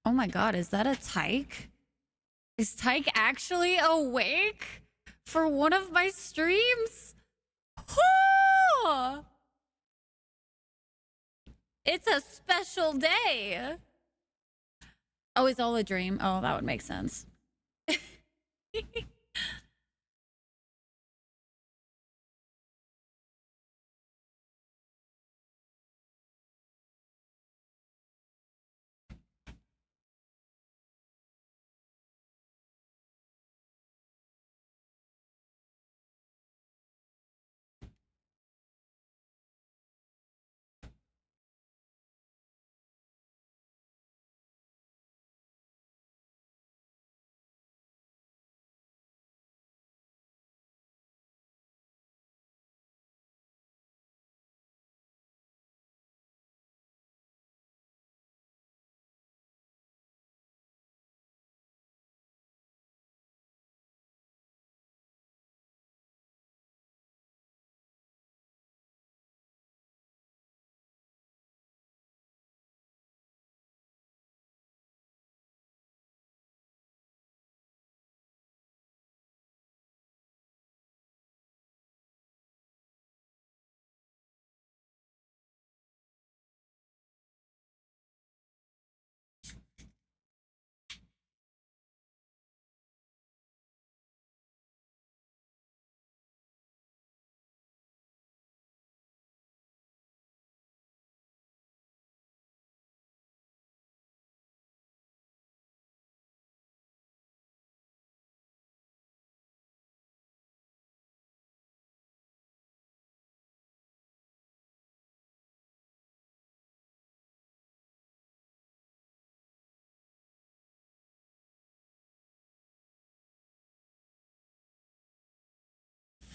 Oh my god, is that a tyke? Is Tyke actually awake for one of my streams? Oh! It's a special day. Oh, it's all a dream. Oh, that would make sense.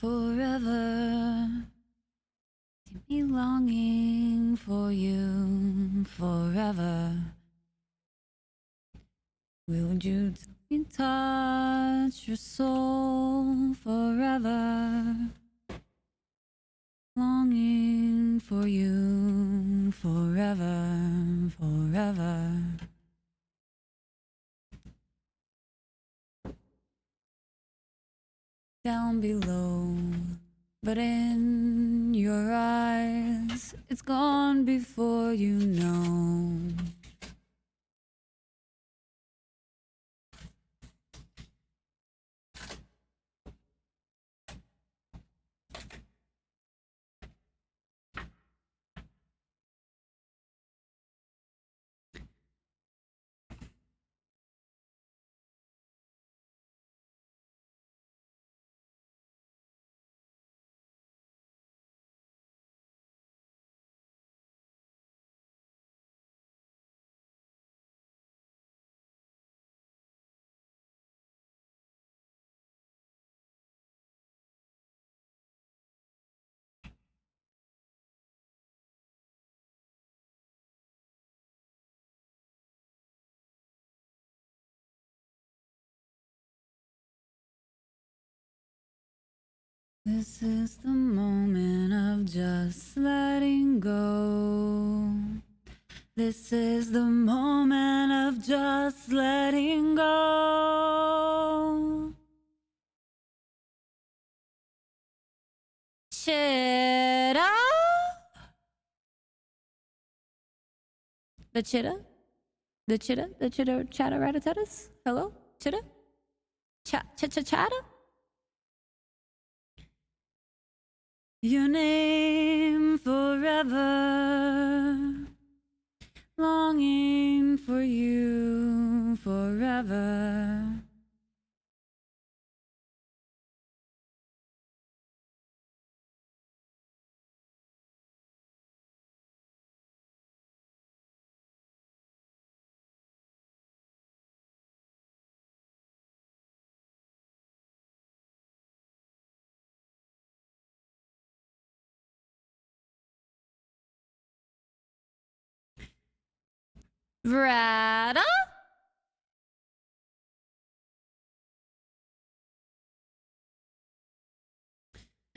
Forever, keep me longing for you forever. Will you touch your soul forever? Longing for you forever, forever. Down below, but in your eyes, it's gone before you know. This is the moment of just letting go. This is the moment of just letting go. Chitta? The chitta? The chitta? The chitta chatta ratatatas? Hello? Chitta? Chatta? Your name forever, longing for you forever. Vrada?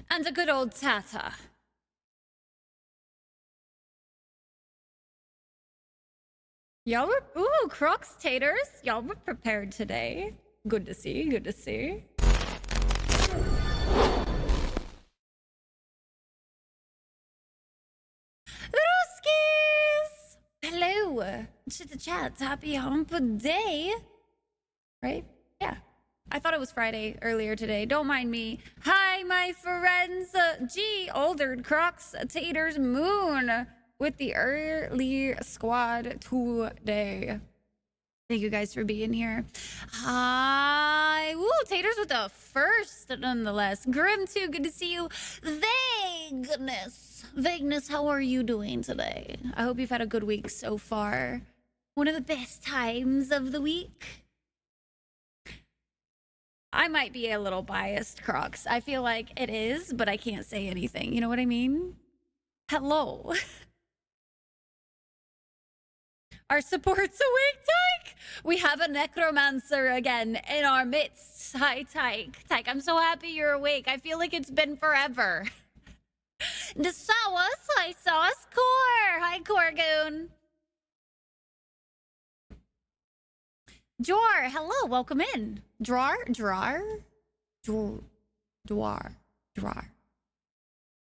And a good old Tata. Y'all were, ooh, Crocs taters. Y'all were prepared today. Good to see, good to see. Ruskies! Hello to the chat. Happy hump day. Right? Yeah. I thought it was Friday earlier today. Don't mind me. Hi, my friends. G, Oldered Crocs, Taters, Moon with the early squad today. Thank you guys for being here. Hi. Woo, Taters with the first, nonetheless. Grim, too. Good to see you. Vagueness, how are you doing today? I hope you've had a good week so far. One of the best times of the week. I might be a little biased, Crocs. I feel like it is, but I can't say anything. You know what I mean? Hello. Our support's awake, Tyke. We have a necromancer again in our midst. Hi, Tyke. Tyke, I'm so happy you're awake. I feel like it's been forever. The sauce, hi, sauce. Core. Hi, Corgoon. Dwar, hello, welcome in. Dwar.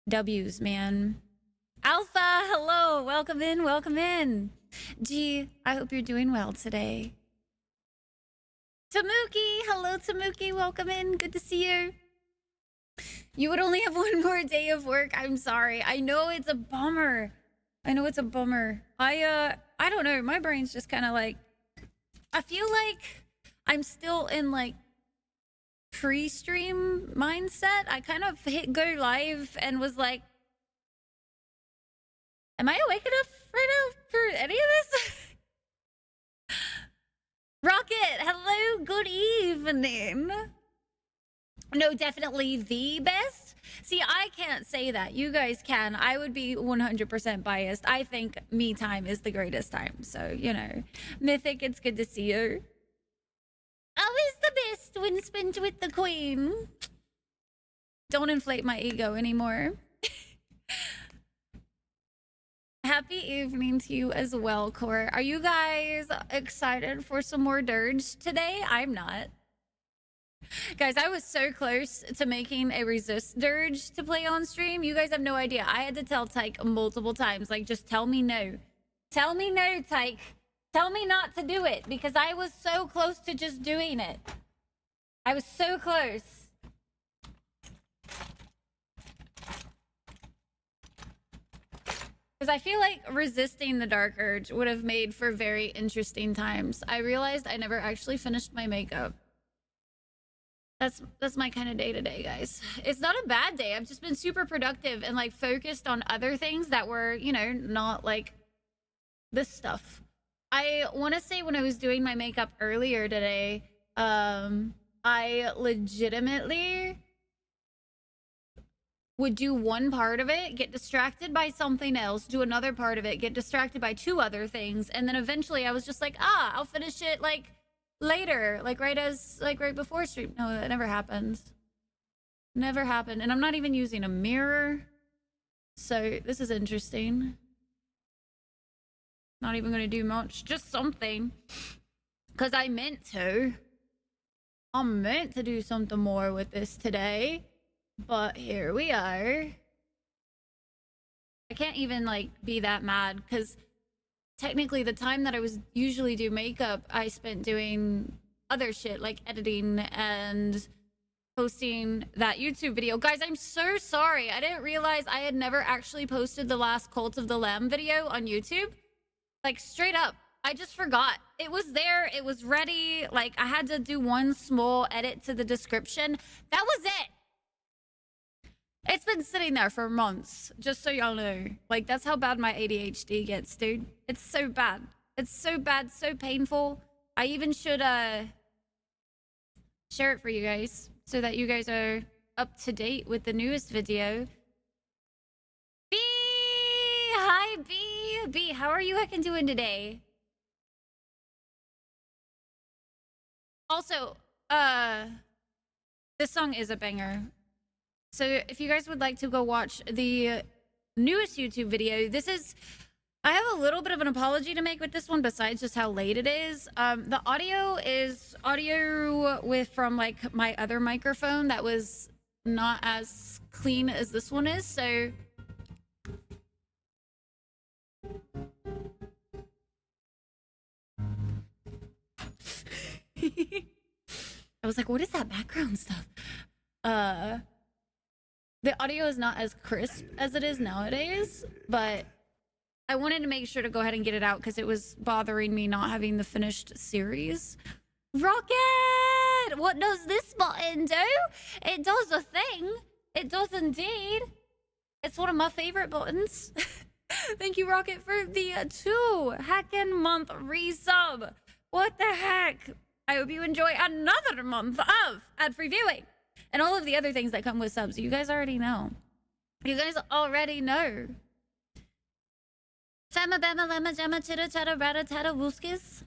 W's, man. Alpha, hello, welcome in. G, I hope you're doing well today. Tamuki, hello, Tamuki, welcome in. Good to see you. You would only have one more day of work. I'm sorry. I know it's a bummer. I don't know. My brain's just kind of like, I feel like I'm still in like pre-stream mindset. I kind of hit go live and was like, am I awake enough right now for any of this? Rocket, hello, good evening. No, definitely the best. See, I can't say that. You guys can. I would be 100% biased. I think me time is the greatest time. So, you know, Mythic, it's good to see you. Always the best when spent with the queen. Don't inflate my ego anymore. Happy evening to you as well, Core. Are you guys excited for some more Durge today? I'm not. Guys, I was so close to making a resist Durge to play on stream. You guys have no idea. I had to tell Tyke multiple times, like, just tell me no. Tell me no, Tyke. Tell me not to do it, because I was so close to just doing it. I was so close. Because I feel like resisting the Dark Urge would have made for very interesting times. I realized I never actually finished my makeup. That's my kind of day today, guys. It's not a bad day. I've just been super productive and like focused on other things that were, you know, not like this stuff. I want to say when I was doing my makeup earlier today, I legitimately would do one part of it, get distracted by something else, do another part of it, get distracted by two other things, and then eventually I was just like, I'll finish it like later, like right before stream. No, that never happened. Never happened. And I'm not even using a mirror. So this is interesting. Not even gonna do much, just something. Cause I meant to. I'm meant to do something more with this today. But here we are. I can't even like be that mad because technically the time that I was usually do makeup, I spent doing other shit like editing and posting that YouTube video. Guys, I'm so sorry. I didn't realize I had never actually posted the last Cult of the Lamb video on YouTube. Like straight up. I just forgot. It was there. It was ready. Like I had to do one small edit to the description. That was it. It's been sitting there for months, just so y'all know. Like, that's how bad my ADHD gets, dude. It's so bad. It's so bad, so painful. I even should share it for you guys so that you guys are up to date with the newest video. B! Hi, B! B, how are you heckin' doing today? Also, this song is a banger. So if you guys would like to go watch the newest YouTube video, this is I have a little bit of an apology to make with this one besides just how late it is. The audio is audio from like my other microphone that was not as clean as this one is, so I was like, what is that background stuff? The audio is not as crisp as it is nowadays, but I wanted to make sure to go ahead and get it out because it was bothering me not having the finished series. Rocket! What does this button do? It does a thing. It does indeed. It's one of my favorite buttons. Thank you, Rocket, for the 2 heckin' month resub. What the heck? I hope you enjoy another month of ad-free viewing and all of the other things that come with subs. You guys already know. You guys already know. Fama bama lama jamma chitta chatta rata tata wooskis.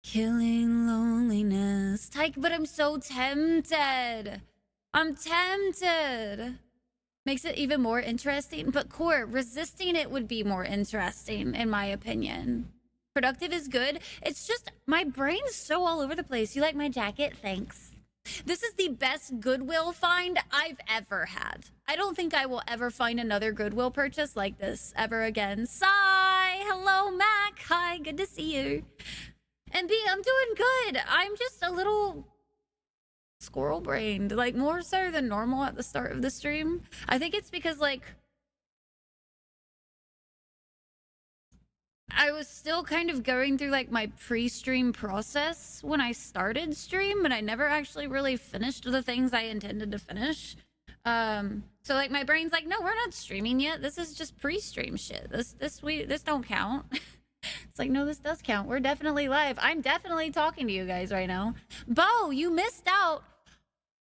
Killing loneliness. Tyke, but I'm so tempted. I'm tempted. Makes it even more interesting. But core, resisting it would be more interesting, in my opinion. Productive is good. It's just my brain's so all over the place. You like my jacket? Thanks. This is the best Goodwill find I've ever had. I don't think I will ever find another Goodwill purchase like this ever again. Sigh. Hello, Mac. Hi, good to see you. And B, I'm doing good. I'm just a little squirrel brained, like more so than normal at the start of the stream. I think it's because like I was still kind of going through like my pre-stream process when I started stream, and I never actually really finished the things I intended to finish. So like my brain's like, no, we're not streaming yet. This is just pre-stream shit. This don't count. It's like, no, this does count. We're definitely live. I'm definitely talking to you guys right now. Bo, you missed out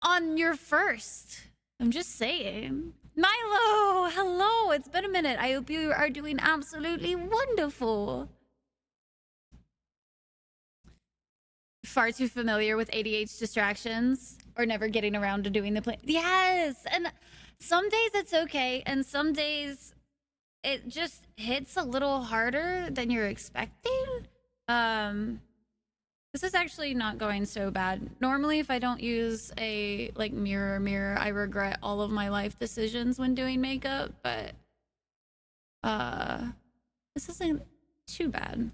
on your first. I'm just saying. Milo, hello. It's been a minute. I hope you are doing absolutely wonderful. Far too familiar with ADH distractions or never getting around to doing the play. Yes. And some days it's okay. And some days it just hits a little harder than you're expecting. This is actually not going so bad. Normally, if I don't use a like mirror, I regret all of my life decisions when doing makeup, but this isn't too bad.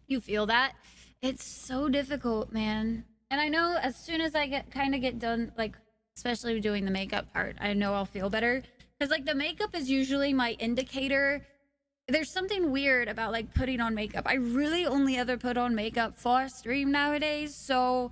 You feel that? It's so difficult, man. And I know as soon as I get done, like, especially doing the makeup part, I know I'll feel better. Because, like, the makeup is usually my indicator. There's something weird about, like, putting on makeup. I really only ever put on makeup for stream nowadays, so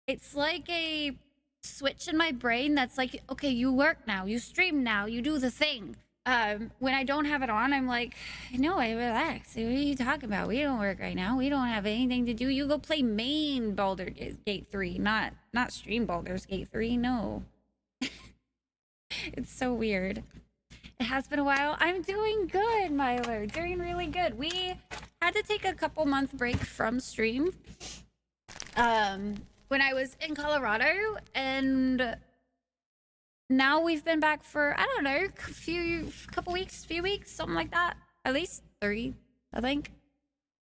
it's like a switch in my brain that's like, okay, you work now, you stream now, you do the thing. When I don't have it on, I'm like, no, I relax. What are you talking about? We don't work right now. We don't have anything to do. You go play main Baldur's Gate 3, not stream Baldur's Gate 3. No. It's so weird. It has been a while. I'm doing good, Milo. Doing really good. We had to take a couple month break from stream. When I was in Colorado, and now we've been back for, I don't know, few weeks, something like that. At least 3, I think.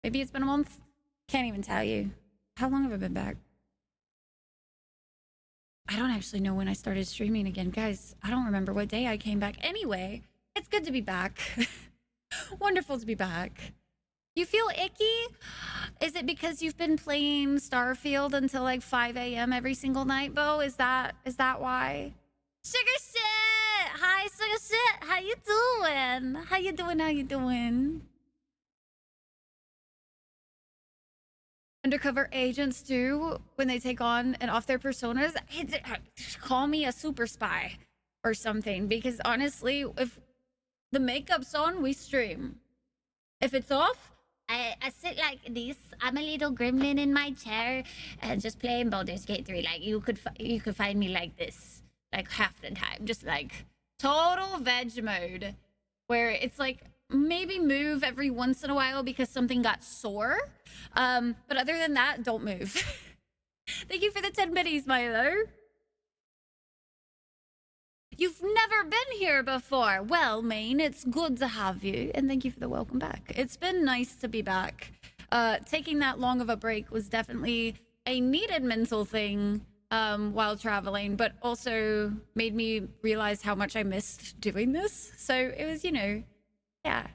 Maybe it's been a month. Can't even tell you. How long have I been back? I don't actually know when I started streaming again. Guys, I don't remember what day I came back. Anyway, it's good to be back. Wonderful to be back. You feel icky? Is it because you've been playing Starfield until like 5 a.m. every single night, Bo? Is that why? Sugar shit! Hi, sugar shit! How you doing? How you doing? Undercover agents do, when they take on and off their personas, call me a super spy or something, because honestly, if the makeup's on, we stream. If it's off, I sit like this. I'm a little gremlin in my chair and just playing Baldur's Gate 3. Like, you could find me like this, like half the time, just like total veg mode, where it's like maybe move every once in a while because something got sore. But other than that, don't move. Thank you for the 10 biddies, Milo. You've never been here before. Well, Maine, it's good to have you. And thank you for the welcome back. It's been nice to be back. Taking that long of a break was definitely a needed mental thing while traveling, but also made me realize how much I missed doing this. So it was, you know, yeah.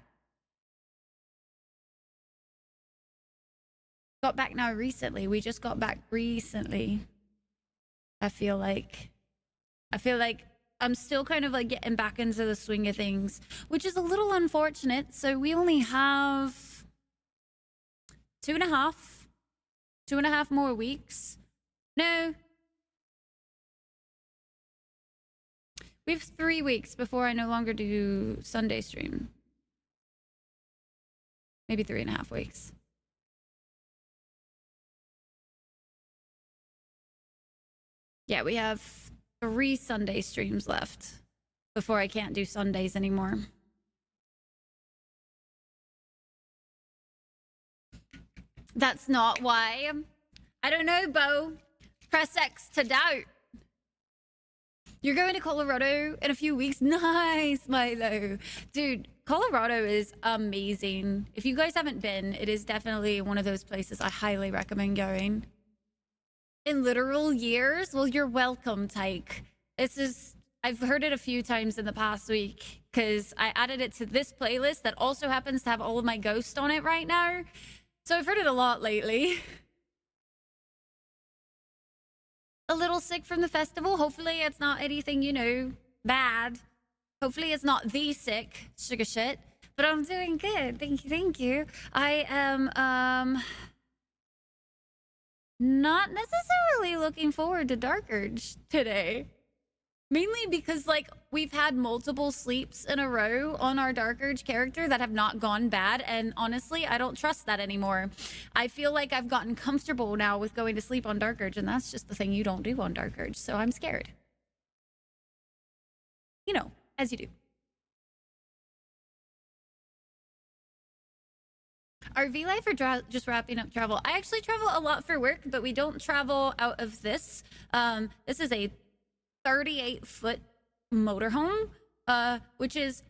Got back now recently. We just got back recently. I feel like I'm still kind of like getting back into the swing of things, which is a little unfortunate. So we only have two and a half more weeks. No. We have 3 weeks before I no longer do Sunday stream. Maybe 3.5 weeks. Yeah, we have 3 Sunday streams left before I can't do Sundays anymore. That's not why. I don't know, Bo. Press X to doubt. You're going to Colorado in a few weeks? Nice, Milo. Dude, Colorado is amazing. If you guys haven't been, it is definitely one of those places I highly recommend going. In literal years? Well, you're welcome, Tyke. I've heard it a few times in the past week because I added it to this playlist that also happens to have all of my ghosts on it right now. So I've heard it a lot lately. A little sick from the festival. Hopefully it's not anything, you know, bad. Hopefully it's not the sick sugar shit. But I'm doing good. Thank you. I am not necessarily looking forward to Dark Urge today. Mainly because, like, we've had multiple sleeps in a row on our Dark Urge character that have not gone bad, and honestly, I don't trust that anymore. I feel like I've gotten comfortable now with going to sleep on Dark Urge, and that's just the thing you don't do on Dark Urge, so I'm scared. You know, as you do. Our V life or just wrapping up travel? I actually travel a lot for work, but we don't travel out of this. This is a 38-foot motorhome, which is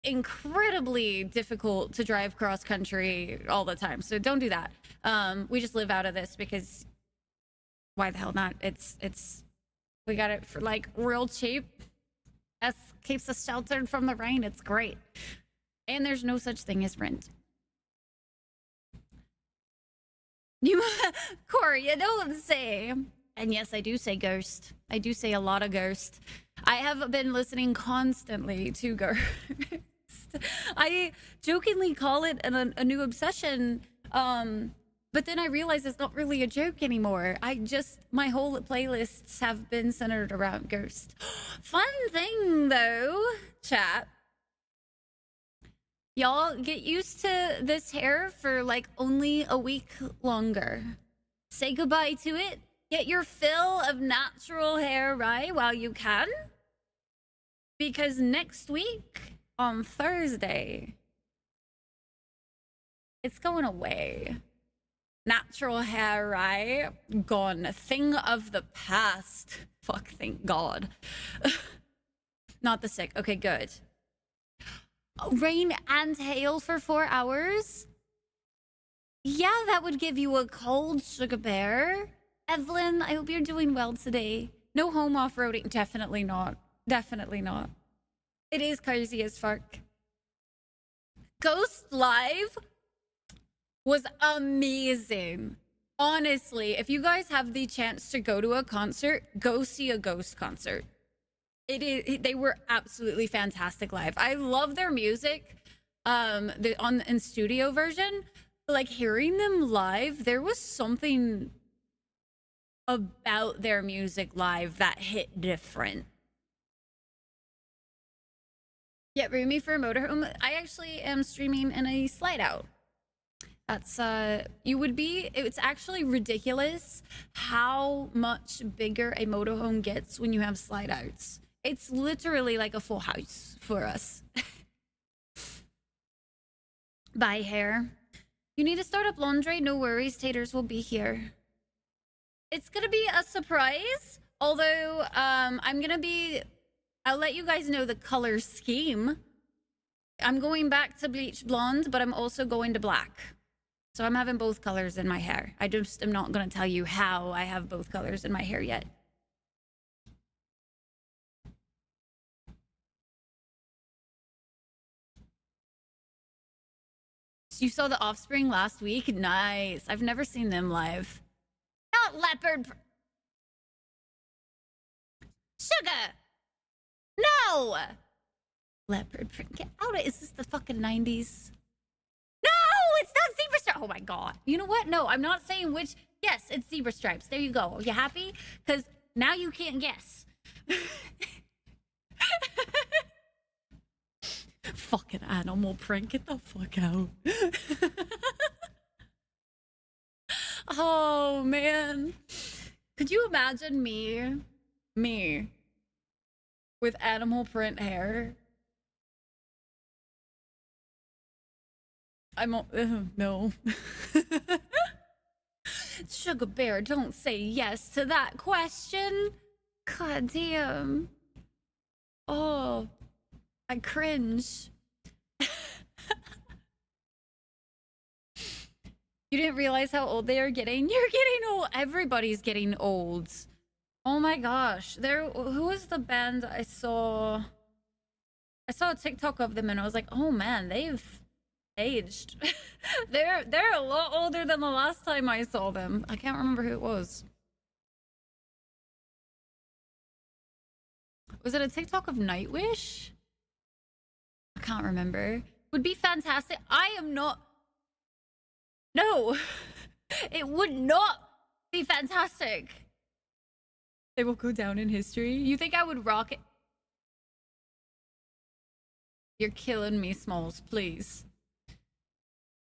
incredibly difficult to drive cross country all the time. So don't do that. We just live out of this because why the hell not? We got it for like real cheap. It keeps us sheltered from the rain. It's great. And there's no such thing as rent. Corey, you don't say. And yes, I do say ghost. I do say a lot of ghost. I have been listening constantly to ghost. I jokingly call it a new obsession, but then I realize it's not really a joke anymore. My whole playlists have been centered around ghost. Fun thing though, chat. Y'all get used to this hair for like only a week longer. Say goodbye to it. Get your fill of natural hair right while you can. Because next week, on Thursday, it's going away. Natural hair right? Gone. A thing of the past. Fuck, thank God. Not the sick. Okay, good. Rain and hail for 4 hours? Yeah, that would give you a cold, Sugar Bear. Evelyn, I hope you're doing well today. No home off-roading. Definitely not. Definitely not. It is crazy as fuck. Ghost Live was amazing. Honestly, if you guys have the chance to go to a concert, go see a Ghost concert. They were absolutely fantastic live. I love their music in studio version. Like hearing them live, there was something about their music live that hit different. Get roomy for a motorhome. I actually am streaming in a slide out. That's it's actually ridiculous how much bigger a motorhome gets when you have slide outs. It's literally like a full house for us. Bye, hair. You need to start up laundry? No worries, taters will be here. It's gonna be a surprise, although I'll let you guys know the color scheme. I'm going back to bleach blonde, but I'm also going to black. So I'm having both colors in my hair. I just am not gonna tell you how I have both colors in my hair yet. You saw The Offspring last week? Nice. I've never seen them live. Not leopard. Sugar! No! Leopard print. Get out of it. Is this the fucking 90s? No! It's not zebra stripes. Oh my god. You know what? No, I'm not saying which. Yes, it's zebra stripes. There you go. Are you happy? Because now you can't guess. Fucking animal print. Get the fuck out. Oh, man. Could you imagine me with animal print hair? No. Sugar Bear, don't say yes to that question. God damn. Oh, I cringe. You didn't realize how old they are getting? You're getting old. Everybody's getting old. Oh my gosh. Who was the band I saw? I saw a TikTok of them and I was like, oh man, they've aged. They're a lot older than the last time I saw them. I can't remember who it was. Was it a TikTok of Nightwish? I can't remember. Would be fantastic. I am not. No, it would not be fantastic. They will go down in history. You think I would rock it? You're killing me, Smalls, please.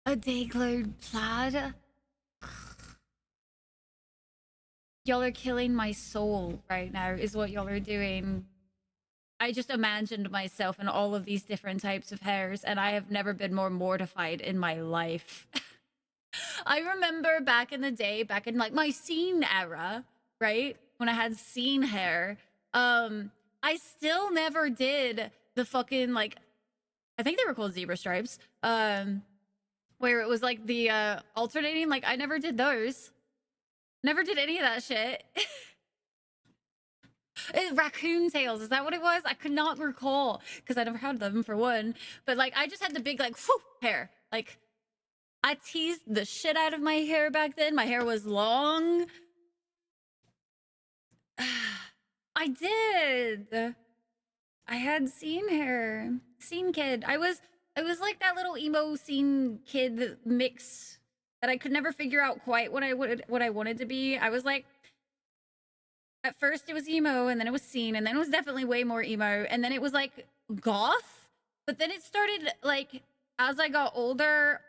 A day-glowed plaid? Y'all are killing my soul right now, is what y'all are doing. I just imagined myself in all of these different types of hairs, and I have never been more mortified in my life. I remember back in the day, back in like my scene era, right? When I had scene hair, I still never did the fucking like, I think they were called zebra stripes, where it was like the alternating, like I never did those. Never did any of that shit. Raccoon tails, is that what it was? I could not recall because I never had them for one. But like I just had the big like whoop hair. Like I teased the shit out of my hair back then. My hair was long. I did. I had scene hair. Scene kid. I was like that little emo scene kid mix that I could never figure out quite what I wanted to be. I was like, at first it was emo, and then it was scene, and then it was definitely way more emo, and then it was like goth. But then it started like as I got older,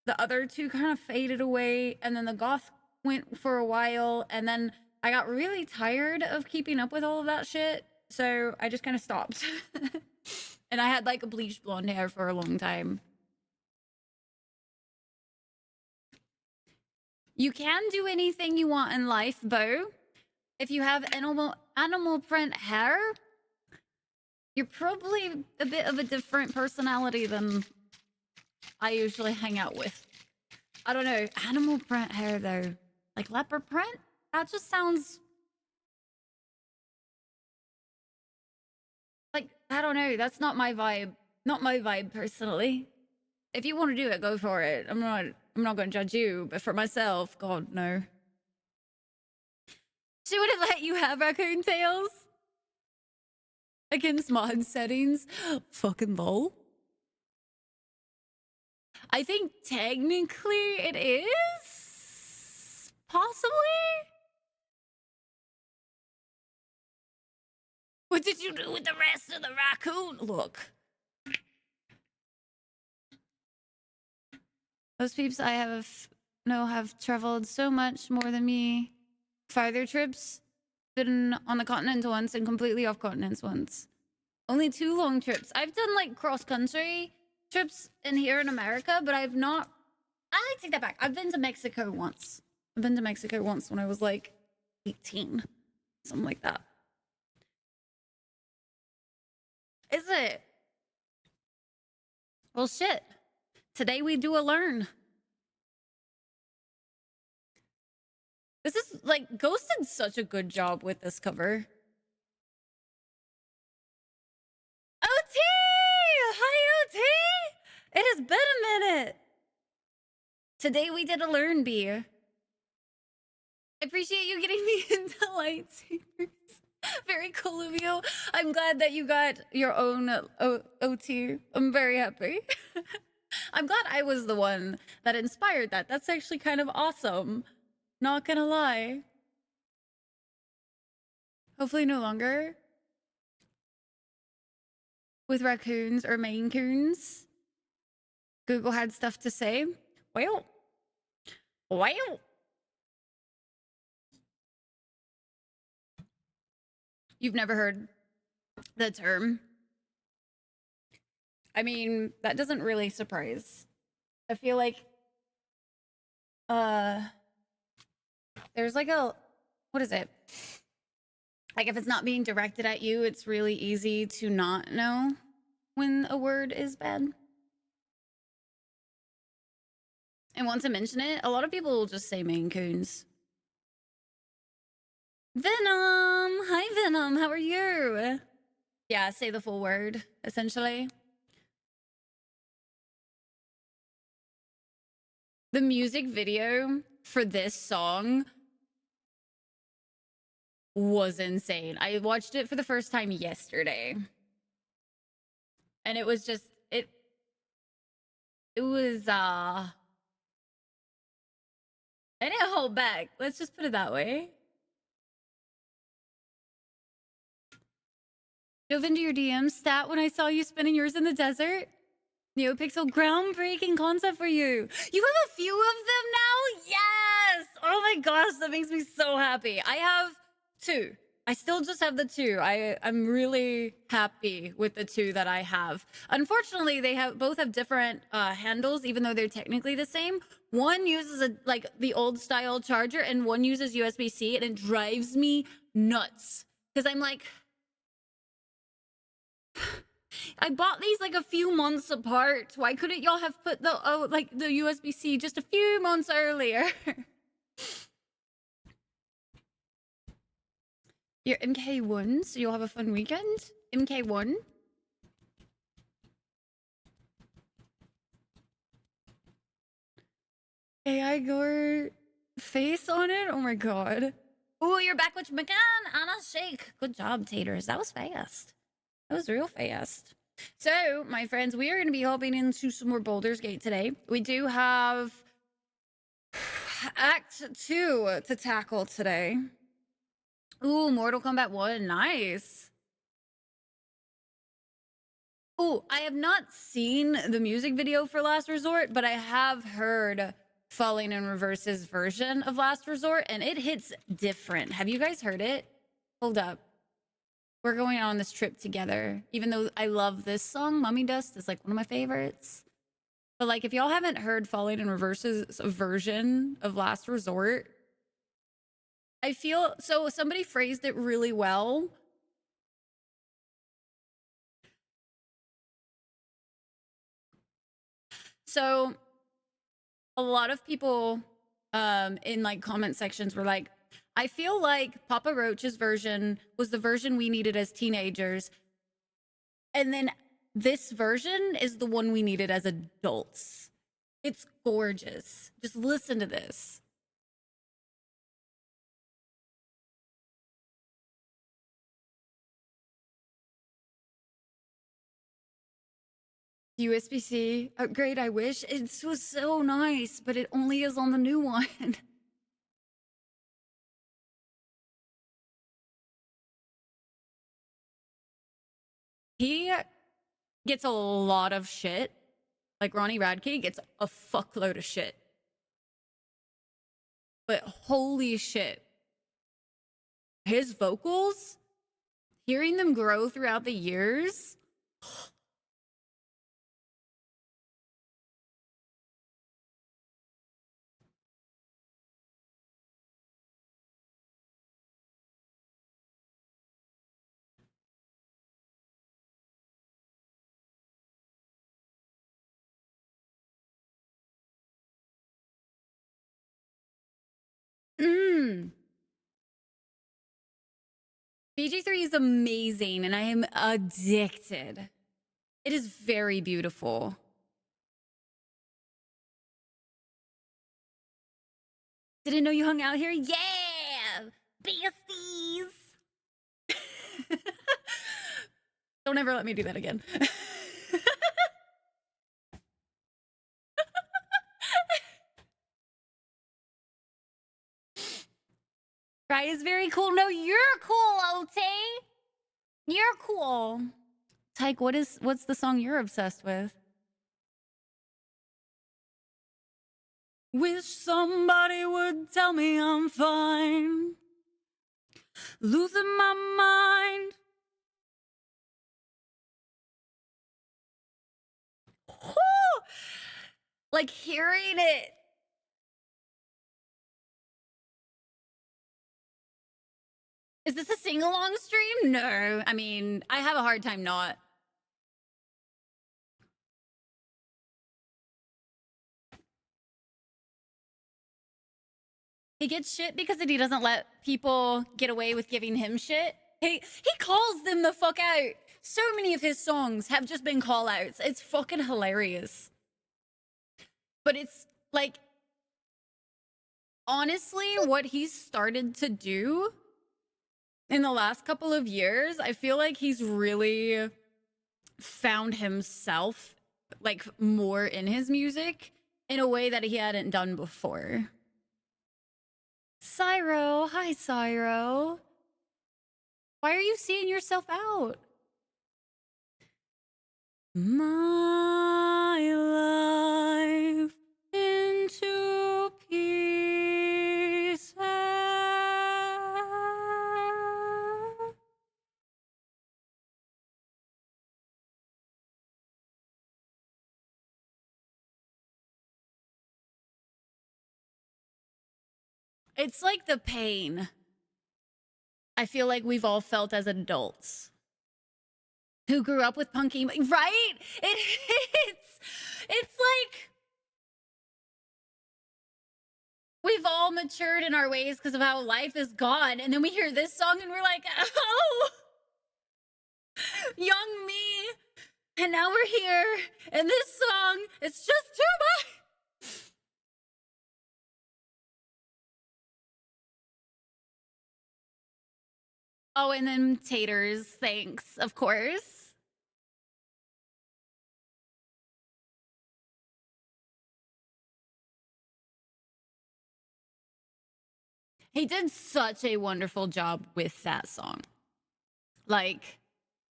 the other two kind of faded away, and then the goth went for a while, and then I got really tired of keeping up with all of that shit, so I just kind of stopped. And I had like a bleached blonde hair for a long time. You can do anything you want in life, Bo. If you have animal print hair, you're probably a bit of a different personality than I usually hang out with. I don't know. Animal print hair, though. Like leopard print? That just sounds... like, I don't know. That's not my vibe. Not my vibe, personally. If you want to do it, go for it. I'm not going to judge you. But for myself, God, no. She wouldn't let you have raccoon tails? Against mod settings? Fucking lol. I think technically it is. Possibly? What did you do with the rest of the raccoon? Look. Those peeps I have traveled so much more than me. Farther trips. Been on the continent once and completely off continents once. Only 2 long trips. I've done like cross country trips in here in America, but I've not. I take that back. I've been to Mexico once. I've been to Mexico once when I was like 18, something like that. Is it? Well, shit. Today we do a learn. This is like Ghost did such a good job with this cover. OT! Hi, OT! It has been a minute. Today we did a learn bee. I appreciate you getting me into lightsabers. Very cool of you. I'm glad that you got your own OT. I'm very happy. I'm glad I was the one that inspired that. That's actually kind of awesome. Not gonna lie. Hopefully no longer. With raccoons or Maine Coons. Google had stuff to say. Well. You've never heard the term? I mean, that doesn't really surprise. I feel like there's like a, what is it? Like if it's not being directed at you, it's really easy to not know when a word is bad. And once I mention it, a lot of people will just say Maine Coons. Venom! Hi, Venom. How are you? Yeah, say the full word, essentially. The music video for this song was insane. I watched it for the first time yesterday. And it was just, it was, I didn't hold back. Let's just put it that way. Dove into your DMs, stat when I saw you spinning yours in the desert. NeoPixel, groundbreaking concept for you. You have a few of them now? Yes! Oh my gosh, that makes me so happy. I have 2. I still just have the 2. I'm really happy with the 2 that I have. Unfortunately, they both have different handles, even though they're technically the same. One uses like the old style charger, and one uses USB-C, and it drives me nuts because I'm like, I bought these like a few months apart. Why couldn't y'all have put the the USB-C just a few months earlier? You're MK1, so you'll have a fun weekend. MK1. AI Gore face on it? Oh my god. Ooh, you're back with McCann. Anna Shake. Good job, Taters. That was fast. That was real fast. So, my friends, we are going to be hopping into some more Baldur's Gate today. We do have Act 2 to tackle today. Ooh, Mortal Kombat 1. Nice. Ooh, I have not seen the music video for Last Resort, but I have heard Falling in Reverse's version of Last Resort, and it hits different. Have you guys heard it? Hold up. We're going on this trip together. Even though I love this song, Mummy Dust is like one of my favorites. But like, if y'all haven't heard Falling in Reverse's version of Last Resort, I feel, so somebody phrased it really well. So a lot of people in like comment sections were like, I feel like Papa Roach's version was the version we needed as teenagers. And then this version is the one we needed as adults. It's gorgeous. Just listen to this. USB-C upgrade, I wish. It was so nice, but it only is on the new one. He gets a lot of shit. Like Ronnie Radke gets a fuckload of shit. But holy shit. His vocals, hearing them grow throughout the years, BG3 is amazing, and I am addicted. It is very beautiful. Didn't know you hung out here? Yeah! Besties! Don't ever let me do that again. Fry is very cool. No, you're cool, Ote. You're cool. Tyke, what's the song you're obsessed with? Wish somebody would tell me I'm fine. Losing my mind. Woo! Like hearing it. Is this a sing-along stream? No. I mean, I have a hard time not. He gets shit because he doesn't let people get away with giving him shit. He calls them the fuck out. So many of his songs have just been call outs. It's fucking hilarious. But it's like, honestly, what he's started to do in the last couple of years, I feel like he's really found himself like more in his music in a way that he hadn't done before. Cyro, hi Cyro. Why are you seeing yourself out? My life into pieces. It's like the pain I feel like we've all felt as adults who grew up with punk emo, right? It's like we've all matured in our ways because of how life is gone, and then we hear this song and we're like, oh, young me, and now we're here, and this song, it's just too much. Oh, and then taters, thanks, of course. He did such a wonderful job with that song. Like,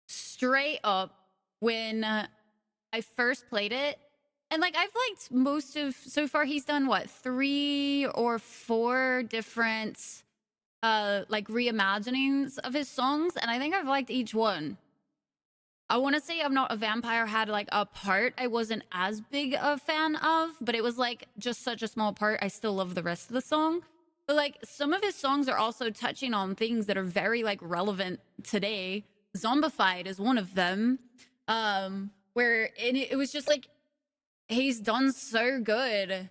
straight up, when I first played it, and like I've liked most of, so far he's done what, 3 or 4 different like reimaginings of his songs, and I think I've liked each one. I want to say I'm Not a Vampire had like a part I wasn't as big a fan of, but it was like just such a small part. I still love the rest of the song. But like some of his songs are also touching on things that are very like relevant today. Zombified is one of them. Where it was just like he's done so good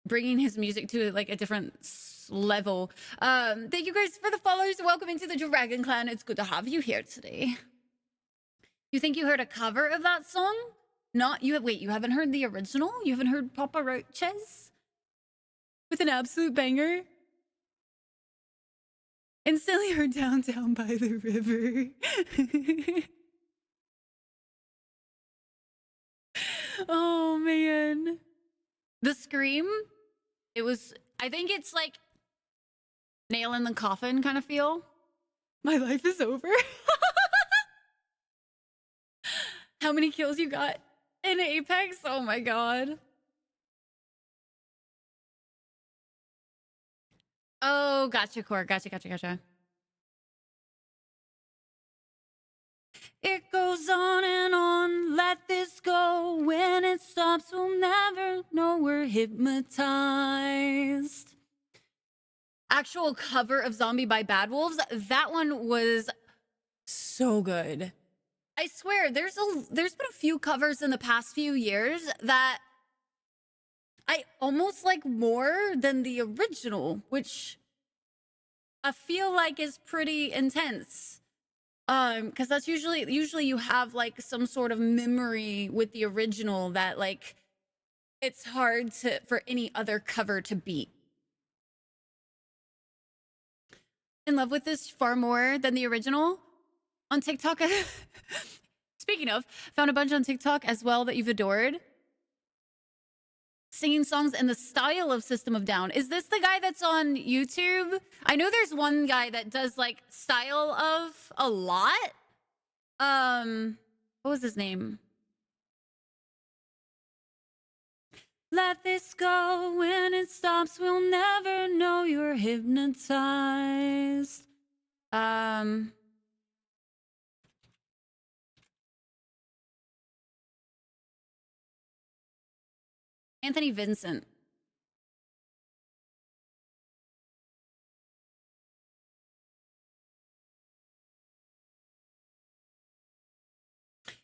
bringing his music to like a different level. Thank you guys for the follows. Welcome into the Dragon Clan. It's good to have you here today. You think you heard a cover of that song? Not you. Wait, you haven't heard the original? You haven't heard Papa Roaches with an absolute banger? Instantly heard Downtown by the River. Oh man, the scream. It was. I think it's like nail in the coffin kind of feel. My life is over. How many kills you got in Apex? Oh my god. Oh, gotcha, Core. Gotcha. It goes on and on, let this go. When it stops, we'll never know we're hypnotized. Actual cover of Zombie by Bad Wolves, that one was so good. I swear, there's been a few covers in the past few years that I almost like more than the original, which I feel like is pretty intense. Because that's usually you have like some sort of memory with the original that like it's hard to for any other cover to beat. In love with this far more than the original on TikTok. Speaking of, found a bunch on TikTok as well that you've adored. Singing songs in the style of System of Down. Is this the guy that's on YouTube? I know there's one guy that does like style of a lot. What was his name? Let this go. When it stops, we'll never know you're hypnotized. Anthony Vincent.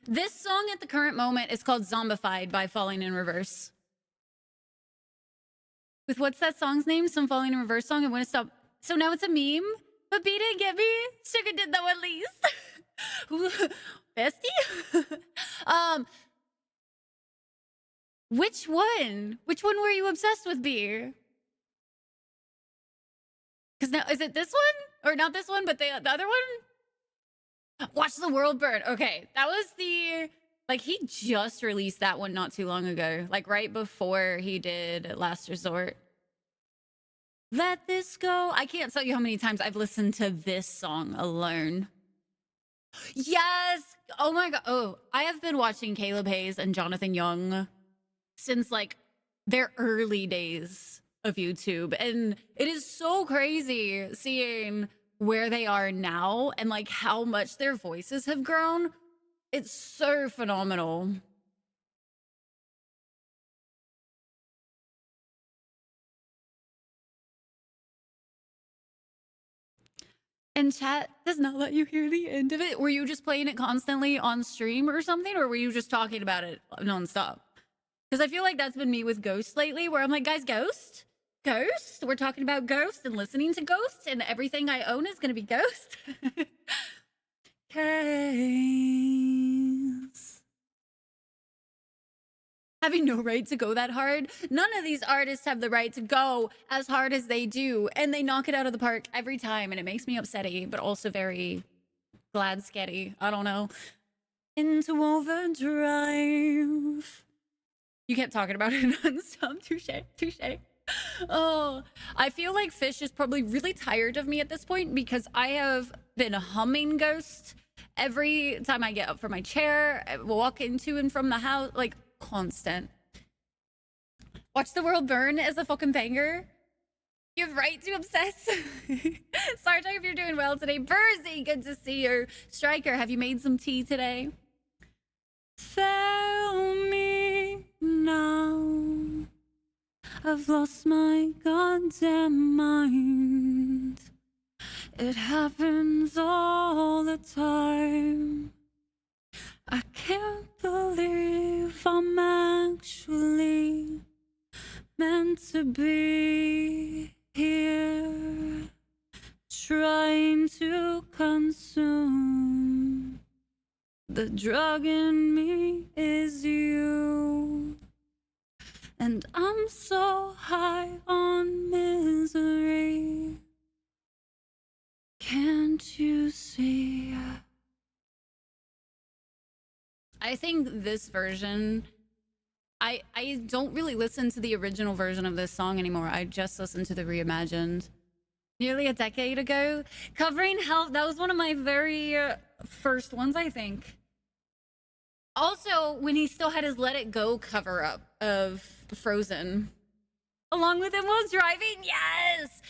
This song at the current moment is called Zombified by Falling in Reverse. With what's that song's name? Some Falling in Reverse song. And when it stopped. So now it's a meme. But B didn't get me. Sugar did though at least. Bestie? Which one? Which one were you obsessed with, B? Because now, is it this one? Or not this one, but the other one? Watch the World Burn. Okay, that was the... Like, he just released that one not too long ago. Like, right before he did Last Resort. Let this go. I can't tell you how many times I've listened to this song alone. Yes! Oh my god. Oh, I have been watching Caleb Hayes and Jonathan Young since, like, their early days of YouTube. And it is so crazy seeing where they are now and, like, how much their voices have grown. It's so phenomenal. And chat does not let you hear the end of it. Were you just playing it constantly on stream or something? Or were you just talking about it nonstop? Because I feel like that's been me with Ghost lately, where I'm like, guys, Ghost? Ghost? We're talking about Ghost and listening to Ghost, and everything I own is going to be Ghost. Case. Having no right to go that hard. None of these artists have the right to go as hard as they do, and they knock it out of the park every time, and it makes me upsetty, but also very glad sketty. I don't know. Into overdrive. You kept talking about it nonstop. Touche, touche. Oh, I feel like Fish is probably really tired of me at this point because I have been humming Ghost every time I get up from my chair, walk into and from the house, like constant. Watch the World Burn as a fucking banger. You have right to obsess. Sarge, if you're doing well today. Bursey, good to see you. Striker, have you made some tea today? Fail me now. I've lost my goddamn mind. It happens all the time. I can't believe I'm actually meant to be here, trying to consume. The drug in me is you. And I'm so high on misery. Can't you see? I think this version, I don't really listen to the original version of this song anymore. I just listen to the reimagined. Nearly a decade ago, covering Health. That was one of my very first ones, I think. Also, when he still had his Let It Go cover up of Frozen, along with him while driving. Yes,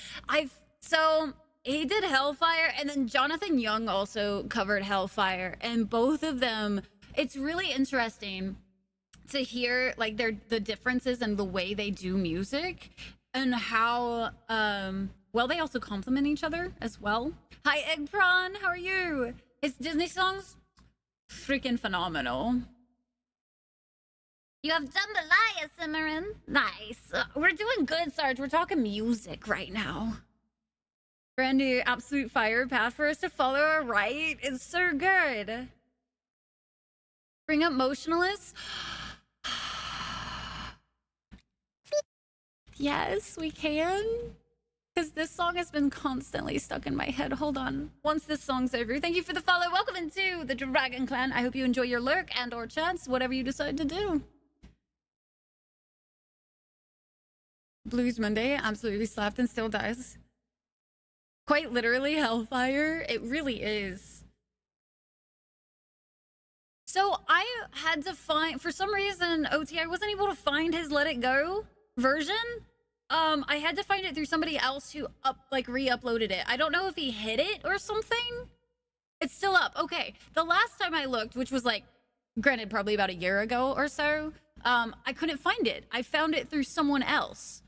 so he did Hellfire, and then Jonathan Young also covered Hellfire, and both of them. It's really interesting to hear like the differences in the way they do music and how well they also complement each other as well. Hi Egg Prawn, how are you? His Disney songs freaking phenomenal. You have jambalaya simmering. Nice. We're doing good, Sarge. We're talking music right now. Brand new absolute fire path for us to follow, all right? It's so good. Bring up Motionless. Yes, we can. Because this song has been constantly stuck in my head. Hold on. Once this song's over. Thank you for the follow. Welcome into the Dragon Clan. I hope you enjoy your lurk and or chats, whatever you decide to do. Blues Monday absolutely slapped and still does. Quite literally hellfire. It really is. So I had to find, for some reason, OT, I wasn't able to find his Let It Go version. I had to find it through somebody else who re-uploaded it. I don't know if he hid it or something. It's still up. Okay. The last time I looked, which was like, granted, probably about a year ago or so, I couldn't find it. I found it through someone else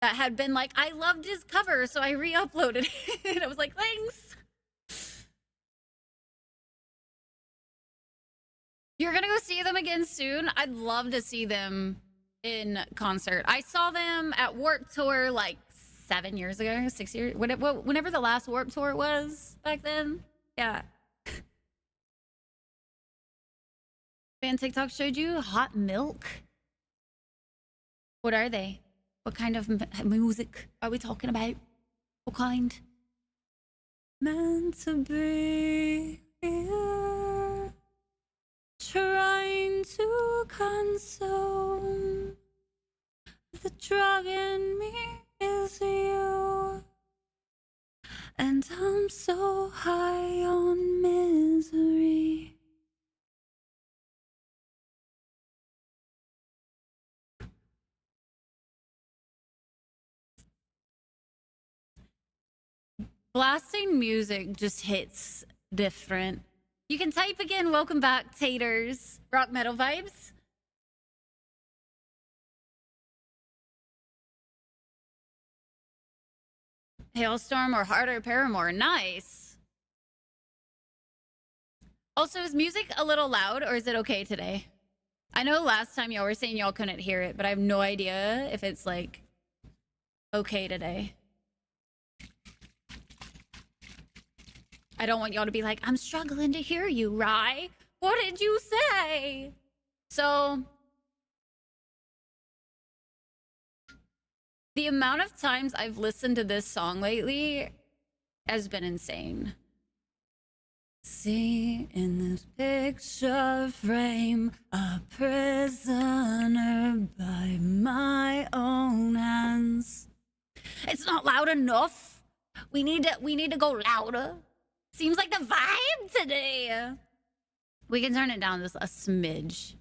that had been like, I loved his cover, so I re-uploaded it. I was like, thanks. You're gonna go see them again soon? I'd love to see them in concert. I saw them at Warped Tour like 7 years ago, 6 years, whenever the last Warped Tour was back then. Yeah. Fan TikTok showed you hot milk. What are they? What kind of music are we talking about? What kind? Meant to be here, trying to console. The drug in me is you, and I'm so high on misery. Blasting music just hits different. You can type again. Welcome back, taters. Rock metal vibes. Hailstorm or Harder Paramore. Nice. Also, is music a little loud or is it okay today? I know last time y'all were saying y'all couldn't hear it, but I have no idea if it's like okay today. I don't want y'all to be like, I'm struggling to hear you, Rye. What did you say? So the amount of times I've listened to this song lately has been insane. See in this picture frame, a prisoner by my own hands. It's not loud enough. We need to go louder. Seems like the vibe today. We can turn it down just a smidge.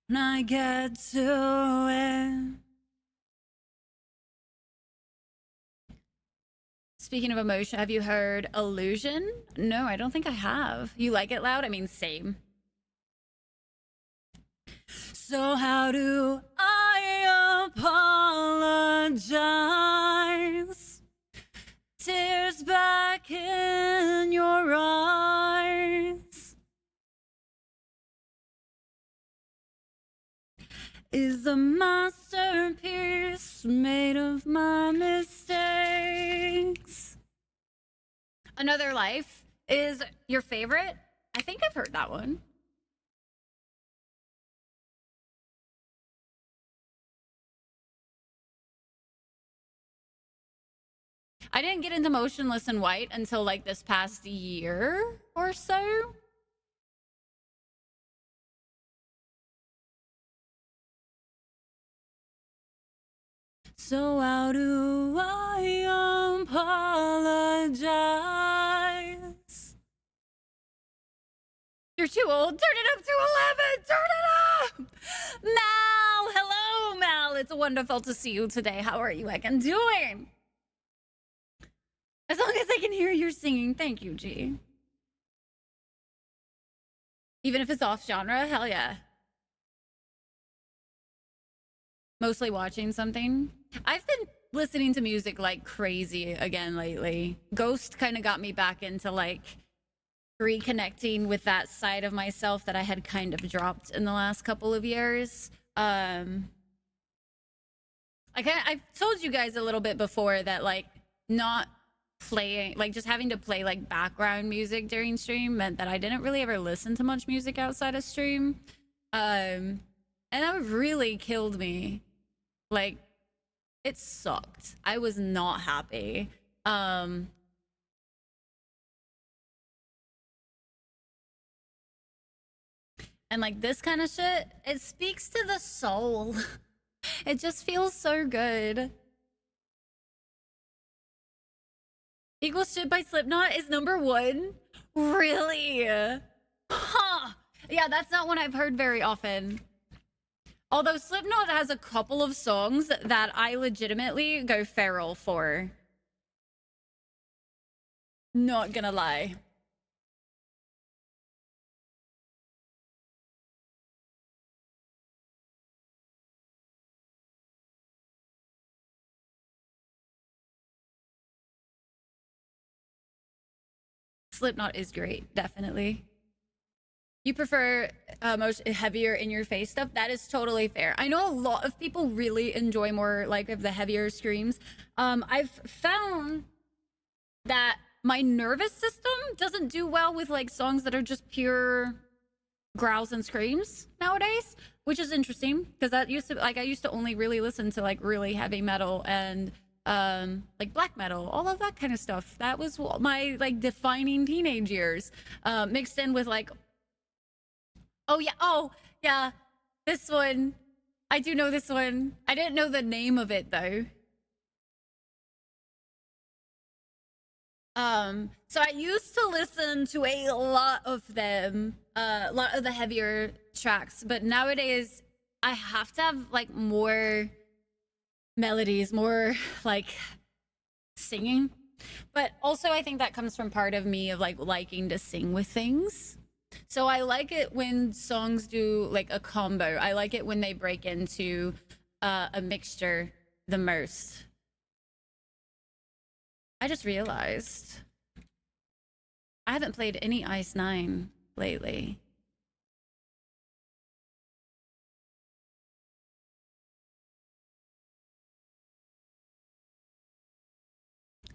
When I get to it. Speaking of emotion, have you heard Illusion? No, I don't think I have. You like it loud? I mean, same. So how do I apologize? Tears back in your eyes. Is a masterpiece made of my mistakes. Another Life is your favorite? I think I've heard that one. I didn't get into Motionless in White until like this past year or so. So how do I apologize? You're too old. Turn it up to 11. Turn it up. Mal. Hello, Mal. It's wonderful to see you today. How are you, Egan, doing? As long as I can hear you singing. Thank you, G. Even if it's off genre, hell yeah. Mostly watching something. I've been listening to music like crazy again lately. Ghost kind of got me back into like reconnecting with that side of myself that I had kind of dropped in the last couple of years. I've told you guys a little bit before that like not playing, like just having to play like background music during stream meant that I didn't really ever listen to much music outside of stream. And that really killed me. Like it sucked. I was not happy. And like this kind of shit, it speaks to the soul. It just feels so good. Equals Shit by Slipknot is number 1? Really? Huh. Yeah, that's not one I've heard very often. Although Slipknot has a couple of songs that I legitimately go feral for. Not gonna lie. Slipknot is great, definitely. You prefer most heavier in your face stuff? That is totally fair. I know a lot of people really enjoy more like of the heavier screams. I've found that my nervous system doesn't do well with like songs that are just pure growls and screams nowadays, which is interesting because that used to like I used to only really listen to like really heavy metal and like black metal, all of that kind of stuff. That was my like defining teenage years, mixed in with like oh yeah, this one. I do know this one. I didn't know the name of it though. So I used to listen to a lot of them, a lot of the heavier tracks, but nowadays I have to have like more melodies, more like singing. But also I think that comes from part of me of like liking to sing with things. So I like it when songs do like a combo. I like it when they break into a mixture the most. I just realized I haven't played any Ice 9 lately.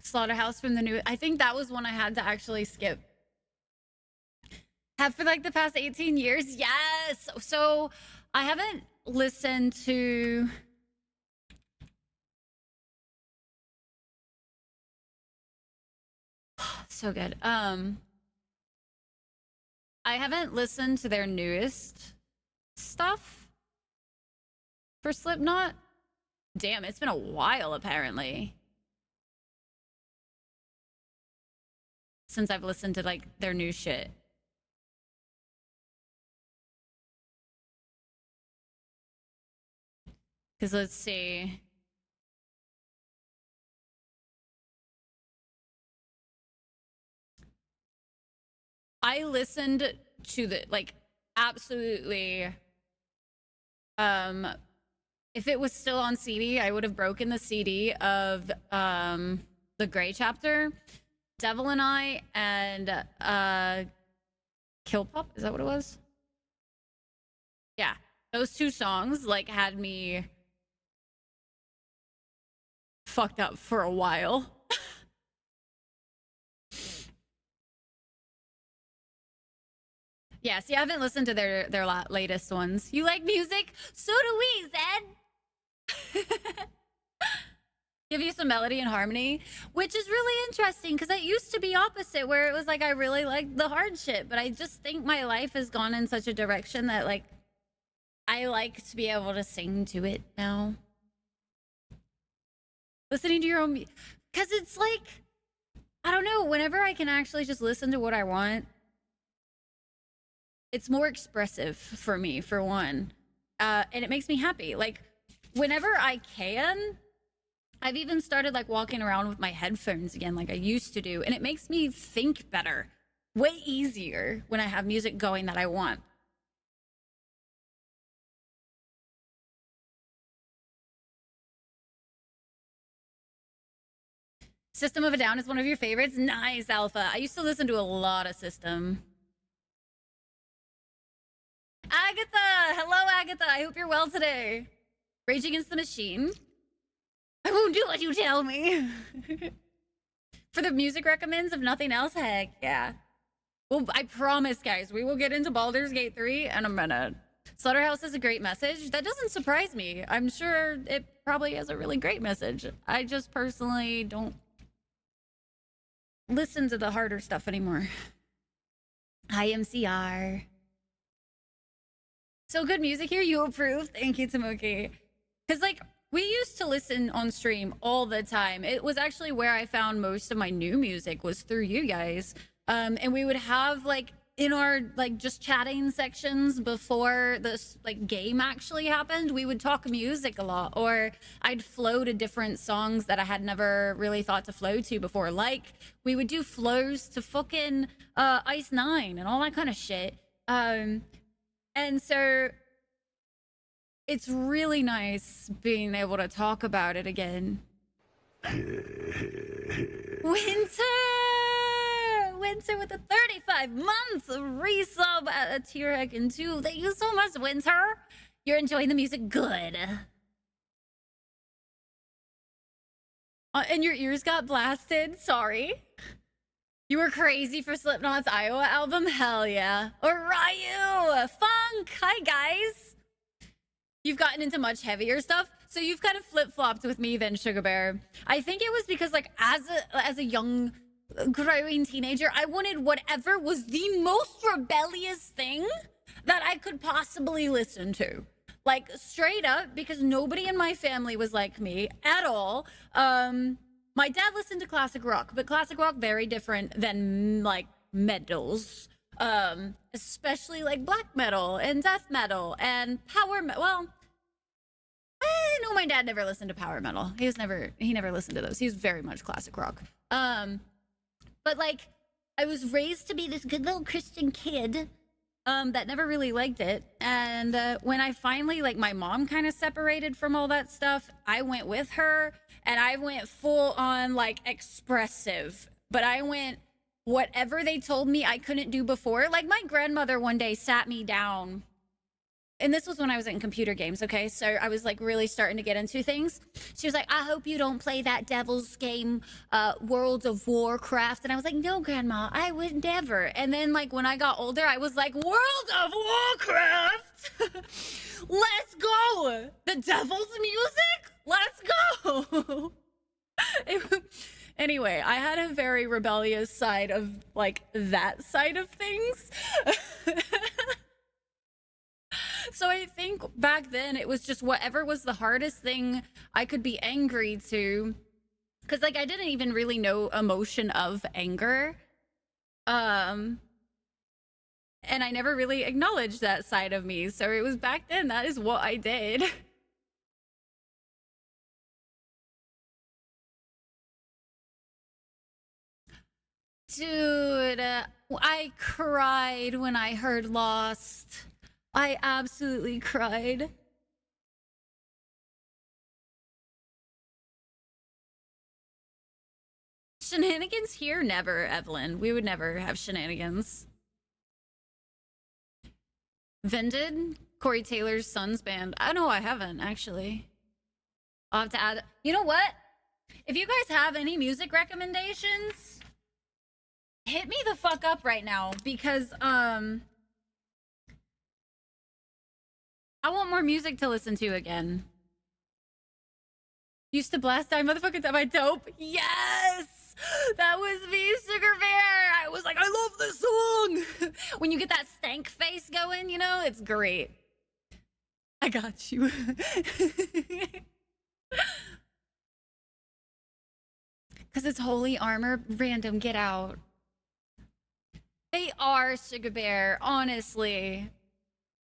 Slaughterhouse from the new. I think that was one I had to actually skip. Have for like the past 18 years? Yes. So I haven't listened to. So good. I haven't listened to their newest stuff for Slipknot. Damn, it's been a while apparently since I've listened to like their new shit. Because let's see. I listened to the like absolutely if it was still on CD, I would have broken the CD of the Gray Chapter, Devil and I, and Kill Pop. Is that what it was? Yeah. Those two songs like had me fucked up for a while. Yeah, see, I haven't listened to their latest ones. You like music? So do we, Zed. Give you some melody and harmony, which is really interesting because it used to be opposite, where it was like I really liked the hard shit, but I just think my life has gone in such a direction that like I like to be able to sing to it now. Listening to your own, because it's like I don't know. Whenever I can actually just listen to what I want, it's more expressive for me, for one. And it makes me happy. Like, whenever I can, I've even started like walking around with my headphones again, like I used to do. And it makes me think better, way easier when I have music going that I want. System of a Down is one of your favorites? Nice, Alpha. I used to listen to a lot of System. Agatha! Hello, Agatha. I hope you're well today. Rage Against the Machine. I won't do what you tell me. For the music recommends, if nothing else, heck yeah. Well, I promise, guys, we will get into Baldur's Gate 3 in a minute. Slaughterhouse is a great message. That doesn't surprise me. I'm sure it probably is a really great message. I just personally don't listen to the harder stuff anymore. Hi, MCR. So good music here. You approve? Thank you, Tamoki. Because, like, we used to listen on stream all the time. It was actually where I found most of my new music was through you guys. And we would have, like, in our, like, just chatting sections before this, like, game actually happened, we would talk music a lot. Or I'd flow to different songs that I had never really thought to flow to before. Like, we would do flows to fucking Ice 9 and all that kind of shit. And so it's really nice being able to talk about it again. Winter with a 35-month resub at a tier heckin' 2. Thank you so much, Winter. You're enjoying the music? Good. And your ears got blasted? Sorry. You were crazy for Slipknot's Iowa album? Hell yeah. Or Ryu! Funk! Hi, guys! You've gotten into much heavier stuff, so you've kind of flip-flopped with me then, Sugar Bear. I think it was because, like, as a young, growing teenager, I wanted whatever was the most rebellious thing that I could possibly listen to. Like, straight up, because nobody in my family was like me at all. My dad listened to classic rock, but classic rock very different than, like, metals. Especially, like, black metal and death metal and power metal. Well, I know my dad never listened to power metal. He never listened to those. He was very much classic rock. But, like, I was raised to be this good little Christian kid that never really liked it. And when I finally, like, my mom kind of separated from all that stuff, I went with her. And I went full on, like, expressive. But I went whatever they told me I couldn't do before. Like, my grandmother one day sat me down. And this was when I was in computer games, okay? So I was, like, really starting to get into things. She was like, I hope you don't play that devil's game, World of Warcraft. And I was like, no, Grandma, I would never. And then, like, when I got older, I was like, World of Warcraft? Let's go! The devil's music? Let's go! Anyway, I had a very rebellious side of, like, that side of things. So I think back then it was just whatever was the hardest thing I could be angry to. Because, like, I didn't even really know emotion of anger. And I never really acknowledged that side of me. So it was back then, that is what I did. Dude, I cried when I heard Lost. I absolutely cried. Shenanigans here? Never, Evelyn. We would never have shenanigans. Vended? Corey Taylor's son's band. I know I haven't, actually. I'll have to add. You know what? If you guys have any music recommendations, hit me the fuck up right now, because I want more music to listen to again. Used to blast die motherfucking time. I dope. Yes! That was me, Sugar Bear. I was like, I love this song. When you get that stank face going, you know, it's great. I got you. Because it's holy armor. Random, get out. They are, Sugar Bear, honestly.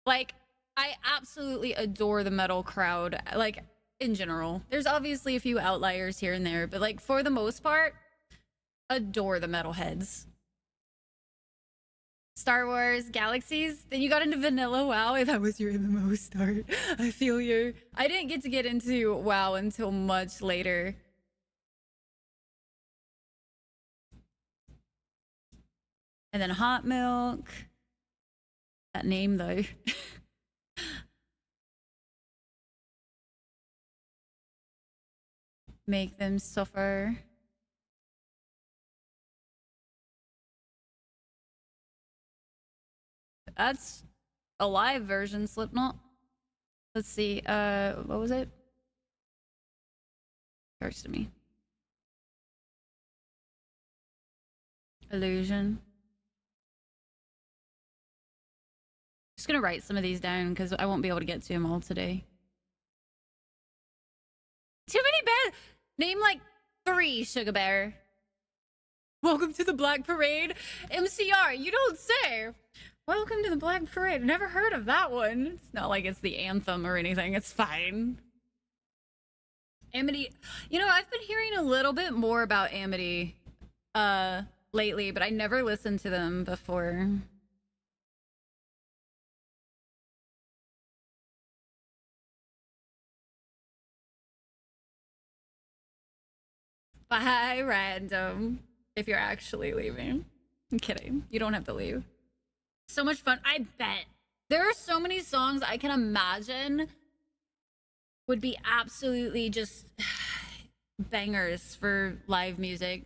Like, I absolutely adore the metal crowd, like, in general. There's obviously a few outliers here and there, but, like, for the most part, adore the metalheads. Star Wars Galaxies. Then you got into Vanilla WoW. That was your MMO start. I feel you. I didn't get into WoW until much later. And then hot milk. That name though. Make them suffer. That's a live version, Slipknot. Let's see. What was it? Starts to me. Illusion. Just gonna write some of these down because I won't be able to get to them all today. Too many bands. Name like 3, Sugar Bear. Welcome to the Black Parade. MCR, you don't say. Welcome to the Black Parade. Never heard of that one. It's not like it's the anthem or anything. It's fine. Amity. You know, I've been hearing a little bit more about Amity lately, but I never listened to them before. Bye, random. If you're actually leaving. I'm kidding. You don't have to leave. So much fun. I bet. There are so many songs I can imagine would be absolutely just bangers for live music.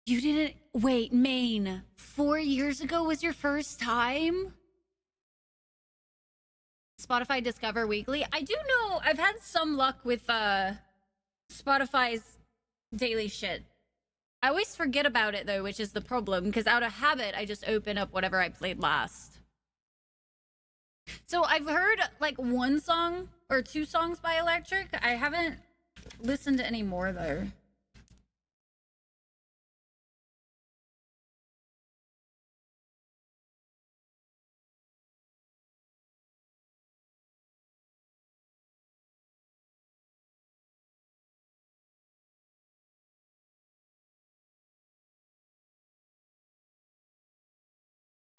You didn't wait, Maine. 4 years ago was your first time? Spotify Discover Weekly. I do know I've had some luck with Spotify's daily shit. I always forget about it though, which is the problem, because out of habit I just open up whatever I played last. So I've heard like 1 song or 2 songs by Electric. I haven't listened to any more though.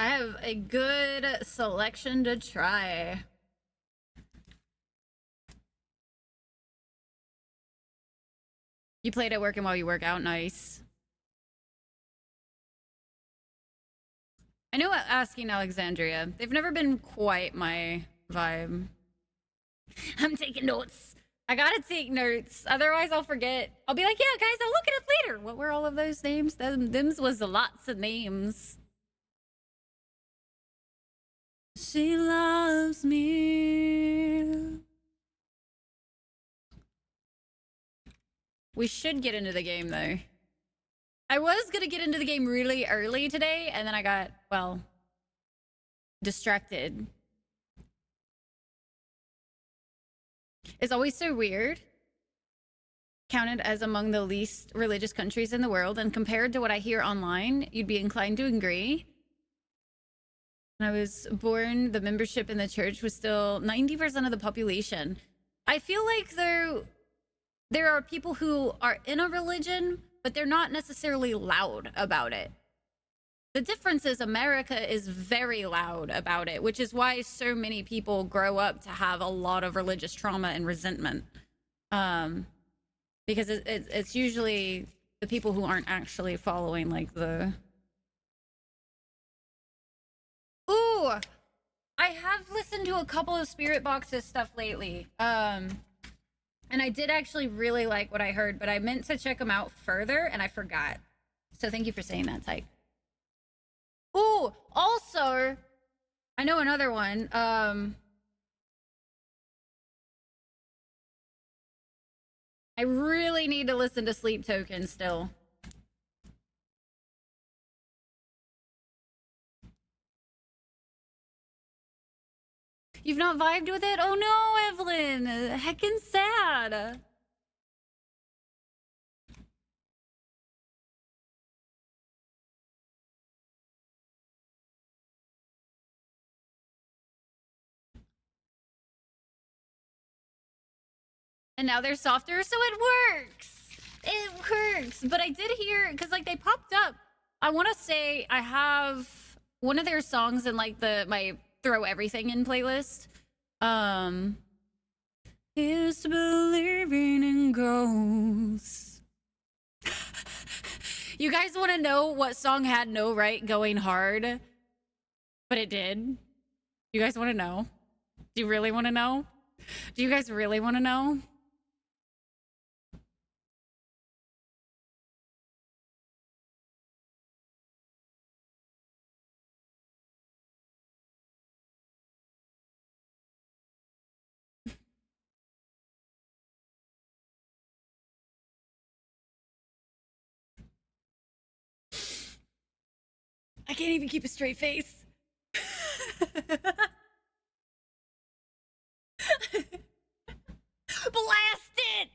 I have a good selection to try. You played at work and while you work out, nice. I know Asking Alexandria. They've never been quite my vibe. I'm taking notes. I gotta take notes. Otherwise I'll forget. I'll be like, yeah, guys, I'll look it up later. What were all of those names? Them's was lots of names. She loves me. We should get into the game, though. I was gonna get into the game really early today, and then I got, well, distracted. It's always so weird. Counted as among the least religious countries in the world, and compared to what I hear online, you'd be inclined to agree. When I was born, the membership in the church was still 90% of the population. I feel like there are people who are in a religion, but they're not necessarily loud about it. The difference is America is very loud about it, which is why so many people grow up to have a lot of religious trauma and resentment. Because it's usually the people who aren't actually following like the... Ooh! I have listened to a couple of Spirit Box's stuff lately. And I did actually really like what I heard, but I meant to check them out further and I forgot. So thank you for saying that, Tyke. Ooh, also, I know another one. I really need to listen to Sleep Token still. You've not vibed with it? Oh no, Evelyn! Heckin' sad. And now they're softer, so it works! But I did hear, because like they popped up. I want to say I have one of their songs in like my throw everything in playlist. Here's to believing in ghosts. You guys want to know what song had no right going hard, but it did? You guys want to know? Do you really want to know? Do you guys really want to know? I can't even keep a straight face. Blast it!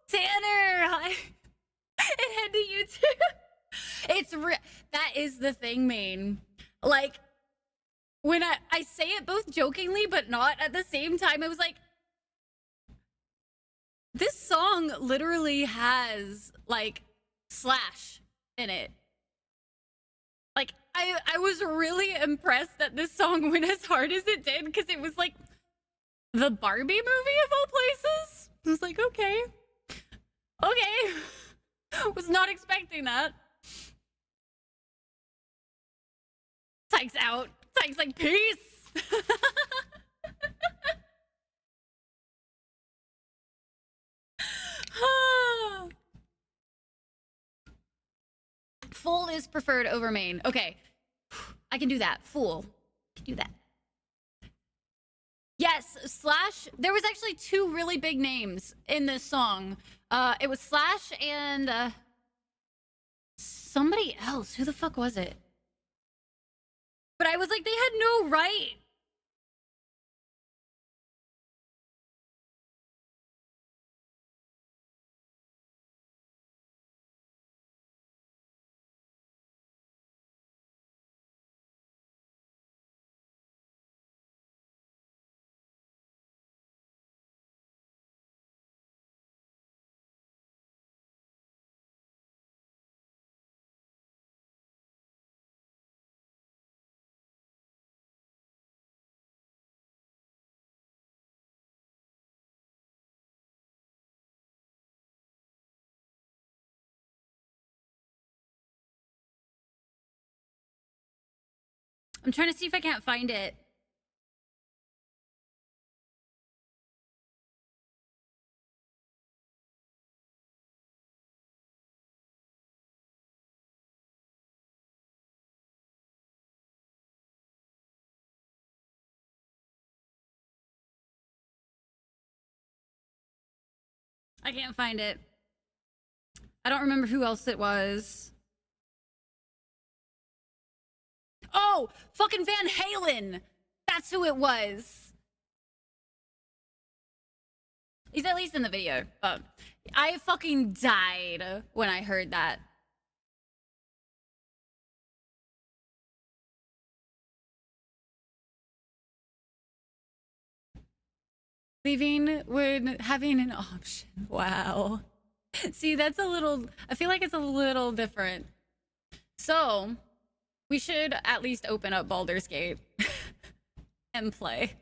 Tanner, hi. And head to you too. That is the thing, main. Like, when I say it both jokingly but not at the same time, I was like, this song literally has like slash in it. Like, I was really impressed that this song went as hard as it did, because it was like the Barbie movie of all places. I was like, okay. Was not expecting that. Tyke's out. Tyke's like, peace. Full is preferred over main. Okay. I can do that. Full. I can do that. Yes, Slash. There was actually two really big names in this song. It was Slash and somebody else. Who the fuck was it? But I was like, they had no right. I'm trying to see if I can't find it. I can't find it. I don't remember who else it was. Oh, fucking Van Halen. That's who it was. He's at least in the video. But I fucking died when I heard that. Leaving when having an option. Wow. See, that's a little, I feel like it's a little different. So, we should at least open up Baldur's Gate and play.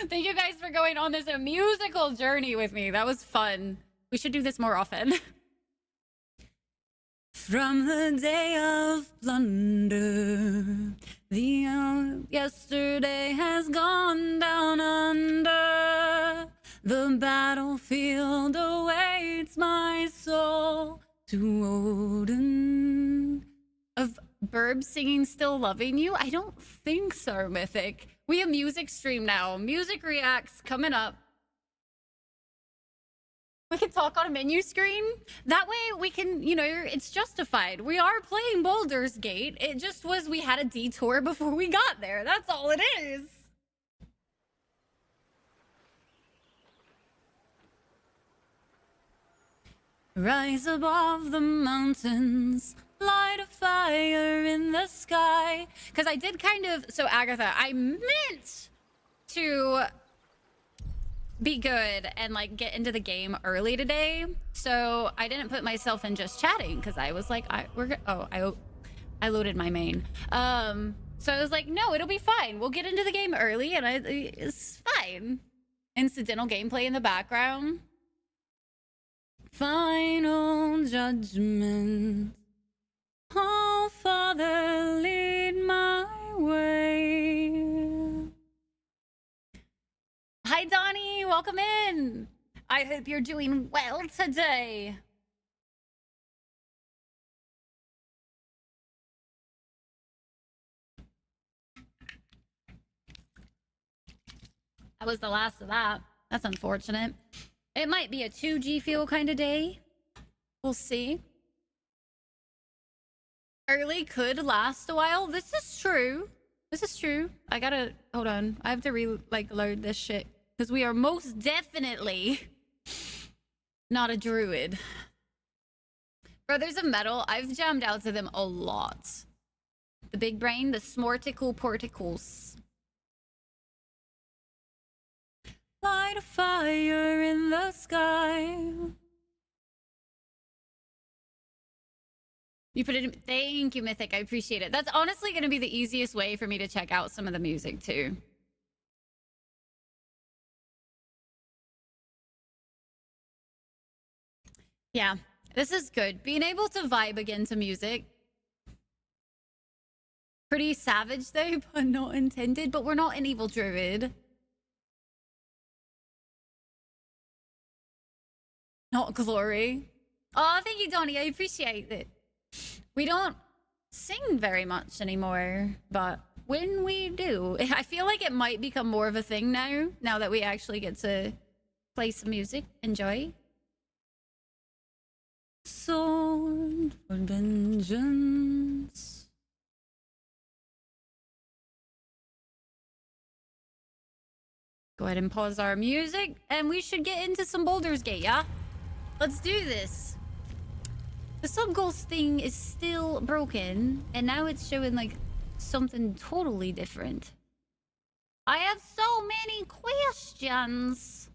Thank you guys for going on this musical journey with me. That was fun. We should do this more often. From the day of plunder, the yesterday has gone down under. The battlefield awaits my soul to Odin. Of Burb singing Still Loving You? I don't think so, Mythic. We have music stream now. Music reacts coming up. We can talk on a menu screen. That way we can, you know, it's justified. We are playing Baldur's Gate. It just was we had a detour before we got there. That's all it is. Rise above the mountains, light a fire in the sky. Because I did kind of, so Agatha, I meant to be good and like get into the game early today, so I didn't put myself in just chatting because I was like, I loaded my main. So I was like, no, it'll be fine. We'll get into the game early, and it's fine. Incidental gameplay in the background. Final judgment. Oh, Father, lead my way. Hi, Donnie. Welcome in. I hope you're doing well today. That was the last of that. That's unfortunate. It might be a 2G fuel kind of day. We'll see. Early could last a while. This is true. This is true. I gotta... Hold on. I have to load this shit. Because we are most definitely not a druid. Brothers of Metal, I've jammed out to them a lot. The big brain, the smorticle porticles. Light a fire in the sky. You put it in... Thank you, Mythic. I appreciate it. That's honestly going to be the easiest way for me to check out some of the music, too. Yeah, this is good. Being able to vibe again to music. Pretty savage, though, but not intended. But we're not an evil druid. Not glory. Oh, thank you, Donnie. I appreciate it. We don't sing very much anymore, but when we do, I feel like it might become more of a thing now that we actually get to play some music. Enjoy. Sword for vengeance. Go ahead and pause our music, and we should get into some Baldurs Gate, yeah? Let's do this. The sub-ghost thing is still broken, and now it's showing like something totally different. I have so many questions.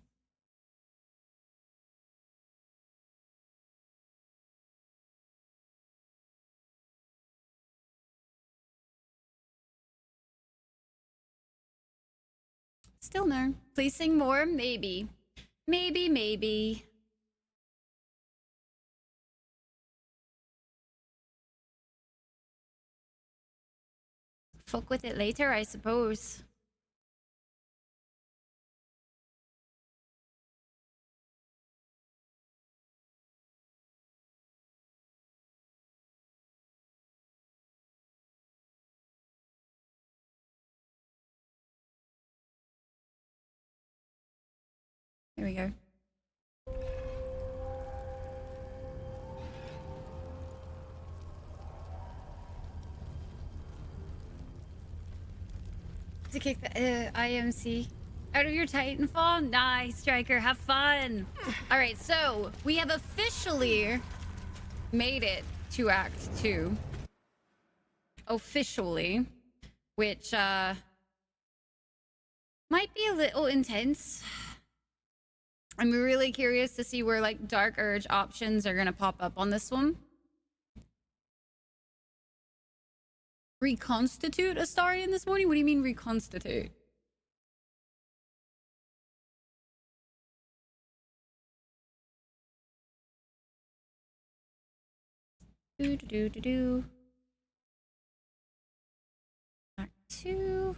Still no. Please sing more? Maybe. Maybe. Fuck with it later, I suppose. Here we go. To kick the IMC out of your Titanfall? Nice, Striker. Have fun. All right, so we have officially made it to Act 2. Officially. Which, might be a little intense. I'm really curious to see where, like, Dark Urge options are gonna pop up on this one. Reconstitute Astarion this morning? What do you mean reconstitute? Do. Act 2.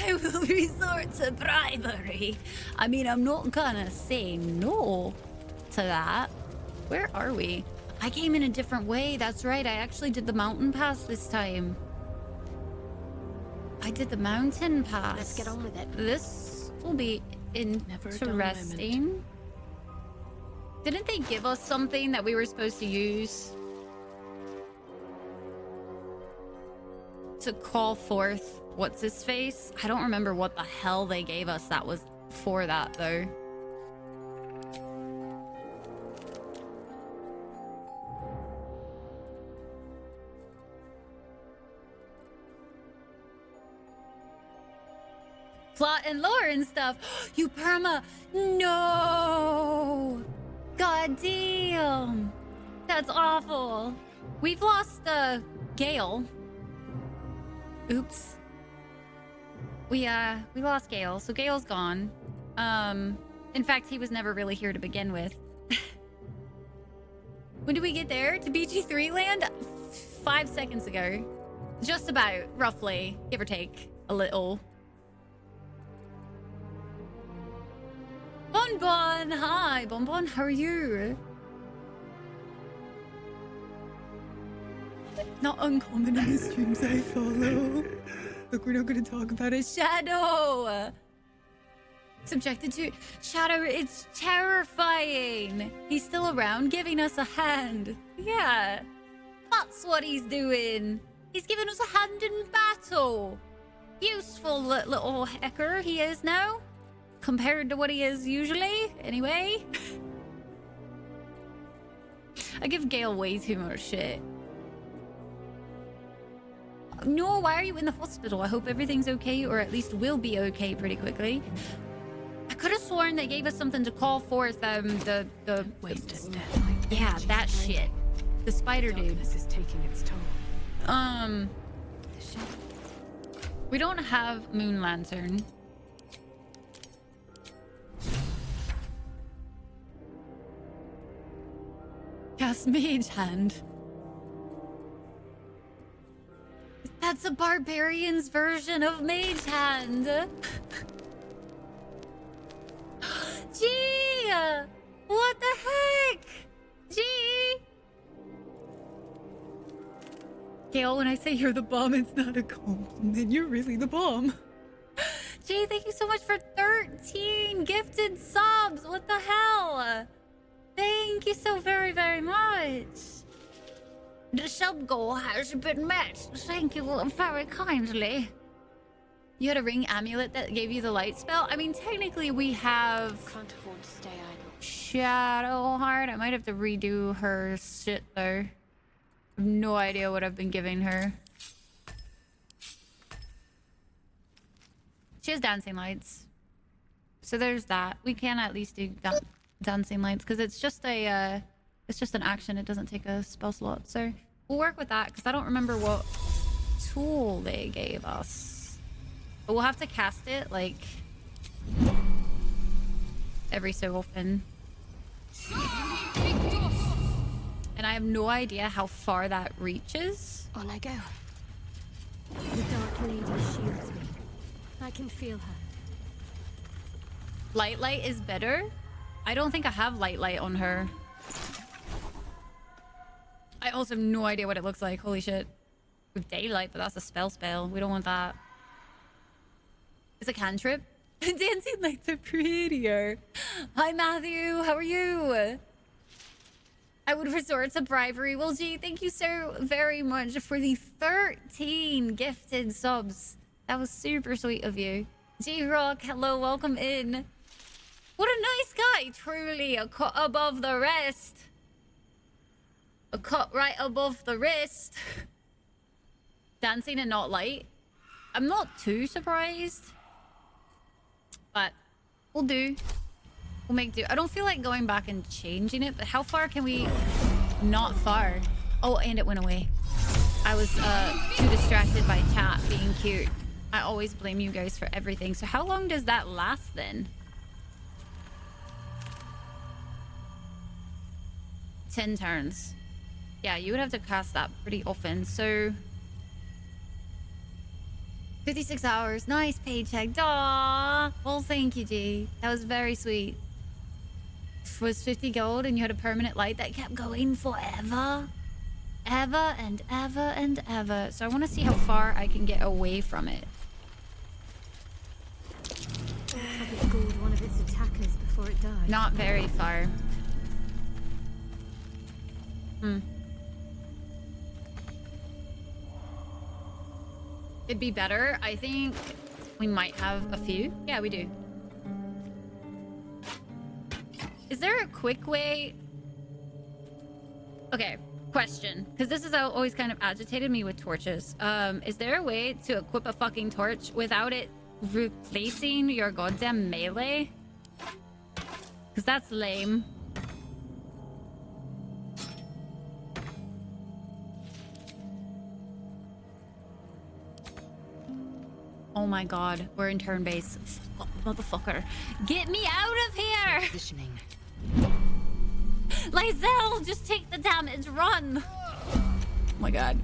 I will resort to bribery. I mean, I'm not gonna say no to that. Where are we? I came in a different way. That's right. I actually did the mountain pass this time. I did the mountain pass. Let's get on with it. This will be interesting. Didn't they give us something that we were supposed to use to call forth what's his face? I don't remember what the hell they gave us that was for that, though. plot and lore and stuff. You perma. No. God damn. That's awful. We've lost Gale. Oops. We lost Gale, so Gale's gone. In fact, he was never really here to begin with. When did we get there? To BG3 land? 5 seconds ago. Just about, roughly. Give or take. A little. Bonbon! Hi, Bonbon. How are you? Not uncommon in the streams I follow. Look, we're not going to talk about it. Shadow! Subjected to... Shadow, it's terrifying! He's still around giving us a hand. Yeah. That's what he's doing. He's giving us a hand in battle. Useful little hecker he is now. Compared to what he is usually, anyway. I give Gale way too much shit. No, why are you in the hospital? I hope everything's okay, or at least will be okay pretty quickly. I could have sworn they gave us something to call forth the yeah, that shit. The spider dude. Darkness is taking its toll. We don't have Moon Lantern. Cast Mage Hand. That's a barbarian's version of Mage Hand. Gee! What the heck? Gee! Gale, when I say you're the bomb, it's not a compliment. You're really the bomb. Gee, thank you so much for 13 gifted subs. What the hell? Thank you so very, very much. The sub goal has been met. Thank you very kindly. You had a ring amulet that gave you the light spell? I mean, technically we have... Can't afford to stay idle. Shadowheart. I might have to redo her shit though. I have no idea what I've been giving her. She has dancing lights. So there's that. We can at least do dancing lights because it's just a it's just an action. It doesn't take a spell slot. So we'll work with that because I don't remember what tool they gave us. But we'll have to cast it like every so often. And I have no idea how far that reaches. On I go. The Dark Lady shields me. I can feel her. Light is better. I don't think I have light on her. I also have no idea what it looks like. Holy shit. With daylight, but that's a spell. We don't want that. It's a cantrip. Dancing lights are prettier. Hi, Matthew. How are you? I would resort to bribery. Well, gee, thank you so very much for the 13 gifted subs. That was super sweet of you. G-Rock, hello, welcome in. What a nice guy. Truly a cut above the rest. A cut right above the wrist. Dancing and not light. I'm not too surprised. But we'll do. We'll make do. I don't feel like going back and changing it, but how far can we... Not far. Oh, and it went away. I was too distracted by chat being cute. I always blame you guys for everything. So how long does that last then? 10 turns. Yeah, you would have to cast that pretty often. So 56 hours. Nice paycheck. Aww. Well, thank you, G. That was very sweet. It was 50 gold and you had a permanent light that kept going forever. Ever and ever and ever. So I want to see how far I can get away from it. Have it gored one of its attackers before it died. Not very far. It'd be better. I think we might have a few. Yeah, we do. Is there a quick way? Okay, question. Because this has always kind of agitated me with torches. Is there a way to equip a fucking torch without it replacing your goddamn melee? Because that's lame. Oh my god, we're in turn base. Motherfucker. Get me out of here! Positioning. Lysel, just take the damage. Run! Oh my god.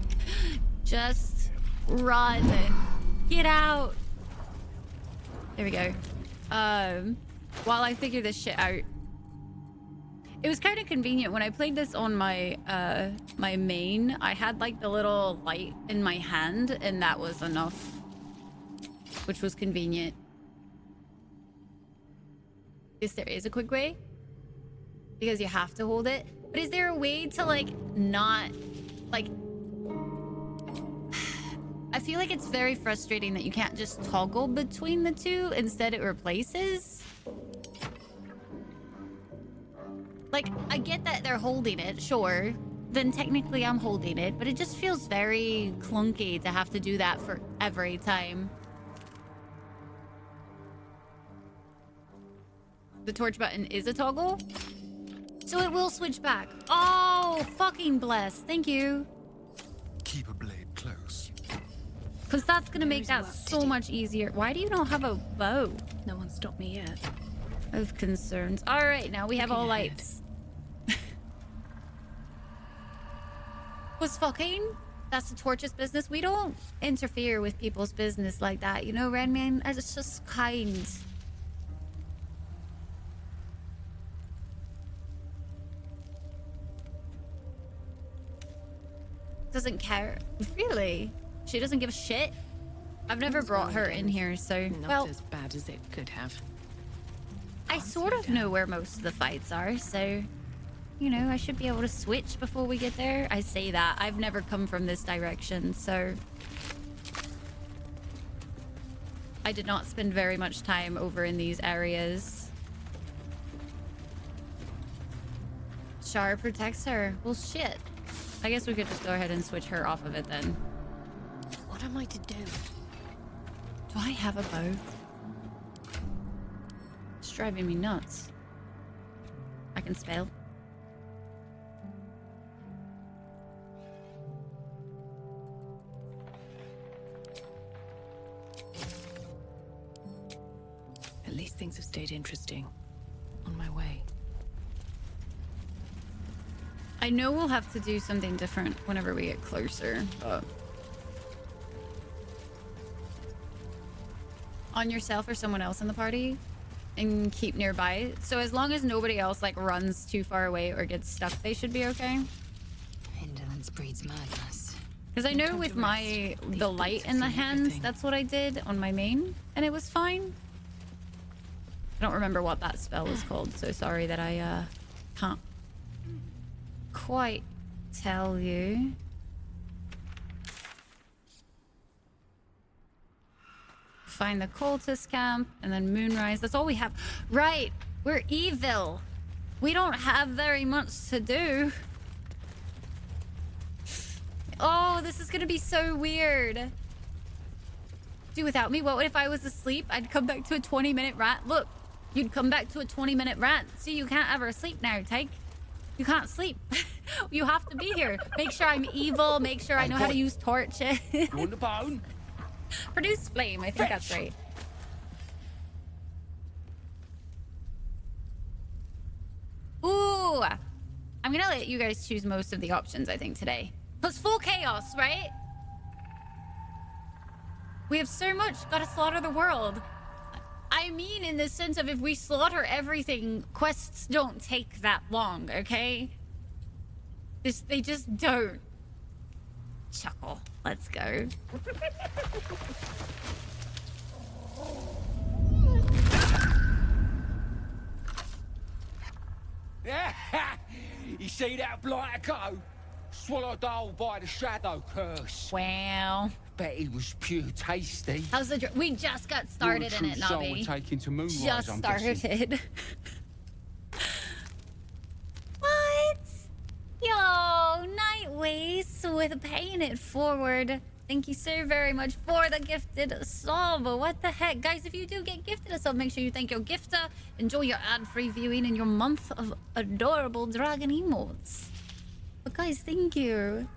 Just run. Get out. There we go. While I figure this shit out. It was kind of convenient when I played this on my my main. I had like the little light in my hand and that was enough. Which was convenient. Yes, there is a quick way. Because you have to hold it. But is there a way to like not like... I feel like it's very frustrating that you can't just toggle between the two. Instead it replaces. Like, I get that they're holding it, sure. Then technically I'm holding it. But it just feels very clunky to have to do that for every time. The torch button is a toggle. So it will switch back. Oh, fucking bless. Thank you. Keep a blade close. Because that's going to make that so much easier. Why do you not have a bow? No one stopped me yet. Of concerns. All right, now we have all Looking ahead. lights. Was fucking? That's the torch's business. We don't interfere with people's business like that. You know, Renman? It's just kind. Doesn't care. Really? She doesn't give a shit? I've never brought her in here, so... Not well, as bad as it could have. I sort of know where most of the fights are, so... You know, I should be able to switch before we get there. I say that. I've never come from this direction, so... I did not spend very much time over in these areas. Shar protects her. Well, shit. I guess we could just go ahead and switch her off of it then. What am I to do? Do I have a bow? It's driving me nuts. I can spell. At least things have stayed interesting. On my way. I know we'll have to do something different whenever we get closer, but... On yourself or someone else in the party and keep nearby. So as long as nobody else like runs too far away or gets stuck, they should be okay. Indolence breeds madness. Because I know with the light in the hands, that's what I did on my main, and it was fine. I don't remember what that spell was called, so sorry that I can't quite tell you. Find the cultist camp and then moonrise. That's all we have. Right, we're evil. We don't have very much to do. Oh, this is gonna be so weird. Do without me. What if I was asleep? I'd come back to a 20-minute rant. Look, you'd come back to a 20-minute rant. See, you can't ever sleep now, Tyke. You can't sleep. You have to be here. Make sure I'm evil. Make sure I know how to use torches. You want the bone? Produce flame. I think that's right. Ooh. I'm gonna let you guys choose most of the options, I think, today. Plus full chaos, right? We have so much. Gotta slaughter the world. I mean, in the sense of if we slaughter everything, quests don't take that long, okay? They just don't. Chuckle. Let's go. You see that blighter go? Swallowed whole by the shadow curse. Wow. Bet he was pure tasty. How's the we just got started in it, Nobby. Taken to Moonrise, Just I'm guessing. started. What? Yo, Night Waste with paying it forward. Thank you so very much for the gifted sub. What the heck? Guys, if you do get gifted a sub, make sure you thank your gifter. Enjoy your ad-free viewing and your month of adorable dragon emotes. But guys, thank you.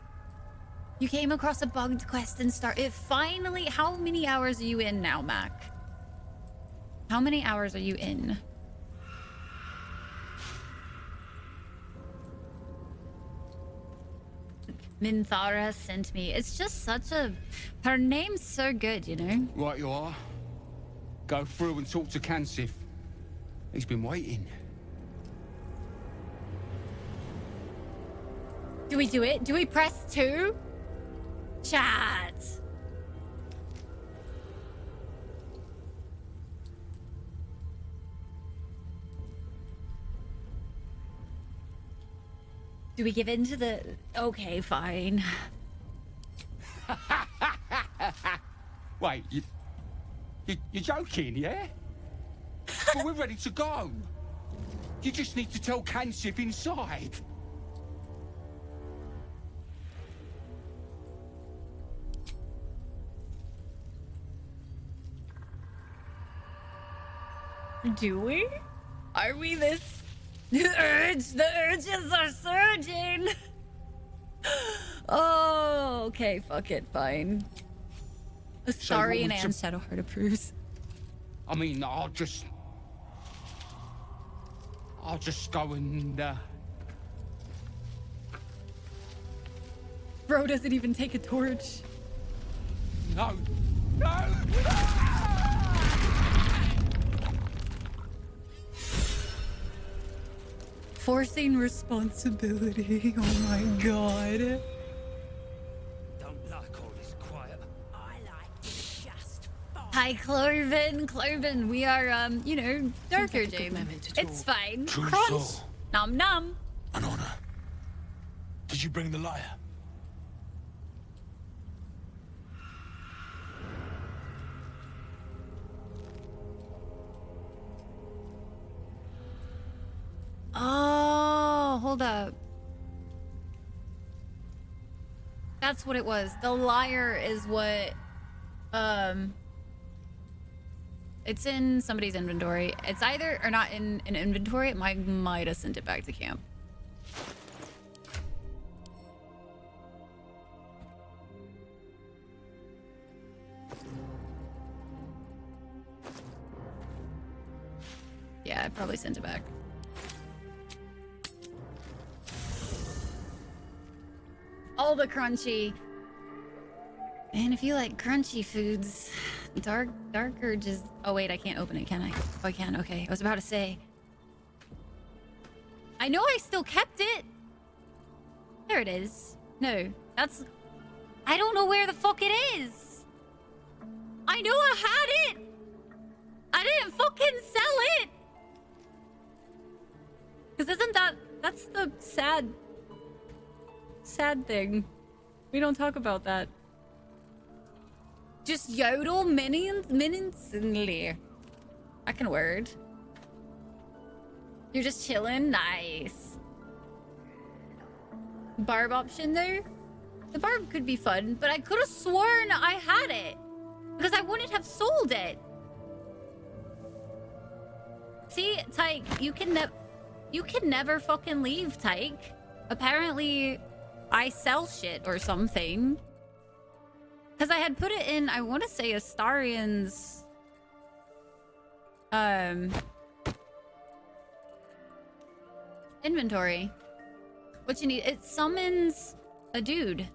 You came across a bugged quest and started. Finally, how many hours are you in now, Mac? How many hours are you in? Minthara sent me. It's just such a... Her name's so good, you know? Right you are. Go through and talk to Kansif. He's been waiting. Do we do it? Do we press 2? Chat. Do we give in to the... Okay, fine. Wait, you're joking, yeah? But we're ready to go. You just need to tell Kansif inside. Do we? Are we this? The urges are surging. Oh, okay, fuck it, fine. Astarian and Shadowheart approves. I mean, I'll just go and, Bro doesn't even take a torch. No! No! Forcing responsibility. Oh my god. Don't like all this quiet. I like just fine. Hi, Cloven. Cloven, we are, you know, darker like a good Jane. moment to It's talk. fine. True Crunch. soul. Nom nom. An honor. Did you bring the lyre? Oh, hold up. That's what it was. The lyre is what, it's in somebody's inventory. It's either, or not in an inventory, it might have sent it back to camp. Yeah, I probably sent it back. All the crunchy. Man, if you like crunchy foods, darker just... Oh wait, I can't open it, can I? Oh, I can, okay. I was about to say. I know I still kept it. There it is. No, that's... I don't know where the fuck it is. I know I had it. I didn't fucking sell it. Because isn't that... That's the sad thing. We don't talk about that. Just yodel menacingly. I can word. You're just chilling? Nice. Barb option though? The barb could be fun, but I could have sworn I had it. Because I wouldn't have sold it. See, Tyke, you can never fucking leave, Tyke. Apparently, I sell shit or something. Because I had put it in, I want to say, Astarian's... inventory. What you need? It summons a dude.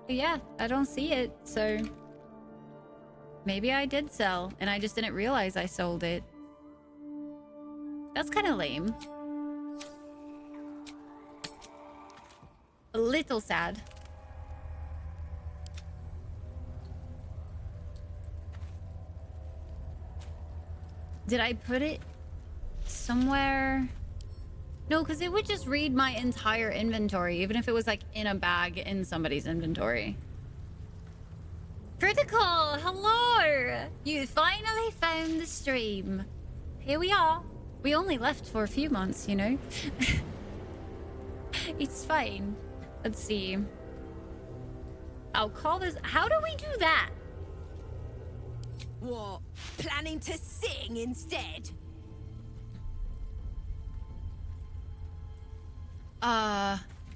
But yeah, I don't see it, so... Maybe I did sell, and I just didn't realize I sold it. That's kind of lame. A little sad. Did I put it somewhere? No, because it would just read my entire inventory, even if it was like in a bag in somebody's inventory. Critical, hello! You finally found the stream. here we are. We only left for a few months, you know? It's fine. Let's see. I'll call this... How do we do that? What? Planning to sing instead?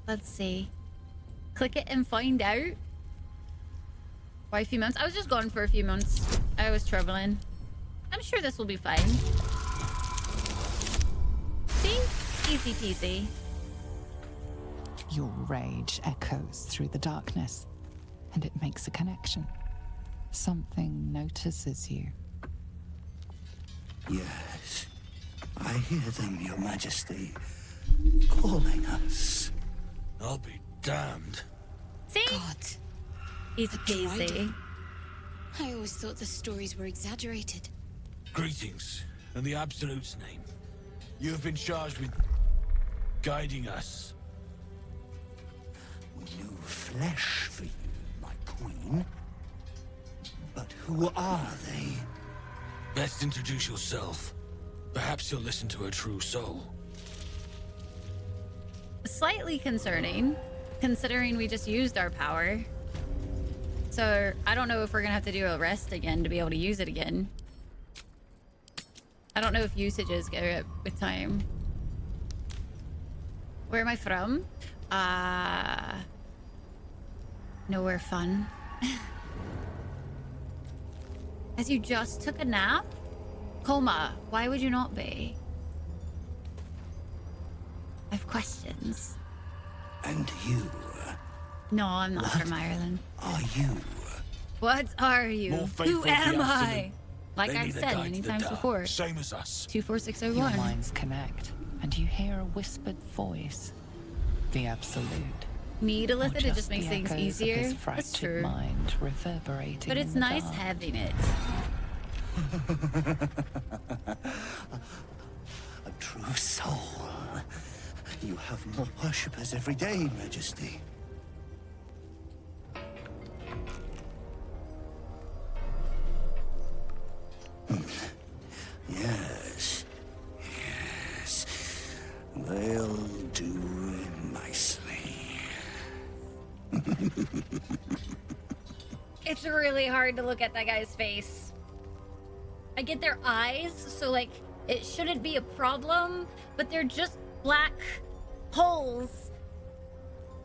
Let's see. Click it and find out. Why a few months? I was just gone for a few months. I was traveling. I'm sure this will be fine. See? Easy peasy. Your rage echoes through the darkness, and it makes a connection. Something notices you. Yes. I hear them, Your Majesty. Calling us. I'll be damned. See? God, Easy peasy. I always thought the stories were exaggerated. Greetings, in the Absolute's name. You have been charged with guiding us. No flesh for you, my queen. But who are they? Best introduce yourself. Perhaps you'll listen to a true soul. Slightly concerning, considering we just used our power. So I don't know if we're gonna have to do a rest again to be able to use it again. I don't know if usages go up with time. Where am I from? Nowhere fun. As you just took a nap? Coma, why would you not be? I have questions. And you, No, I'm not from Ireland. are you? What are you? More faithful Who to the am I? Absolute. Like They I've neither said guide many the times dark, before. Same as us. Your 24601. minds connect, and you hear a whispered voice. The Absolute. Needleth Or it just makes the things echoes of easier. his That's fractured true. mind reverberating But in it's the nice dark. having it. A true soul. You have more worshippers every day, Majesty. Yes. Yes. They'll do nicely. It's really hard to look at that guy's face. I get their eyes, so like it shouldn't be a problem, but they're just black holes.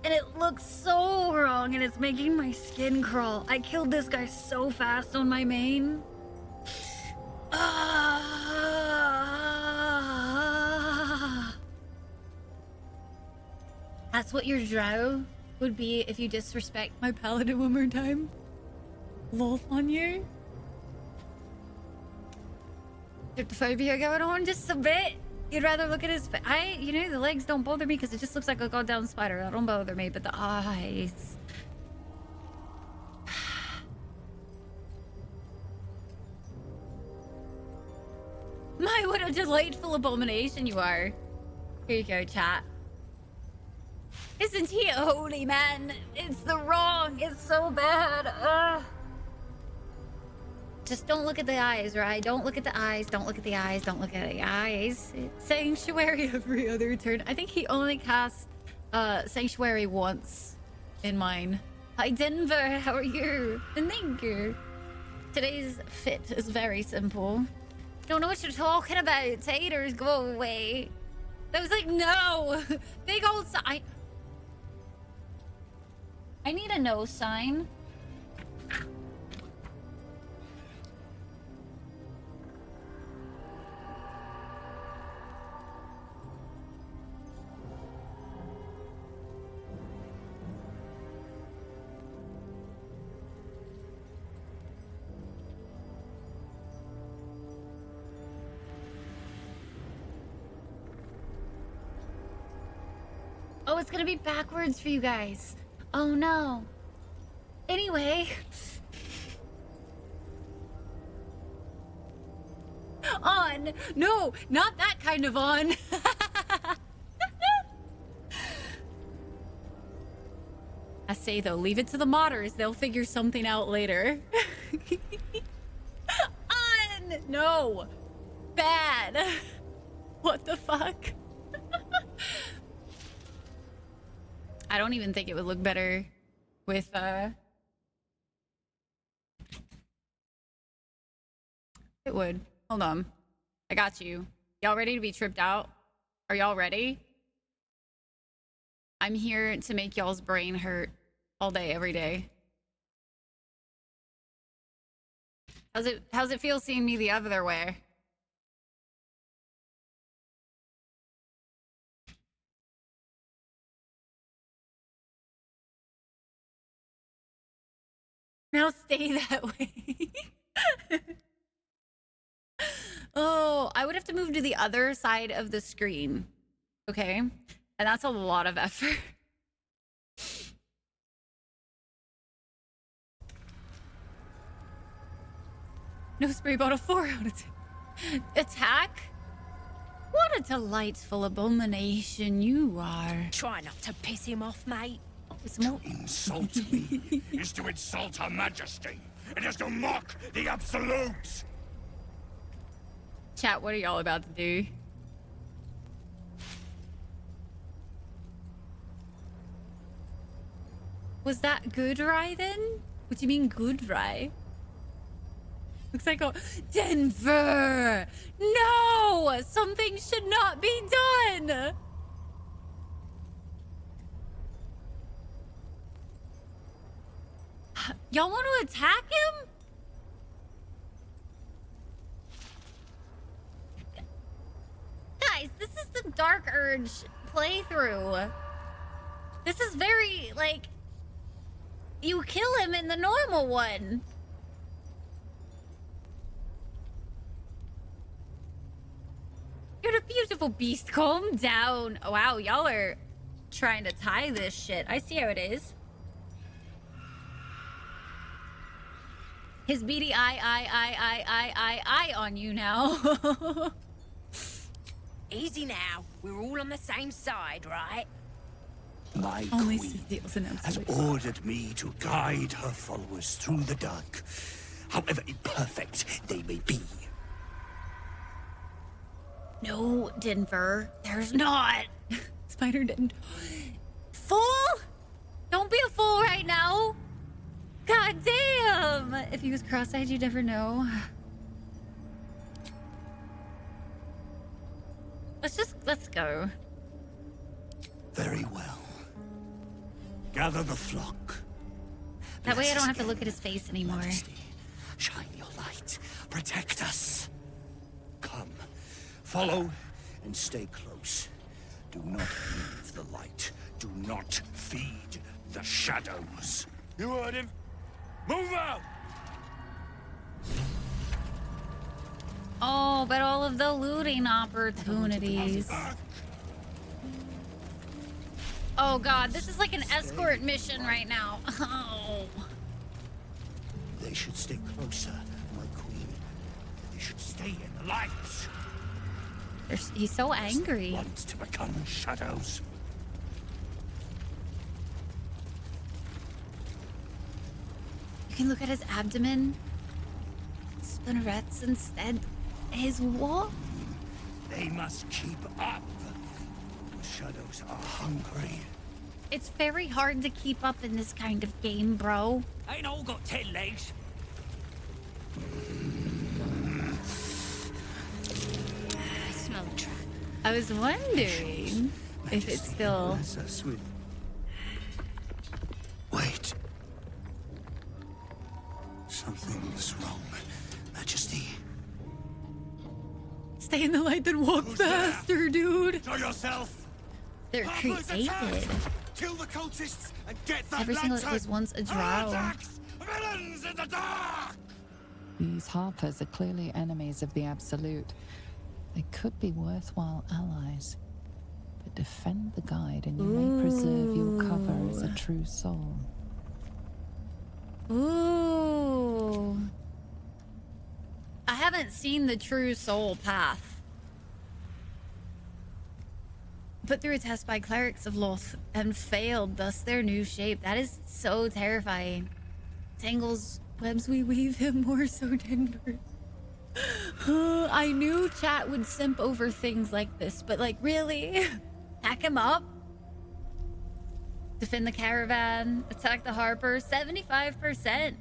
And it looks so wrong and it's making my skin crawl. I killed this guy so fast on my main. That's what your drow would be if you disrespect my paladin one more time. Lol on you. Tryptophobia going on just a bit. You'd rather look at his face. You know, the legs don't bother me because it just looks like a goddamn spider. That don't bother me, but the eyes. My, what a delightful abomination you are. Here you go, chat. Isn't he a holy man? It's the wrong. It's so bad. Just don't look at the eyes, right? Don't look at the eyes. Don't look at the eyes. Don't look at the eyes. It's Sanctuary every other turn. I think he only cast Sanctuary once in mine. Hi, Denver. How are you? And thank you. Today's fit is very simple. Don't know what you're talking about. Taters, go away. I was like, no. Big old sign. I need a no sign. Oh, it's gonna be backwards for you guys. Oh no. Anyway. On. No, not that kind of on. I say though, leave it to the modders. They'll figure something out later. On. No. Bad. that? What the fuck? I don't even think it would look better with it would. Hold on. I got you. Y'all ready to be tripped out? Are y'all ready? I'm here to make y'all's brain hurt all day, every day. How's it feel seeing me the other way? Now stay that way. Oh, I would have to move to the other side of the screen. Okay? And that's a lot of effort. No spray bottle 4 out of 10. Attack? What a delightful abomination you are. Try not to piss him off, mate. To insult me is to insult Her Majesty. It is to mock the Absolute. Chat, what are y'all about to do? Was that good, Rye, then? What do you mean good, Rye? Looks like a Denver! No! Something should not be done! Y'all want to attack him? Guys, this is the Dark Urge playthrough. This is very, like, you kill him in the normal one. You're a beautiful beast. Calm down. Wow, y'all are trying to tie this shit. I see how it is. His beady eye on you now. Easy now. We're all on the same side, right? My Only queen Cynthia's an has absolute. ordered me to guide her followers through the dark, however imperfect they may be. No, Denver. There's not. Spider didn't. Fool? Don't be a fool right now. God damn. If he was cross-eyed, you'd never know. Let's go. Very well. Gather the flock. That way I Bless don't us have to again, look at his face anymore. Majesty. Shine your light. Protect us. Come. Follow and stay close. Do not leave the light. Do not feed the shadows. You heard him. Move out! Oh, but all of the looting opportunities. Oh god, this is like an escort mission right now. Oh. They should stay closer, my queen. They should stay in the light. He's so angry. Want to become shadows. You can look at his abdomen. Spinnerets instead. His what? They must keep up. The shadows are hungry. It's very hard to keep up in this kind of game, bro. Ain't all got 10 legs. I smell a trap. I was wondering if it's still... Bless us with... Wait. Something's wrong, Majesty. Stay in the light, then walk faster, dude. Show yourself! They're created. Kill the cultists and get that Every single lantern! was once a drow. Attacks! Villains in the dark! These Harpers are clearly enemies of the Absolute. They could be worthwhile allies. But defend the guide and you may preserve your cover as a true soul. Ooh. I haven't seen the true soul path. Put through a test by clerics of Loth and failed, thus their new shape. That is so terrifying. Tangles, webs we weave him more so tender. I knew chat would simp over things like this, but like, really? Pack him up? Defend the caravan, attack the Harper, 75%.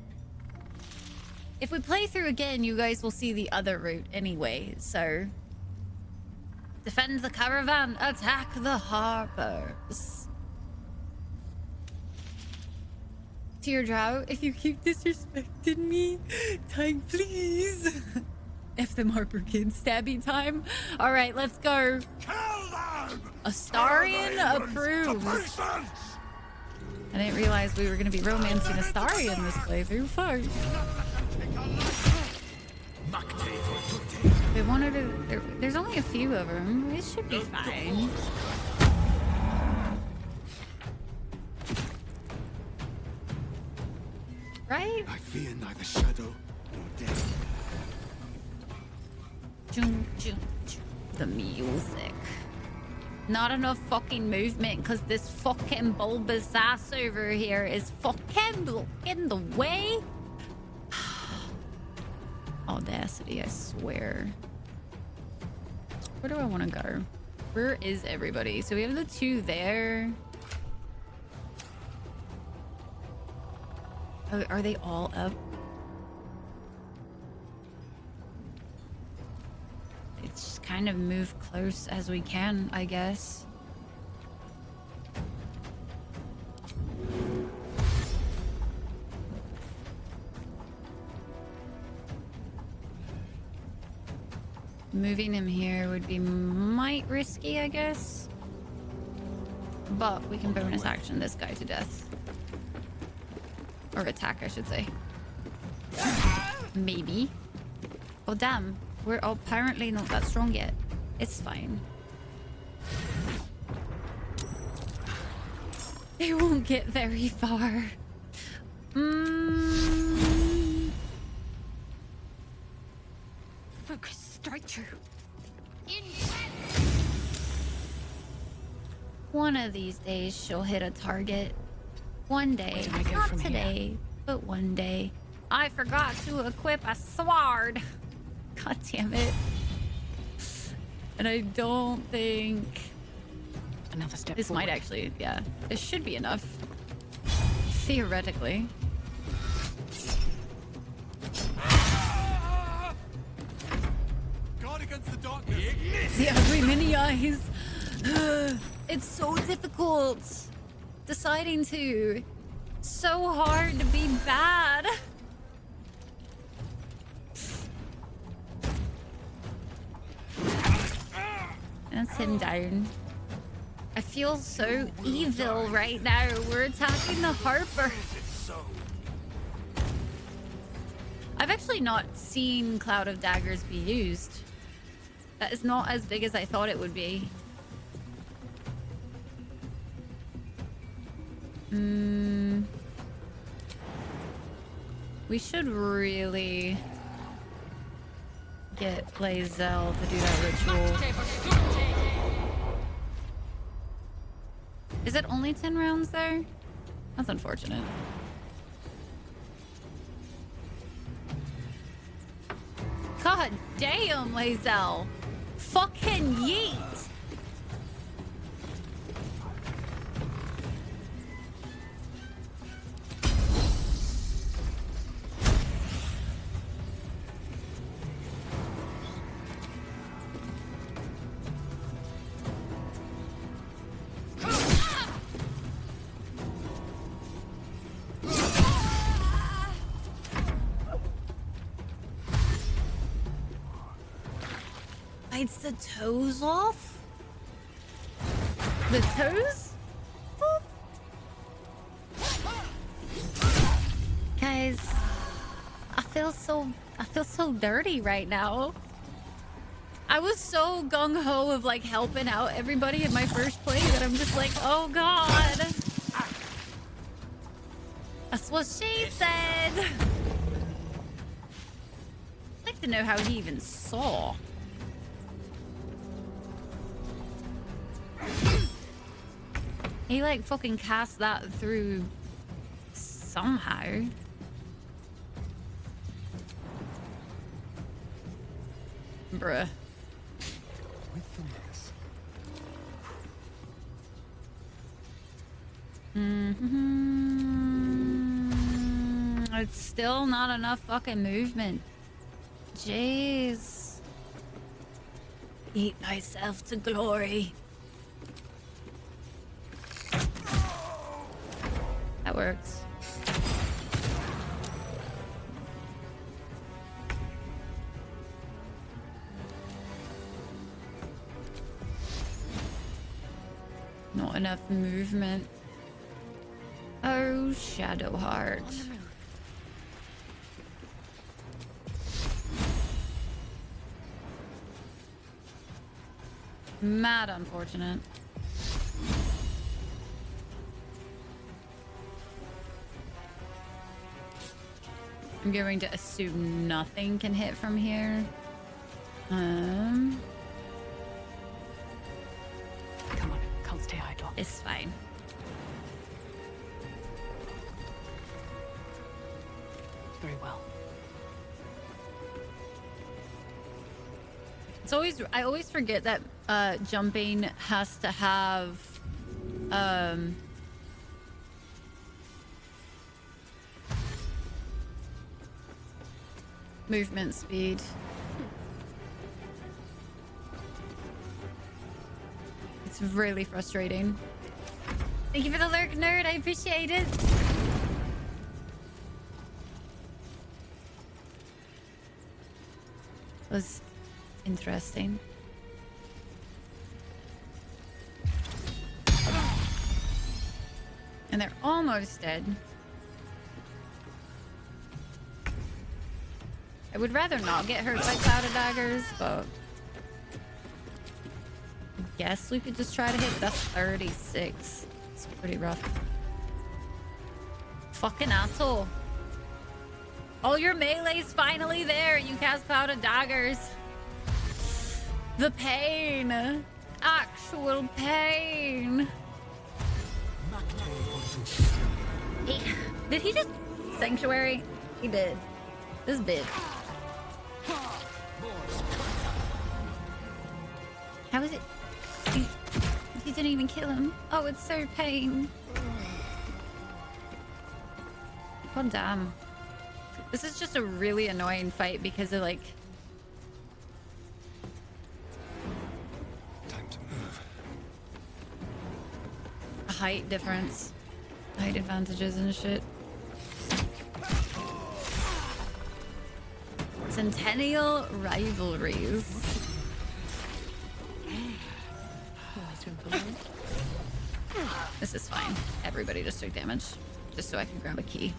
If we play through again, you guys will see the other route anyway, so... Defend the caravan, attack the Harpers. Teardrow, if you keep disrespecting me, time please. F them Harper kids, stabby time. All right, let's go. Astarion approves. I didn't realize we were going to be romancing Astarion this playthrough. Fuck. They wanted to... There's only a few of them. It should be fine. Right? I fear neither shadow nor death. The music. Not enough fucking movement because this fucking bulbous ass over here is fucking blocking the way. Audacity, I swear. Where do I want to go? Where is everybody? So we have the two there. Oh, are they all up? It's just kind of move close as we can, I guess. Moving him here would be might risky, I guess. But we can bonus action this guy to death. Or attack, I should say. Maybe. Oh, damn. We're apparently not that strong yet. It's fine. They won't get very far. Focus straight through. One of these days she'll hit a target. One day. Where do I go Not from today, but one day. I forgot to equip a sword. God damn it. And I don't think... Another step This forward. might actually, yeah. This should be enough. Theoretically. Guard against the darkness. The ugly mini eyes. It's so difficult deciding to. So hard to be bad. That's him down. I feel so evil right now. We're attacking the Harper. I've actually not seen Cloud of Daggers be used. That is not as big as I thought it would be. We should really get Lae'zel to do that ritual. Is it only 10 rounds there? That's unfortunate. God damn, Lae'zel. Fucking yeet. Bites the toes off? The toes? Off? Guys, I feel so dirty right now. I was so gung-ho of like helping out everybody in my first play that I'm just like, oh god. That's what she said. I'd like to know how he even saw. He like fucking cast that through somehow. Bruh. With finesse. It's still not enough fucking movement. Jeez. Eat thyself to glory. That works. Not enough movement. Oh, Shadowheart. Mad unfortunate. I'm going to assume nothing can hit from here. Come on, can't stay idle. It's fine. Very well. It's always, I always forget that jumping has to have movement speed. It's really frustrating. Thank you for the lurk, nerd. I appreciate it. Was interesting. And they're almost dead. I would rather not get hurt by clouded daggers, but I guess we could just try to hit. That's 36. It's pretty rough. Fucking asshole. Oh, your melee's finally there. You cast clouded daggers. The pain. Actual pain. Did he just sanctuary? He did. This bitch. How is it? He didn't even kill him. Oh, it's so pain. God damn. This is just a really annoying fight because of like Time to move. a height difference, height advantages and shit. Centennial rivalries. This is fine. Everybody just took damage, just so I can grab a key.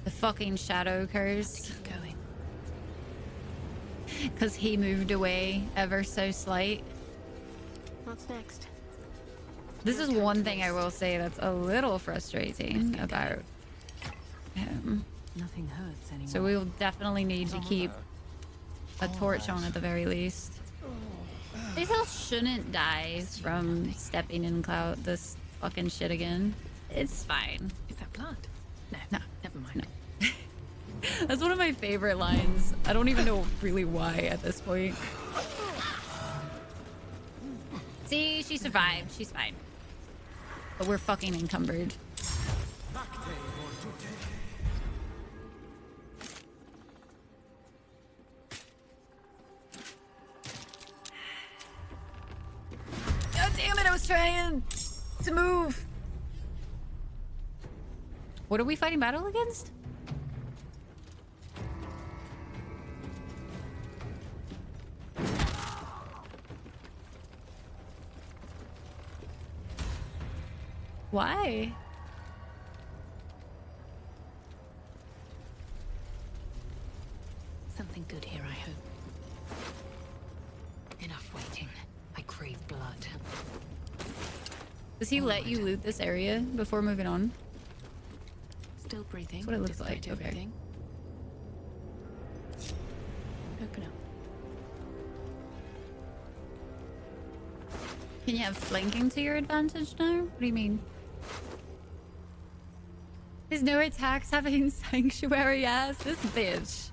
The fucking shadow curse. Keep going. Because he moved away ever so slight. What's next? This is one thing I will say that's a little frustrating about him. Nothing hurts anymore. So we will definitely need to keep a torch on at the very least. These all shouldn't die from stepping in this fucking shit again. It's fine. Is that blood? No. No. Never mind. No. That's one of my favorite lines. I don't even know really why at this point. See, she survived. She's fine. But we're fucking encumbered. God damn it, I was trying to move. What are we fighting battle against? Why? Something good here, I hope. Enough waiting. I crave blood. Does he let you loot this area before moving on? Still breathing. That's what it looks like, despite okay. everything. Open up. Can you have flanking to your advantage now? What do you mean? There's no attacks having sanctuary ass. This bitch.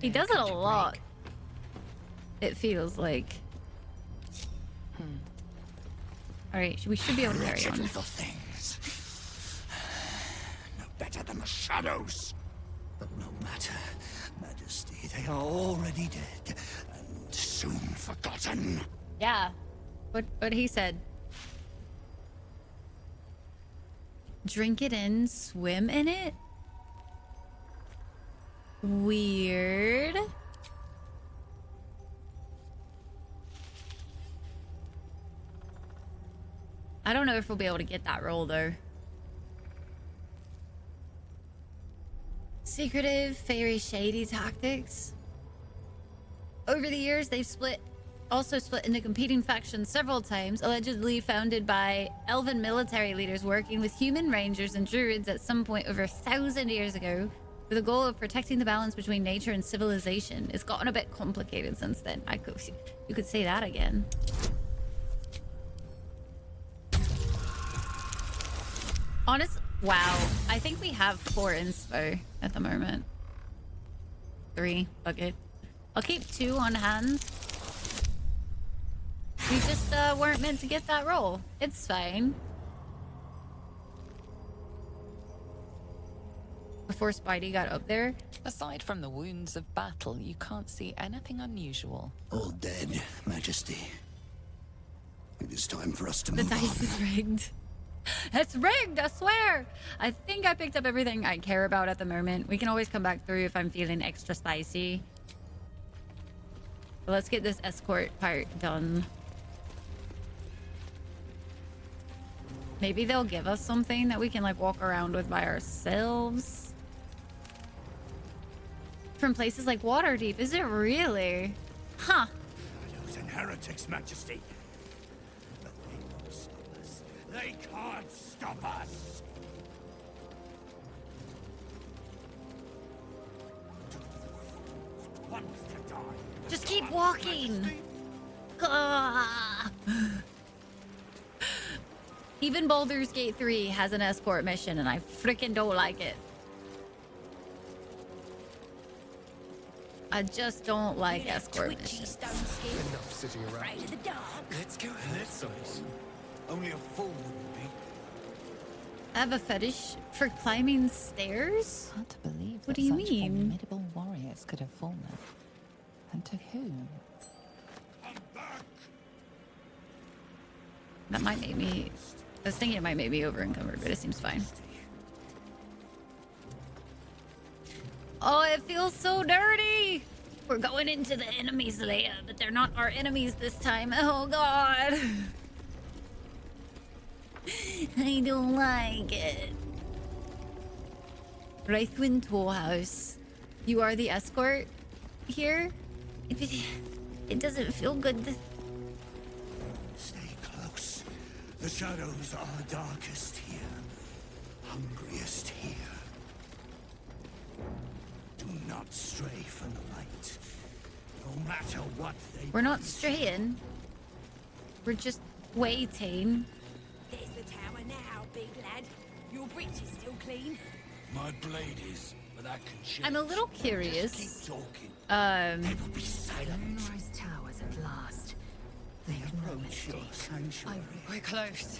He does it a lot. It feels like. Alright, we should be able to carry on. Little things. No better than the shadows. But no matter, Majesty, they are already dead and soon forgotten. Yeah. What he said. Drink it in, swim in it? Weird. I don't know if we'll be able to get that roll though. Secretive, fairy, shady tactics. Over the years, they've also split into competing factions several times, allegedly founded by elven military leaders working with human rangers and druids at some point over 1,000 years ago, with the goal of protecting the balance between nature and civilization. It's gotten a bit complicated since then. You could say that again. Wow. I think we have 4 inspo at the moment. 3. Okay. I'll keep 2 on hand. We just weren't meant to get that roll. It's fine. Before Spidey got up there. Aside from the wounds of battle, you can't see anything unusual. All dead, Majesty. It is time for us to The move on. dice is rigged. It's rigged, I swear. I think I picked up everything I care about at the moment. We can always come back through if I'm feeling extra spicy. But let's get this escort part done. Maybe they'll give us something that we can like walk around with by ourselves. From places like Waterdeep, is it really? Huh. Shadows and heretics, Majesty. But they won't stop us. They can't stop us. Wants to die. Just keep walking. Ah. Even Baldur's Gate 3 has an escort mission, and I freaking don't like it. I just don't like escort missions. Enough sitting around. Afraid of the dark. Let's go and let some. Only a fool wouldn't be. I have a fetish for climbing stairs? Hard to believe What that do you such mean? formidable warriors could have fallen. And to whom? That might make me... I was thinking it might make me over-encumbered, but it seems fine. Oh, it feels so dirty! We're going into the enemy's lair, but they're not our enemies this time. Oh, God. I don't like it. Wraithwind Tollhouse. You are the escort here? It doesn't feel good. Stay close. The shadows are darkest here. Hungriest here. Do not stray from the light. No matter what they... We're not straying. We're just waiting. There's the tower now, big lad. Your breech is still clean. My blade is, but that can change. I'm a little Keep curious. talking. Um, They will be silent. Moonrise Towers at last. They approach your sanctuary. We're close.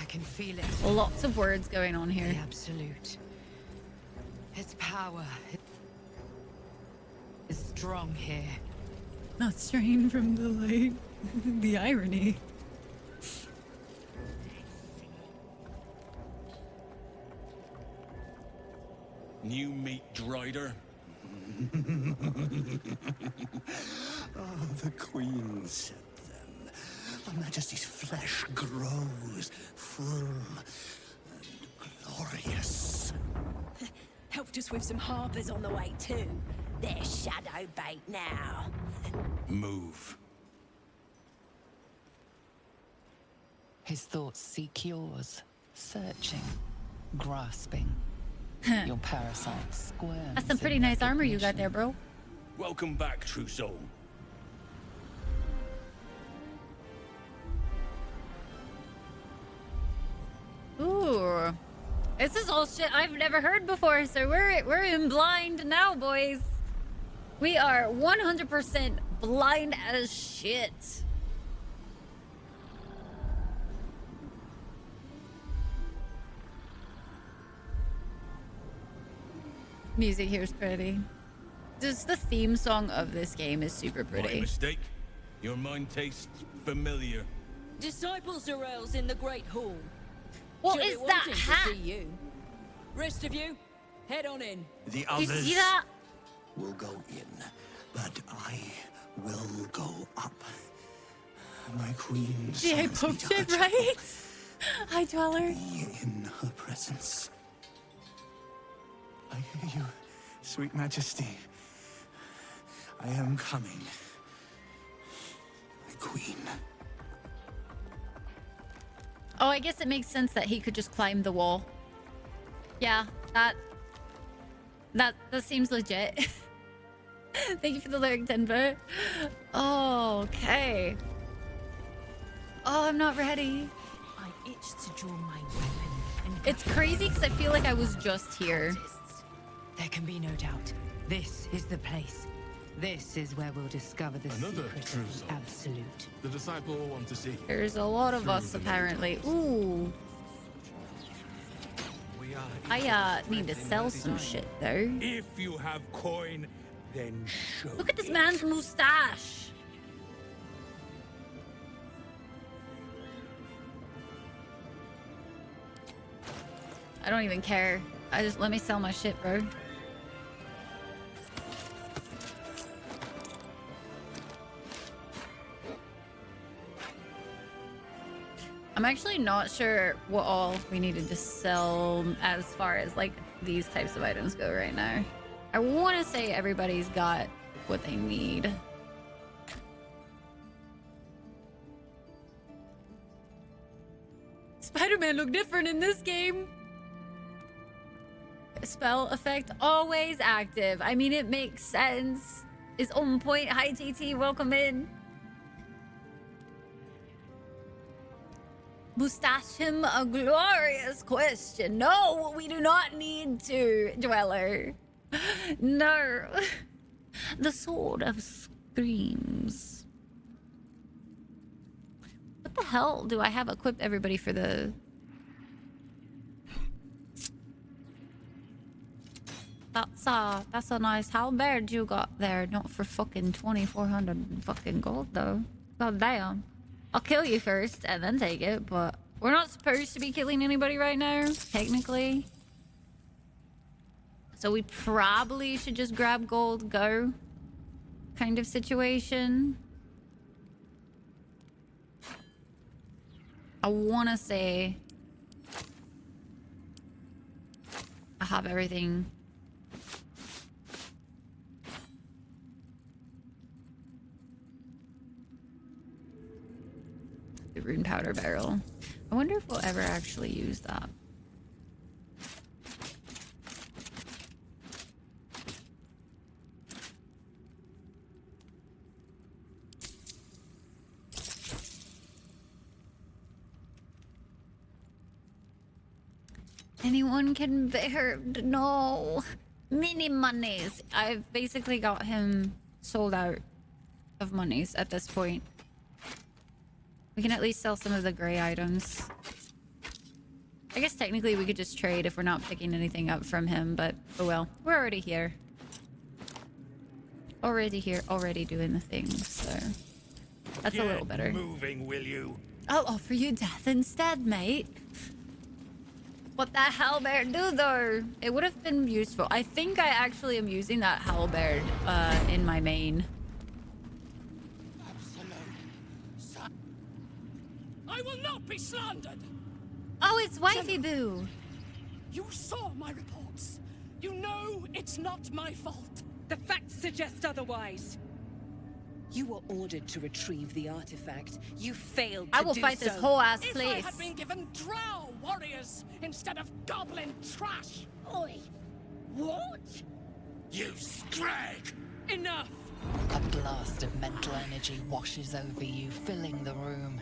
I can feel it. lots of words going on here. The absolute. Its power is strong here. Not straying from the light. The irony. New meat drider. Oh, the Queen said them. Her Majesty's flesh grows full and glorious. Helped us with some harpers on the way too. They're shadow bait now. Move. His thoughts seek yours, searching, grasping. Your parasite squirms. That's some pretty in nice armor you got recognition. there, bro. Welcome back, true soul. This is all shit I've never heard before, so we're in blind now, boys. We are 100% blind as shit. Music here's pretty. Just the theme song of this game is super My pretty. mistake. Your mind tastes familiar. Disciples are elves in the Great Hall. What Should be is that wanting hat? To see you. Rest of you, head on in. The Do you others see that? will go in, but I will go up. My queen She ain't summons me poked to it, her chapel. right? Hi, Dweller. Be in her presence. I hear you, sweet majesty. I am coming. My queen. Oh, I guess it makes sense that he could just climb the wall. Yeah, that seems legit. Thank you for the lyric, Denver. Oh, okay. Oh, I'm not ready. I itch to draw my weapon and It's crazy because I feel like I was just here. There can be no doubt. This is the place. This is where we'll discover the Another secret true of soul. the absolute. The disciple will want to see. There's a lot of us, Through the apparently. Ooh. I need to sell some shit, though. If you have coin, then show Look at this it. man's mustache. I don't even care. Let me sell my shit, bro. I'm actually not sure what all we needed to sell as far as like these types of items go right now. I want to say everybody's got what they need. Spider-Man look different in this game. Spell effect always active. I mean, it makes sense. It's on point. Hi, GT. Welcome in. Mustache him a glorious question. No, we do not need to, Dweller. No. The sword of screams. What the hell do I have equipped everybody for the... That's a nice halberd you got there. Not for fucking 2,400 fucking gold though. God damn. I'll kill you first and then take it, but we're not supposed to be killing anybody right now, technically. So we probably should just grab gold, go kind of situation. I want to say I have everything. The rune powder barrel. I wonder if we'll ever actually use that. Anyone can bear no mini monies. I've basically got him sold out of monies at this point. We can at least sell some of the gray items. I guess technically we could just trade if we're not picking anything up from him, but oh well. We're already here. Already here, already doing the things, so that's a little better. Moving, will you? I'll offer you death instead, mate. What that halberd do though? It would have been useful. I think I actually am using that halberd in my main. I will not be slandered! Oh, it's Wifey Boo! You saw my reports. You know it's not my fault. The facts suggest otherwise. You were ordered to retrieve the artifact. You failed to I will do fight so. this whole ass If I place. had been given drow warriors instead of goblin trash. Oi! What? You scrag! Enough! A blast of mental energy washes over you, filling the room.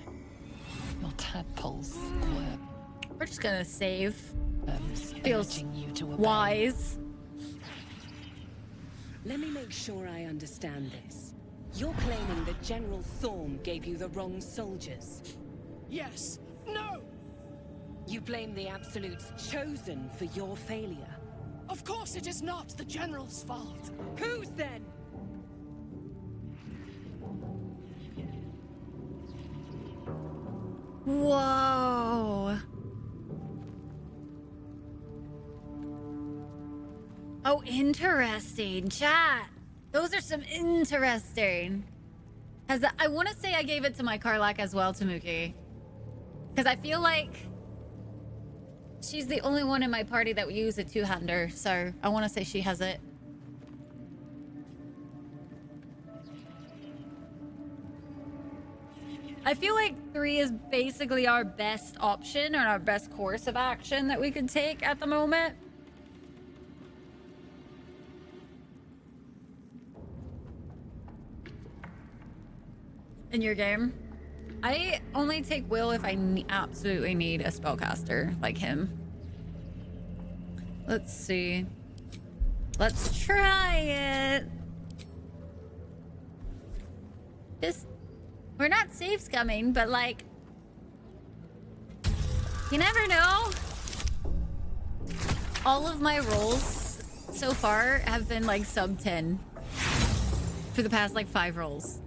Your tadpoles squirm. We're just gonna save. Feels urging you to obey. wise. Let me make sure I understand this. You're claiming that General Thorm gave you the wrong soldiers. Yes. No! You blame the Absolute's Chosen for your failure. Of course it is not the General's fault. Whose then? Whoa. Oh, interesting. Chat. Those are some interesting. I want to say I gave it to my Karlak as well, Tamuki. Because I feel like she's the only one in my party that would use a two-hander. So I want to say she has it. I feel like 3 is basically our best option or our best course of action that we could take at the moment. In your game, I only take Will if I absolutely need a spellcaster like him. Let's see. Let's try it. We're not safe scumming, but like, you never know. All of my rolls so far have been like sub 10 for the past like 5 rolls.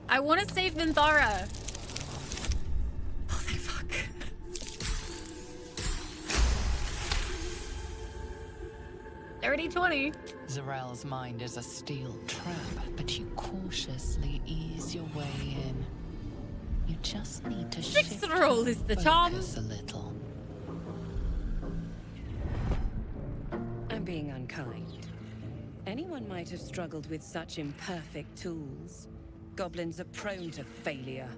I want to save Minthara. Holy fuck. Dirty 20. Zarel's mind is a steel trap, but you cautiously ease your way in. You just need to shift roll is the charm. focus a little. I'm being unkind. Anyone might have struggled with such imperfect tools. Goblins are prone to failure.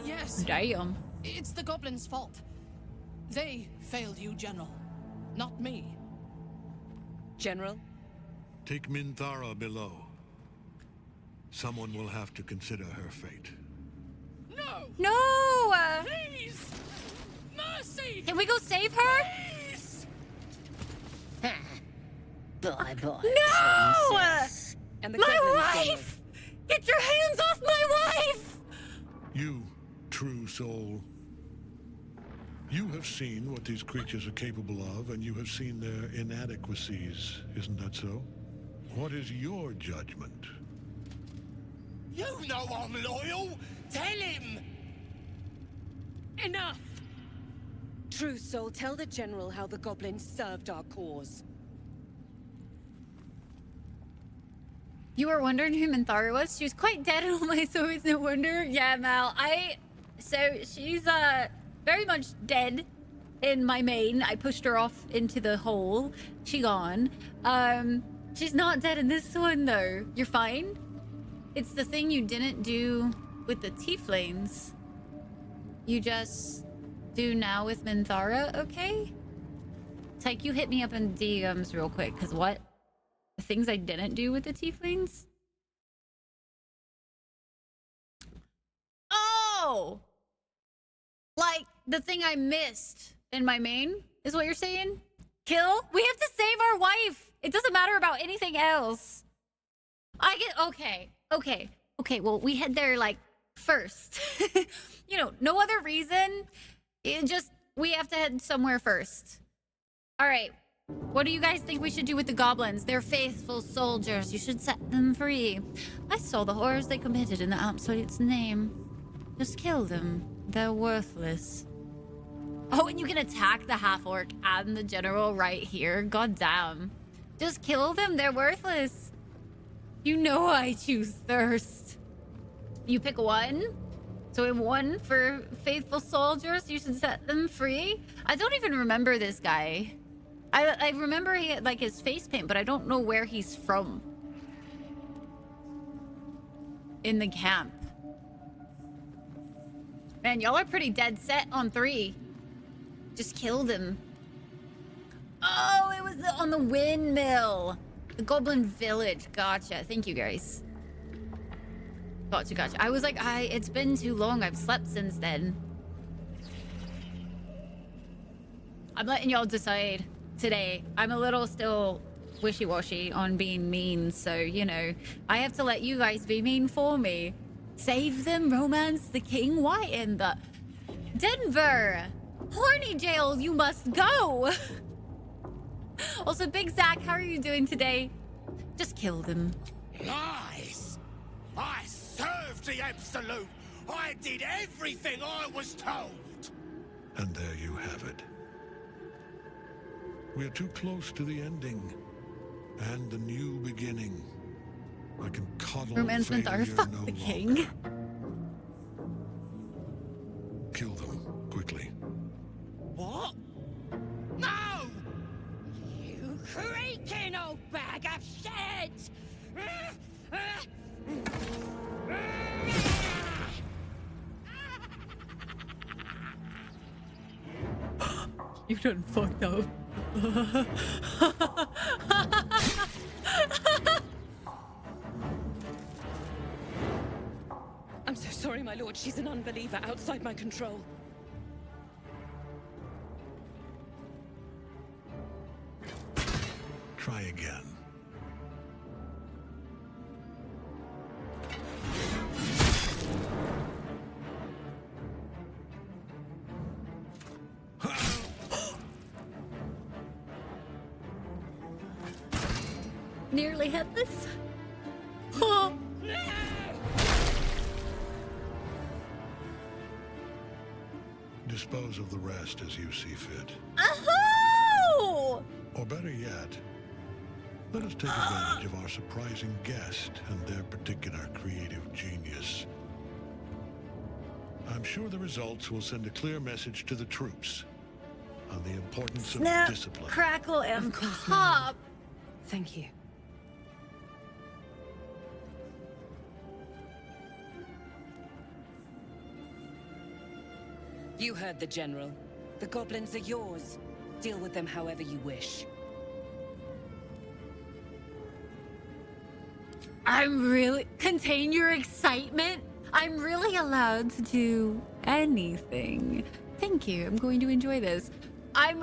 Yes. Damn. It's the goblins' fault. They failed you, General. Not me. General? Take Minthara below. Someone will have to consider her fate. No! No! Please! Mercy! Can we go save her? Please! Bye-bye, No! And the My goblins wife! Get your hands off my wife! You, true soul. You have seen what these creatures are capable of, and you have seen their inadequacies, isn't that so? What is your judgment? You know I'm loyal! Tell him! Enough! True soul, tell the General how the goblins served our cause. You were wondering who Minthara was? She was quite dead in all my stories, no wonder. Yeah, Mal. So she's very much dead in my main. I pushed her off into the hole. She gone. She's not dead in this one though. You're fine. It's the thing you didn't do with the tieflings. You just do now with Minthara, okay? Tyke, you hit me up in DMs real quick, because what? The things I didn't do with the tieflings? Oh! Like, the thing I missed in my main, is what you're saying? Kill? We have to save our wife! It doesn't matter about anything else. I get... Okay, well, we head there, like, first. You know, no other reason. It just... We have to head somewhere first. Alright. What do you guys think we should do with the goblins? They're faithful soldiers. You should set them free. I saw the horrors they committed in the Absolute's name. Just kill them. They're worthless. Oh, and you can attack the half-orc and the general right here. God damn. Just kill them. They're worthless. You know I choose thirst. You pick one. So we have one for faithful soldiers. You should set them free. I don't even remember this guy. I remember he had like his face paint, but I don't know where he's from. In the camp. Man, y'all are pretty dead set on 3. Just killed him. Oh, it was on the windmill. The goblin village. Gotcha. Thank you, guys. Gotcha. I was like, it's been too long. I've slept since then. I'm letting y'all decide today. I'm a little still wishy-washy on being mean, so, you know, I have to let you guys be mean for me. Save them, romance the king. Why in the... Denver! Horny jail, you must go! Also, Big Zach, how are you doing today? Just kill them. Lies! I served the Absolute! I did everything I was told! And there you have it. We're too close to the ending. And the new beginning. I can coddle Romancement are failure fuck no the longer. king. Kill them, quickly. What? No! You creaking old bag of shit! You done fucked up. I'm so sorry, my lord. She's an unbeliever outside my control. Try again. Nearly hit this. Oh. Dispose of the rest as you see fit. Oh! Or better yet, let us take advantage of our surprising guest and their particular creative genius. I'm sure the results will send a clear message to the troops on the importance Snap, of discipline. crackle, and Of course, pop. Thank you. You heard the General. The goblins are yours. Deal with them however you wish. I'm really... Contain your excitement? I'm really allowed to do anything. Thank you. I'm going to enjoy this. I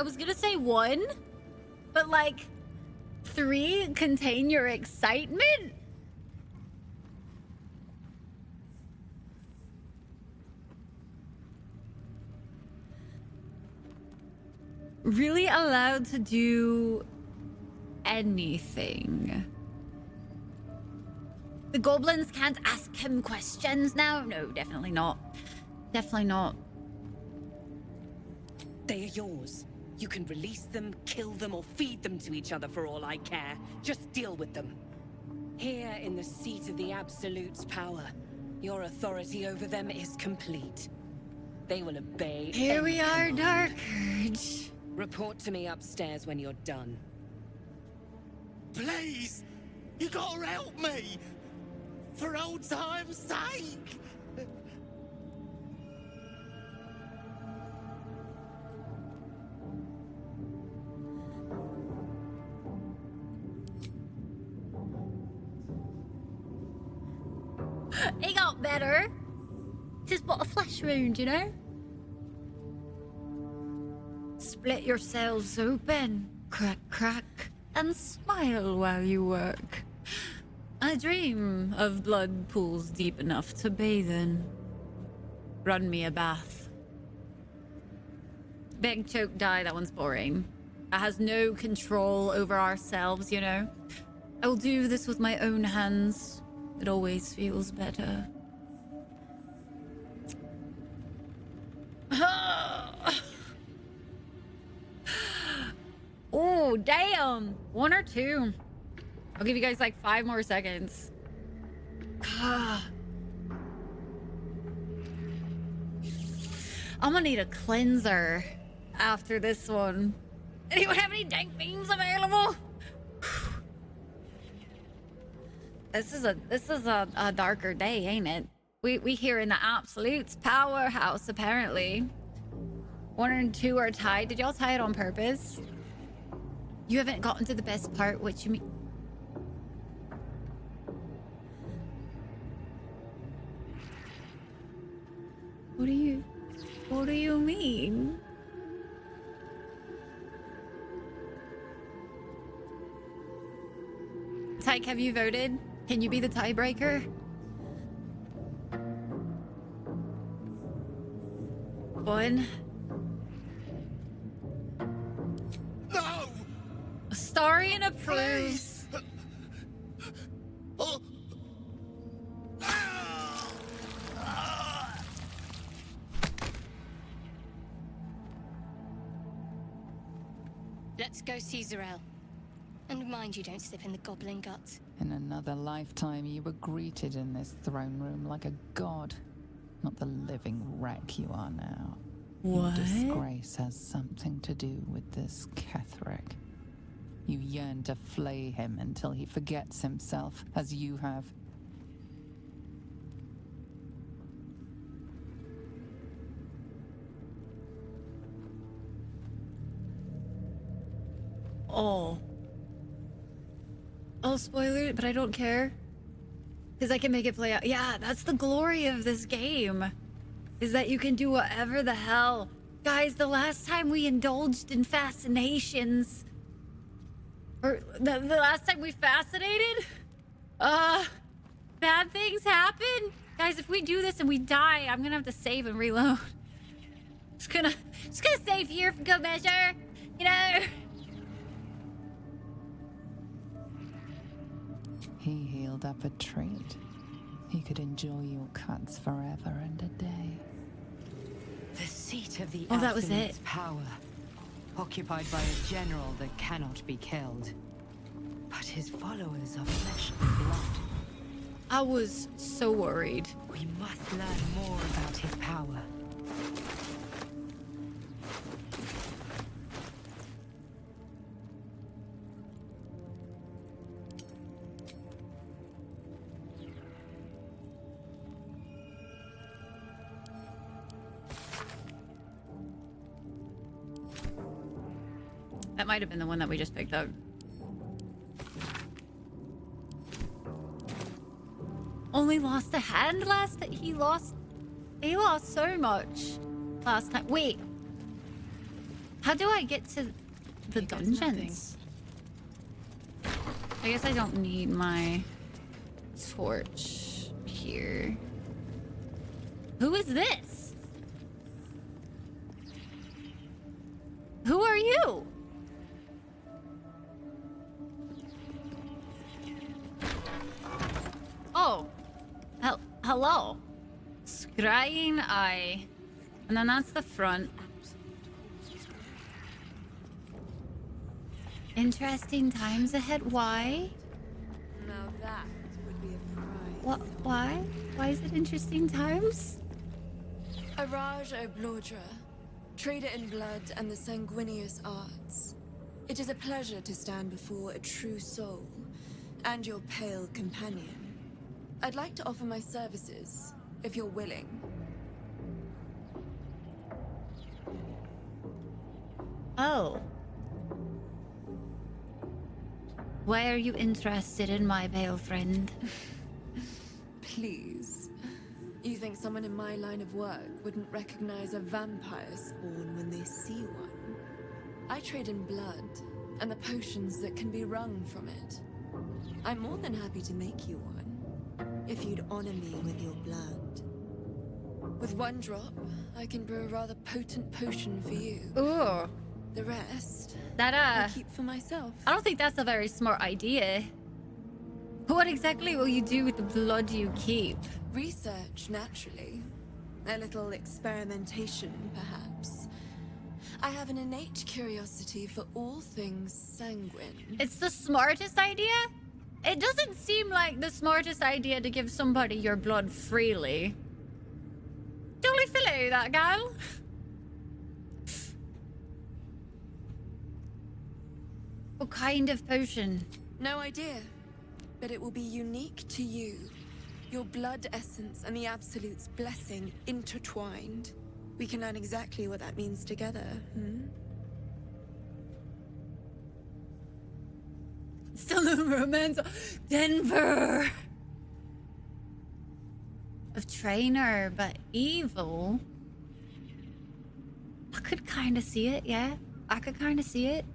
was gonna say 1, but like 3, contain your excitement? Really allowed to do anything. The goblins can't ask him questions now? No, definitely not. Definitely not. They are yours. You can release them, kill them, or feed them to each other for all I care. Just deal with them. Here in the seat of the Absolute's power, your authority over them is complete. They will obey. Here we are, any Dark command. Urge. Report to me upstairs when you're done. Please! You gotta help me! For old time's sake! It got better. Just but a flesh wound, you know? Split yourselves open, crack, crack, and smile while you work. I dream of blood pools deep enough to bathe in. Run me a bath. Beg, choke, die, that one's boring. It has no control over ourselves, you know? I will do this with my own hands. It always feels better. Oh, damn. 1 or 2. I'll give you guys like 5 more seconds. I'm gonna need a cleanser after this one. Anyone have any dank beans available? This is a darker day, ain't it? We here in the Absolute's powerhouse, apparently. 1 and 2 are tied. Did y'all tie it on purpose? You haven't gotten to the best part, what you mean? What do you mean? Mike, have you voted? Can you be the tiebreaker? One. No! Astarion approves. Oh. Let's go see Zarel. And mind you don't slip in the goblin guts. In another lifetime, you were greeted in this throne room like a god, not the living wreck you are now. What? Your disgrace has something to do with this Ketheric. You yearn to flay him until he forgets himself, as you have. Oh. Oh, spoiler, but I don't care. Because I can make it play out. Yeah, that's the glory of this game. Is that you can do whatever the hell. Guys, the last time we indulged in fascinations... Or the last time we fascinated? Bad things happen? Guys, if we do this and we die, I'm gonna have to save and reload. Just gonna save here for good measure. You know? He healed up a treat. He could enjoy your cuts forever and a day. The seat of the that was Absolute's it. power, occupied by a general that cannot be killed. But his followers are flesh and blood. I was so worried. We must learn more about his power. That might have been the one that we just picked up. Only lost a hand last time. He lost so much last time. Wait. How do I get to the dungeons? I guess I don't need my torch here. Who is this? Who are you? Oh. Hello. Scrying eye. And then that's the front. Interesting times ahead. Why? Now that would be a prize. What? Why? Why is it interesting times? Araj Baldurs, trader in blood and the sanguineous arts. It is a pleasure to stand before a true soul and your pale companion. I'd like to offer my services, if you're willing. Oh. Why are you interested in my pale friend? Please. You think someone in my line of work wouldn't recognize a vampire spawn when they see one? I trade in blood, and the potions that can be wrung from it. I'm more than happy to make you one, if you'd honor me with your blood. With one drop, I can brew a rather potent potion for you. Ooh. The rest, That, I keep for myself. I don't think that's a very smart idea. What exactly will you do with the blood you keep? Research, naturally. A little experimentation, perhaps. I have an innate curiosity for all things sanguine. It's the smartest idea? It doesn't seem like the smartest idea to give somebody your blood freely. Jolly filly, that gal. What kind of potion? No idea, but it will be unique to you. Your blood essence and the Absolute's blessing intertwined. We can learn exactly what that means together, Still no romance. Denver. Of trainer, but evil. I could kind of see it, yeah. I could kind of see it.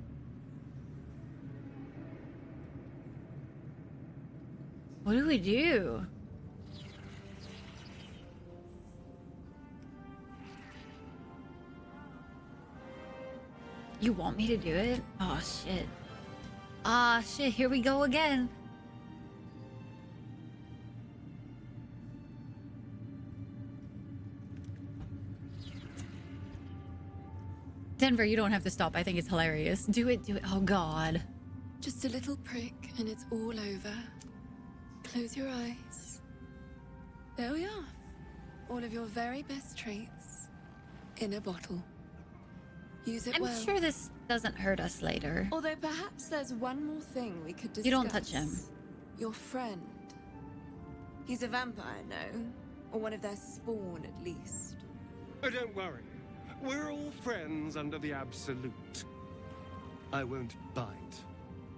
What do we do? You want me to do it? Oh, shit. Ah, shit, here we go again. Denver, you don't have to stop. I think it's hilarious. Do it, do it. Oh, God. Just a little prick and it's all over. Close your eyes. There we are. All of your very best traits in a bottle. Use it I'm well. sure this doesn't hurt us later. Although perhaps there's one more thing we could discuss. You don't touch him. Your friend. He's a vampire, no? Or one of their spawn, at least. Oh, don't worry. We're all friends under the Absolute. I won't bite.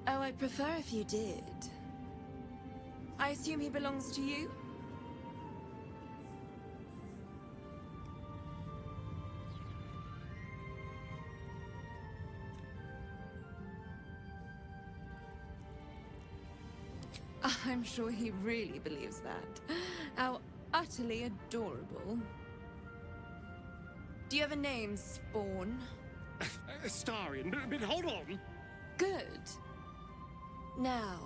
Oh, I'd prefer if you did. I assume he belongs to you? I'm sure he really believes that. How utterly adorable. Do you have a name, Spawn? Astarion, but hold on. Good. Now,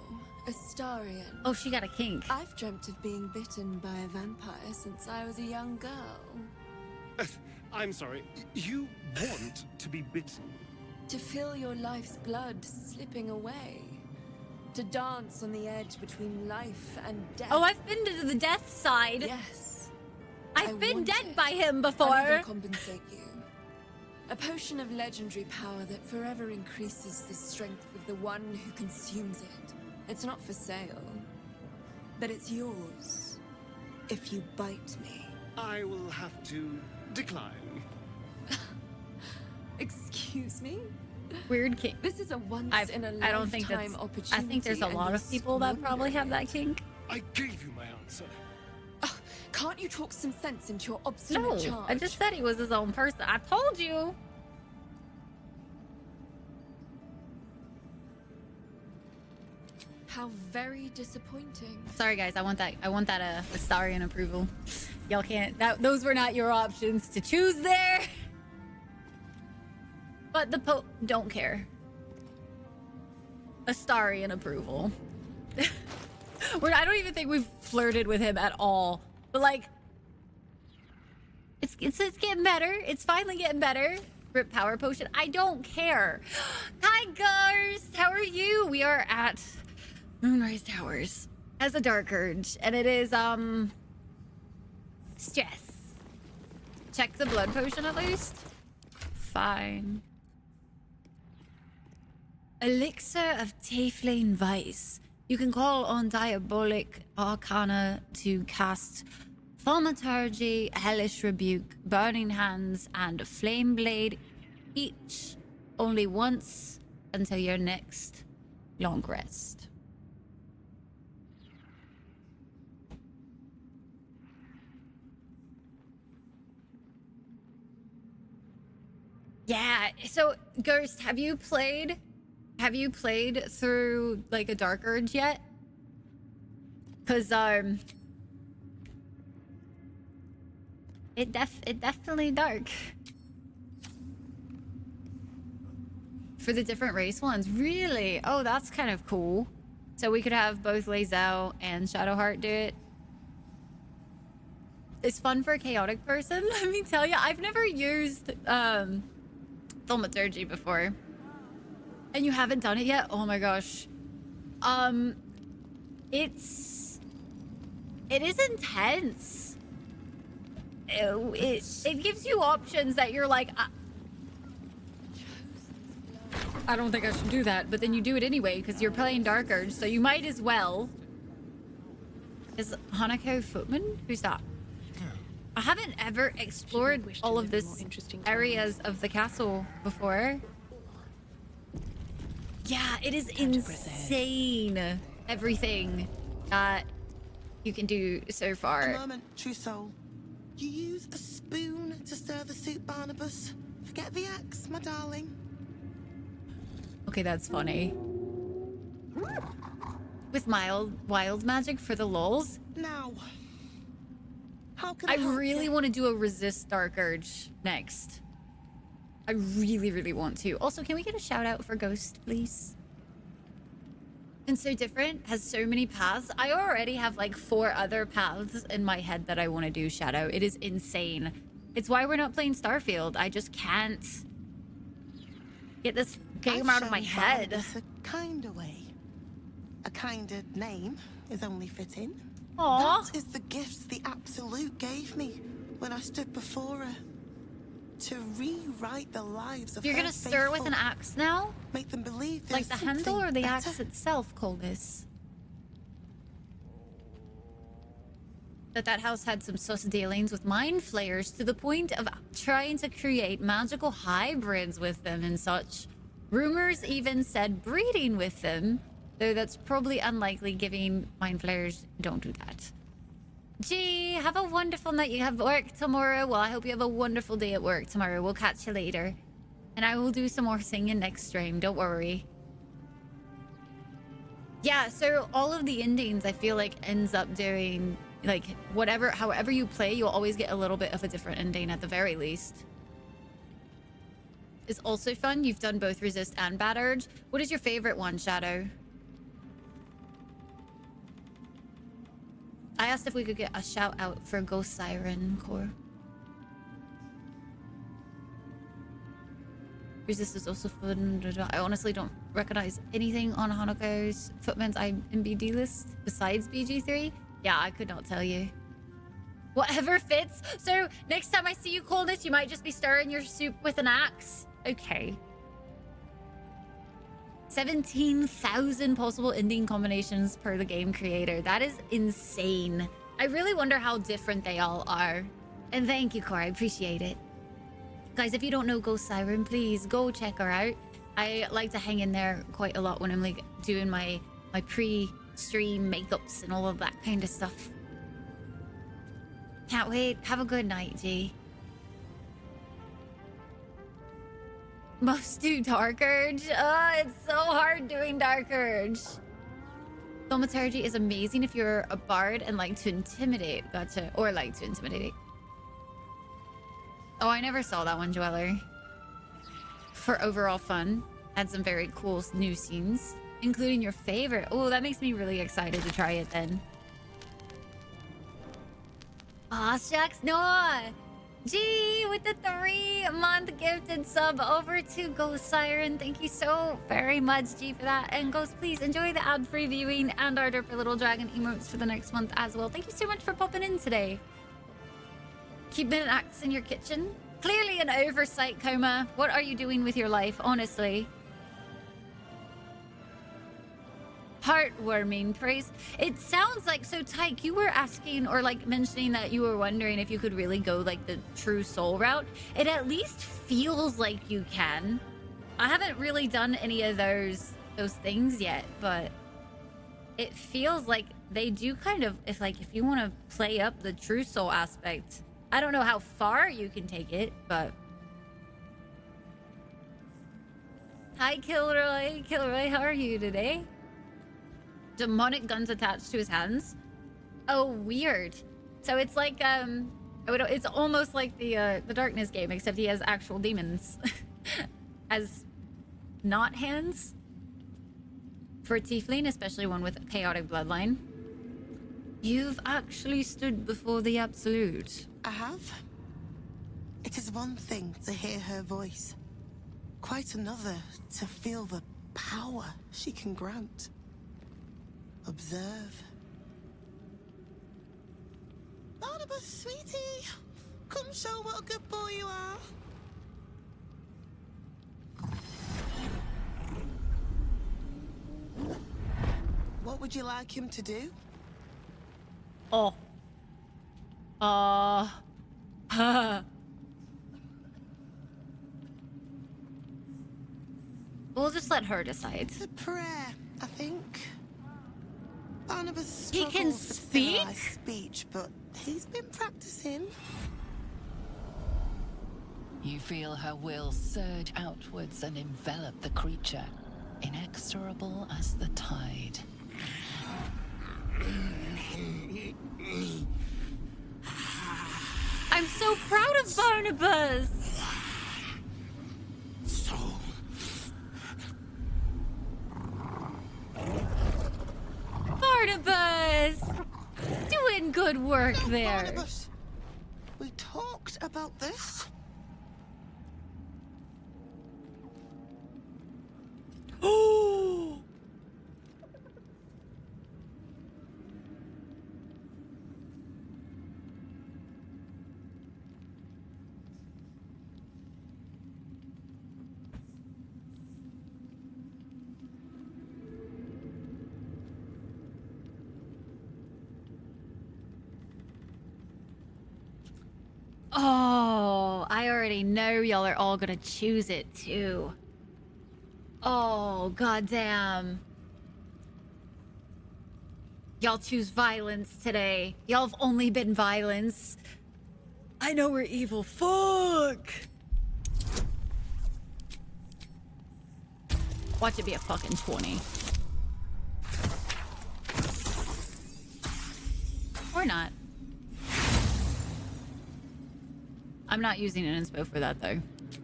Astarion. Oh, she got a kink. I've dreamt of being bitten by a vampire since I was a young girl. I'm sorry, you want to be bitten? To feel your life's blood slipping away. To dance on the edge between life and death. Oh, I've been to the death side. Yes. I've been dead it. by him before. I'll even compensate you. A potion of legendary power that forever increases the strength of the one who consumes it. It's not for sale, but it's yours if you bite me. I will have to decline. Excuse me? Weird kink. This is a once in a I don't think lifetime that's. opportunity. I think there's a lot of people that probably have that kink. I gave you my answer. Can't you talk some sense into your obstinate No, charge? I just said he was his own person. I told you. How very disappointing. Sorry, guys. I want that Astarion approval. Y'all can't. Those were not your options to choose there. But the Pope don't care. Astarion approval. I don't even think we've flirted with him at all. But like, it's getting better. It's finally getting better. Rip power potion. I don't care. Hi, Gars. How are you? We are at Moonrise Towers as a Dark Urge, and it is stress. Check the blood potion at least. Fine. Elixir of Tiefling Vice. You can call on Diabolic Arcana to cast Thaumaturgy, Hellish Rebuke, Burning Hands, and Flame Blade, each only once until your next long rest. Yeah, so Ghost, have you played through like a Dark Urge yet? Cause it definitely dark. For the different race ones. Really? Oh, that's kind of cool. So we could have both Lae'zel and Shadowheart do it. It's fun for a chaotic person, let me tell you. I've never used Thaumaturgy before. And you haven't done it yet? Oh my gosh. It is intense. It gives you options that you're like, I don't think I should do that, but then you do it anyway because you're playing Dark Urge, so you might as well. Is Hanako Footman? Who's that? I haven't ever explored all of this areas of the castle before. Yeah, it is insane. Everything that you can do so far. A moment, true soul. You use a spoon to stir the soup, Barnabas. Forget the axe, my darling. Okay, that's funny. with wild magic for the lulz. Now, how can I help really you? want to do a resist Dark Urge next. I really, really want to. Also, can we get a shout out for Ghost, please? And So Different has so many paths. I already have like 4 other paths in my head that I want to do shout out. It is insane. It's why we're not playing Starfield. I just can't get this game out of my head. Barnabas a kinder way. A kinder name is only fitting. Aww. That is the gifts the Absolute gave me when I stood before her. To rewrite the lives of You're her gonna stir with an faithful. axe now? Make them believe Like there's the handle something or the better. axe itself, Coldness? That house had some sus dealings with mind flayers to the point of trying to create magical hybrids with them and such. Rumors even said breeding with them, though that's probably unlikely given mind flayers don't do that. Gee, have a wonderful night. You have work tomorrow. Well, I hope you have a wonderful day at work tomorrow. We'll catch you later. And I will do some more singing next stream. Don't worry. Yeah, so all of the endings, I feel like, ends up doing, like, however you play, you'll always get a little bit of a different ending at the very least. It's also fun. You've done both Resist and Bad Urge. What is your favorite one, Shadow? I asked if we could get a shout out for Ghost Siren Core. Resist is also fun. I honestly don't recognize anything on Hanako's Footman's IMBD list besides BG3. Yeah, I could not tell you. Whatever fits. So next time I see you, Coldness, you might just be stirring your soup with an axe. Okay. 17,000 possible ending combinations per the game creator. That is insane. I really wonder how different they all are. And thank you, Cora. I appreciate it. Guys, if you don't know Ghost Siren, please go check her out. I like to hang in there quite a lot when I'm like doing my pre-stream makeups and all of that kind of stuff. Can't wait. Have a good night, G. Must do Dark Urge. Oh, it's so hard doing Dark Urge. Thaumaturgy is amazing if you're a bard and like to intimidate. Gotcha. Or like to intimidate. Oh, I never saw that one, Dweller. For overall fun. Had some very cool new scenes, including your favorite. Oh, that makes me really excited to try it then. Aw, shucks, no! Gee, with the 3-month gifted sub over to Ghost Siren. Thank you so very much, G, for that. And Ghost, please enjoy the ad-free viewing and our Derpy Little Dragon emotes for the next month as well. Thank you so much for popping in today. Keeping an axe in your kitchen? Clearly an oversight, Coma. What are you doing with your life, honestly? Heartwarming praise. It sounds like, so Tyke, you were asking or like mentioning that you were wondering if you could really go like the true soul route. It at least feels like you can. I haven't really done any of those things yet, but it feels like they do kind of, if you want to play up the true soul aspect. I don't know how far you can take it, but hi, Kilroy. Kilroy, how are you today? Demonic guns attached to his hands. Oh, weird. So it's like it's almost like the Darkness game, except he has actual demons as not hands. For a tiefling, especially one with a chaotic bloodline. You've actually stood before the Absolute. I have. It is one thing to hear her voice, quite another to feel the power she can grant. Observe. Barnabas, sweetie, come show what a good boy you are. What would you like him to do? Oh. We'll just let her decide. It's a prayer, I think. Barnabas He can struggles with speak? civilized speech, but he's been practicing. You feel her will surge outwards and envelop the creature, inexorable as the tide. I'm so proud of Barnabas. Barnabas! Doing good work there. Barnabas, we talked about this. Oh! Oh, I already know y'all are all gonna choose it too. Oh, goddamn. Y'all choose violence today. Y'all have only been violence. I know we're evil. Fuck. Watch it be a fucking 20. Or not. I'm not using an inspo for that, though.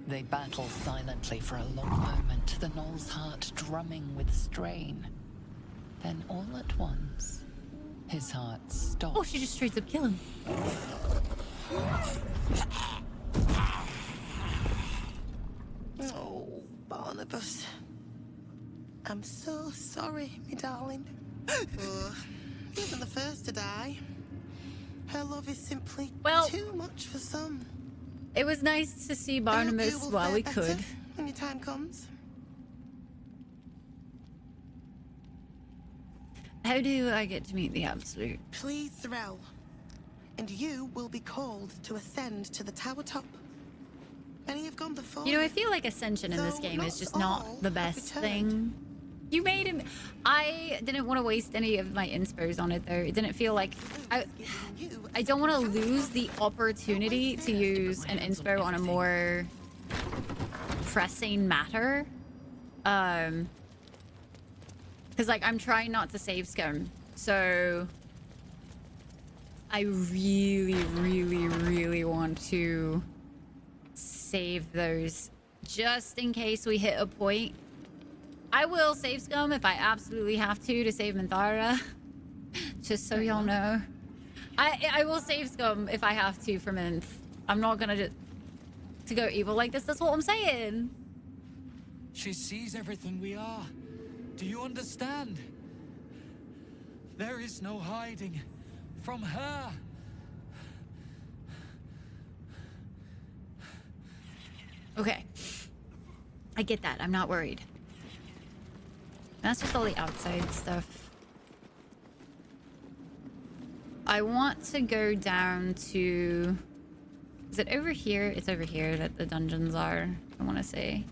They battle silently for a long moment, the Gnoll's heart drumming with strain. Then all at once, his heart stopped. Oh, she just straight up kill him. Oh, Barnabas. I'm so sorry, me darling. He isn't the first to die. Her love is simply too much for some. It was nice to see Barnabas while we could. When your time comes. How do I get to meet the Absolute? Please, Zarel. And you will be called to ascend to the tower top. Many have gone before. You know, I feel like Ascension in this game is just not the best thing. You made him... I didn't want to waste any of my inspos on it, though. It didn't feel like... I don't want to lose the opportunity to use an inspo on a more pressing matter. Because, like, I'm trying not to save scum. So... I really, really, really want to save those just in case we hit a point. I will save scum if I absolutely have to save Minthara. Just so y'all know. I will save scum if I have to for Minth. I'm not gonna just to go evil like this. That's what I'm saying. She sees everything we are. Do you understand? There is no hiding from her. Okay. I get that. I'm not worried. That's just all the outside stuff. I want to go down to... Is it over here? It's over here that the dungeons are, I want to say.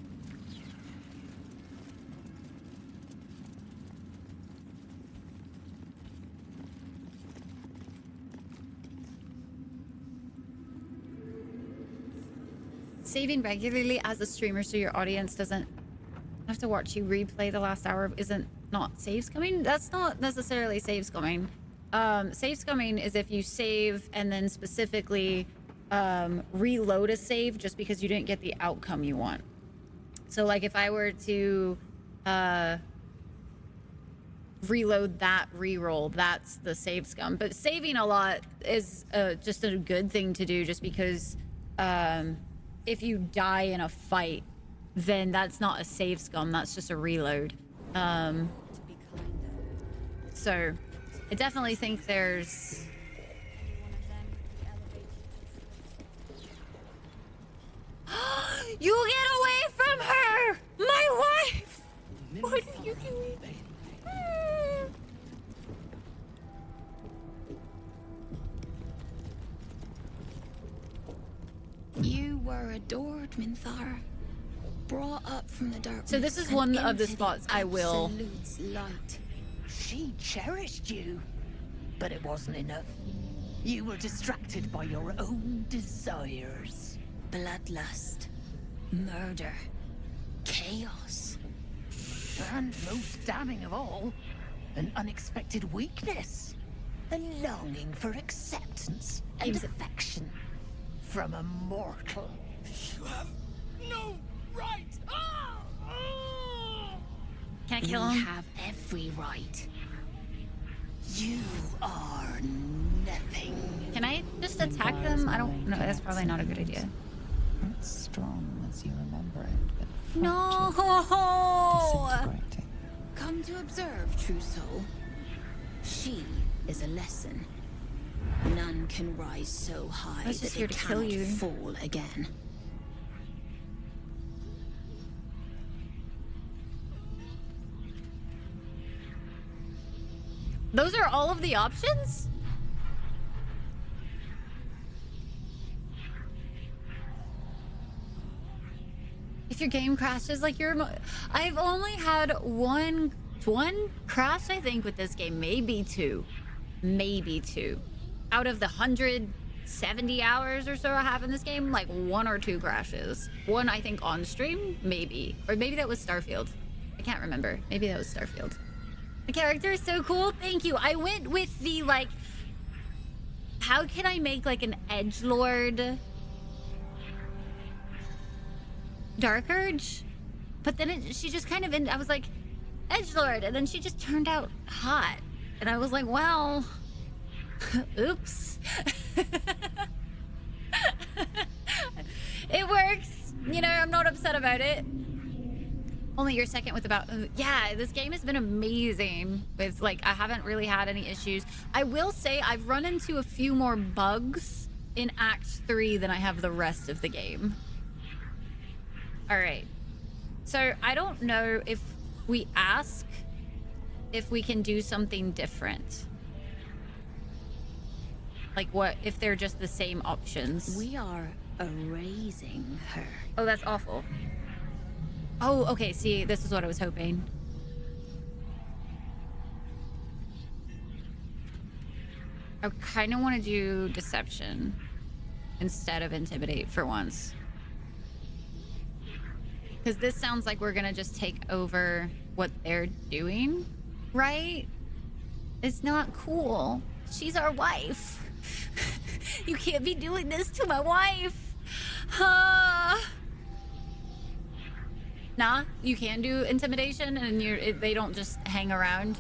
Saving regularly as a streamer so your audience doesn't have to watch you replay the last hour isn't not save scumming. That's not necessarily save scumming. Save scumming is if you save and then specifically reload a save just because you didn't get the outcome you want. So like if I were to reload that reroll, that's the save scum. But saving a lot is just a good thing to do just because if you die in a fight, then that's not a save scum, that's just a reload. So I definitely think there's... You get away from her! My wife! What are you doing? You were adored, Minthara. Brought up from the darkness. So this is one of the spots I will... Absolute's light. She cherished you, but it wasn't enough. You were distracted by your own desires. Bloodlust. Murder. Chaos. And most damning of all, An unexpected weakness. A longing for acceptance and affection from a mortal. You have no right! Can I kill him? We have every right. You are nothing. Can I just attack them? I don't know. That's probably not a good idea. It's strong as you remember it, but No. disintegrating. Come to observe, true soul. She is a lesson. None can rise so high I was just that here they to kill cannot you. fall again. Those are all of the options? If your game crashes, like I've only had one crash, I think, with this game. Maybe two. Out of the 170 hours or so I have in this game, like 1 or 2 crashes. One, I think, on stream, maybe. Or maybe that was Starfield. I can't remember. Maybe that was Starfield. The character is so cool. Thank you. I went with the, like, how can I make, like, an edgelord Dark Urge? But then she just kind of I was like, edgelord, and then she just turned out hot. And I was like, well, oops. It works. You know, I'm not upset about it. Only your second with about... yeah, this game has been amazing. With, like, I haven't really had any issues. I will say I've run into a few more bugs in Act 3 than I have the rest of the game. All right. So I don't know if we ask if we can do something different. Like what if they're just the same options? We are erasing her. Oh, that's awful. Oh, okay. See, this is what I was hoping. I kind of want to do deception instead of intimidate for once. Because this sounds like we're going to just take over what they're doing, right? It's not cool. She's our wife. You can't be doing this to my wife. Nah, you can do intimidation and they don't just hang around.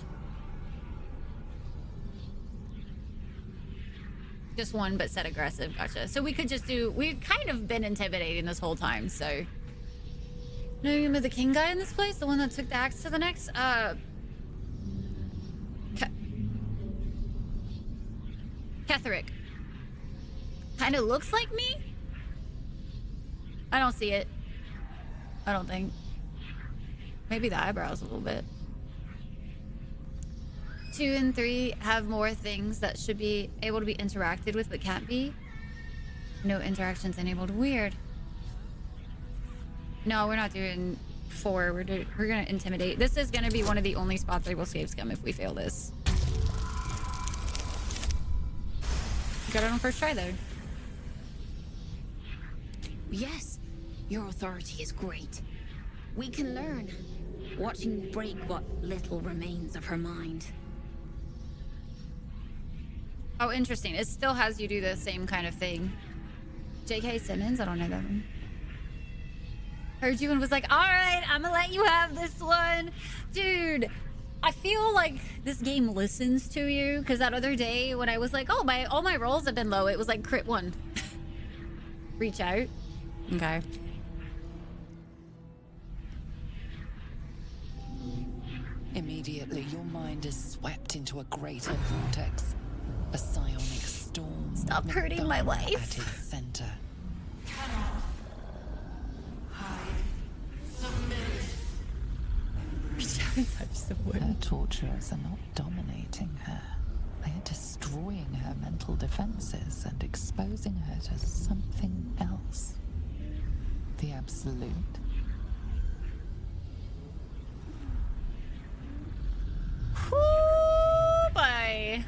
Just one, but set aggressive. Gotcha. So we could just do... We've kind of been intimidating this whole time, so... No, you remember the king guy in this place? The one that took the axe to the necks? Ketherick. Kind of looks like me? I don't see it. I don't think. Maybe the eyebrows a little bit. 2 and 3 have more things that should be able to be interacted with but can't be. No interactions enabled. Weird. No, we're not doing 4. We're gonna intimidate. This is gonna be one of the only spots I will save scum if we fail this. Got it on first try though. Yes, your authority is great. We can learn, watching you break what little remains of her mind. Oh, interesting. It still has you do the same kind of thing. J.K. Simmons? I don't know that one. Heard you and was like, all right, I'm gonna let you have this one. Dude, I feel like this game listens to you, because that other day when I was like, oh, all my rolls have been low, it was like crit 1. Reach out. Okay. Immediately, your mind is swept into a greater vortex. A psionic storm. Stop hurting my wife. At its center. Her torturers are not dominating her. They are destroying her mental defenses and exposing her to something else. The Absolute. Whoo, boy.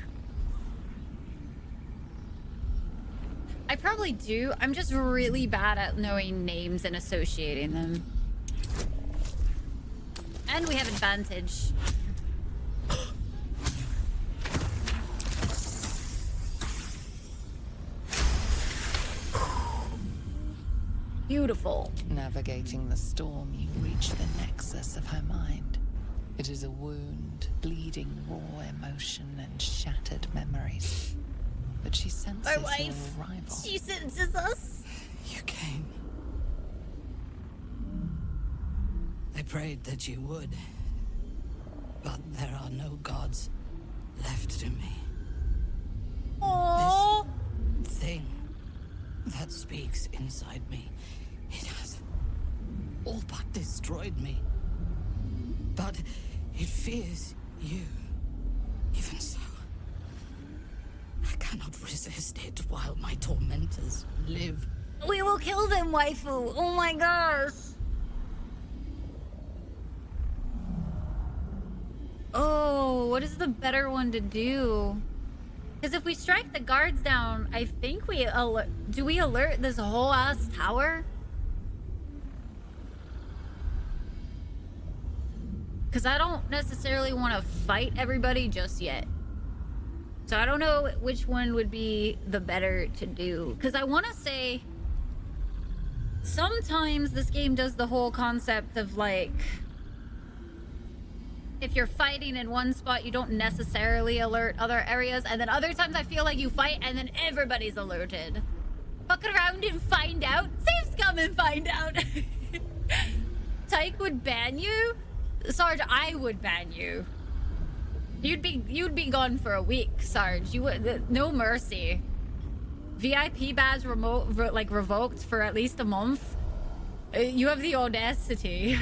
I probably do. I'm just really bad at knowing names and associating them. And we have advantage. Beautiful. Navigating the storm, you reach the nexus of her mind. It is a wound, bleeding raw emotion and shattered memories. But she senses My wife, your arrival. she senses us. You came. I prayed that you would. But there are no gods left to me. Aww. This thing that speaks inside me, it has all but destroyed me. But it fears you. Even so, I cannot resist it while my tormentors live. We will kill them, waifu. Oh my gosh. Oh, what is the better one to do? Because if we strike the guards down, I think we alert. Do we alert this whole ass tower? Because I don't necessarily want to fight everybody just yet. So I don't know which one would be the better to do. Because I want to say, sometimes this game does the whole concept of like, if you're fighting in one spot, you don't necessarily alert other areas. And then other times I feel like you fight and then everybody's alerted. Fuck around and find out. Save scum and find out. Tyke would ban you? Sarge, I would ban you. You'd be gone for a week, Sarge. You would, no mercy. VIP badge revoked for at least a month. You have the audacity.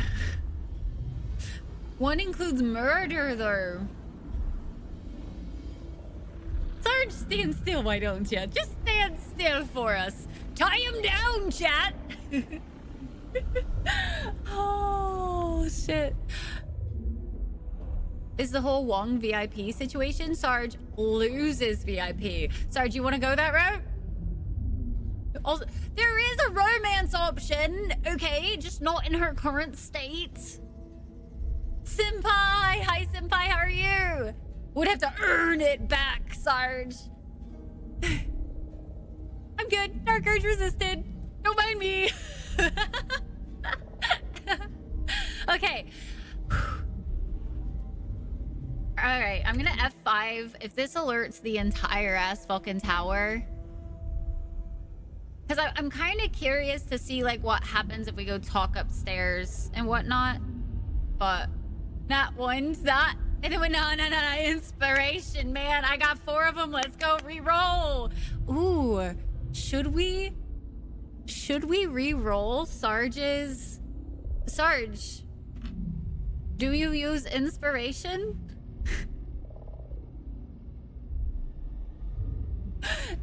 One includes murder, though. Sarge, stand still, why don't you? Just stand still for us. Tie him down, chat. Oh, shit. Is the whole Wong VIP situation? Sarge loses VIP. Sarge, you want to go that route? Also, there is a romance option, okay? Just not in her current state. Senpai! Hi, Senpai, how are you? Would have to earn it back, Sarge. I'm good. Dark Urge resisted. Don't mind me. Okay. Alright, I'm gonna F5 if this alerts the entire ass fucking tower. Because I'm kind of curious to see like what happens if we go talk upstairs and whatnot. But not one, not. And then no, inspiration, man. I got 4 of them. Let's go re-roll. Ooh, should we re-roll Sarge's? Sarge, do you use inspiration?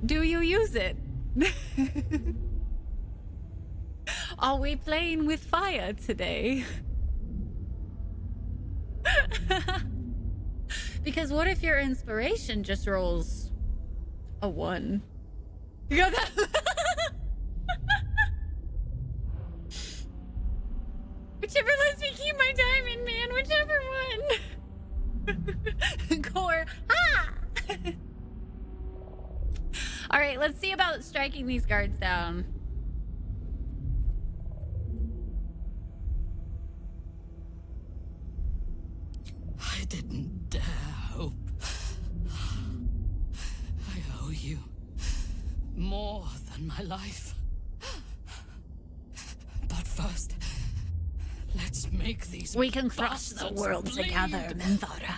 Do you use it? Are we playing with fire today? Because what if your inspiration just rolls a 1? You got that? Whichever lets me keep my diamond, man. Whichever one. Core. Ah! All right, let's see about striking these guards down. I didn't dare hope. I owe you more than my life. But first, let's make these. We can crush the world together, Minthara.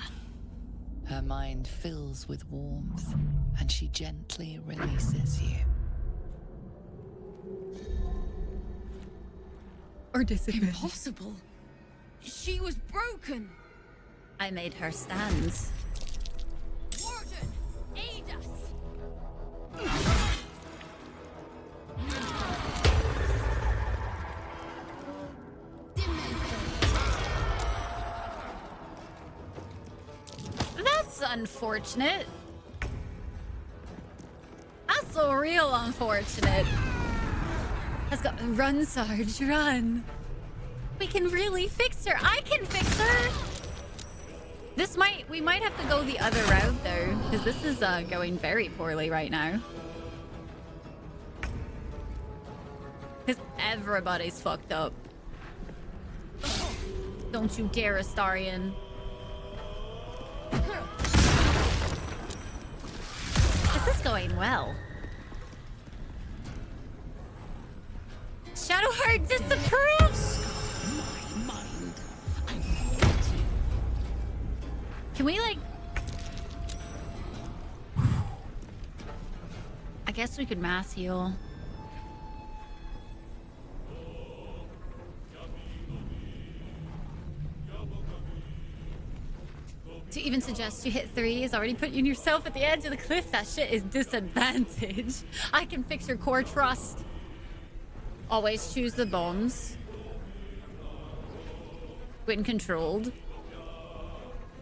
Her mind fills with warmth, and she gently releases you. Or disappear. Impossible. She was broken. I made her stand. Warden, aid us. That's unfortunate. That's so real unfortunate. Let's go. Run, Sarge, run. We can really fix her. I can fix her. We might have to go the other route though, because this is going very poorly right now. Because Everybody's fucked up. Don't you dare, Astarion. This is going well. Shadowheart disapproves! Can we, like... I guess we could mass heal. To even suggest you hit 3 is already putting yourself at the edge of the cliff. That shit is disadvantage. I can fix your core trust. Always choose the bombs. When controlled.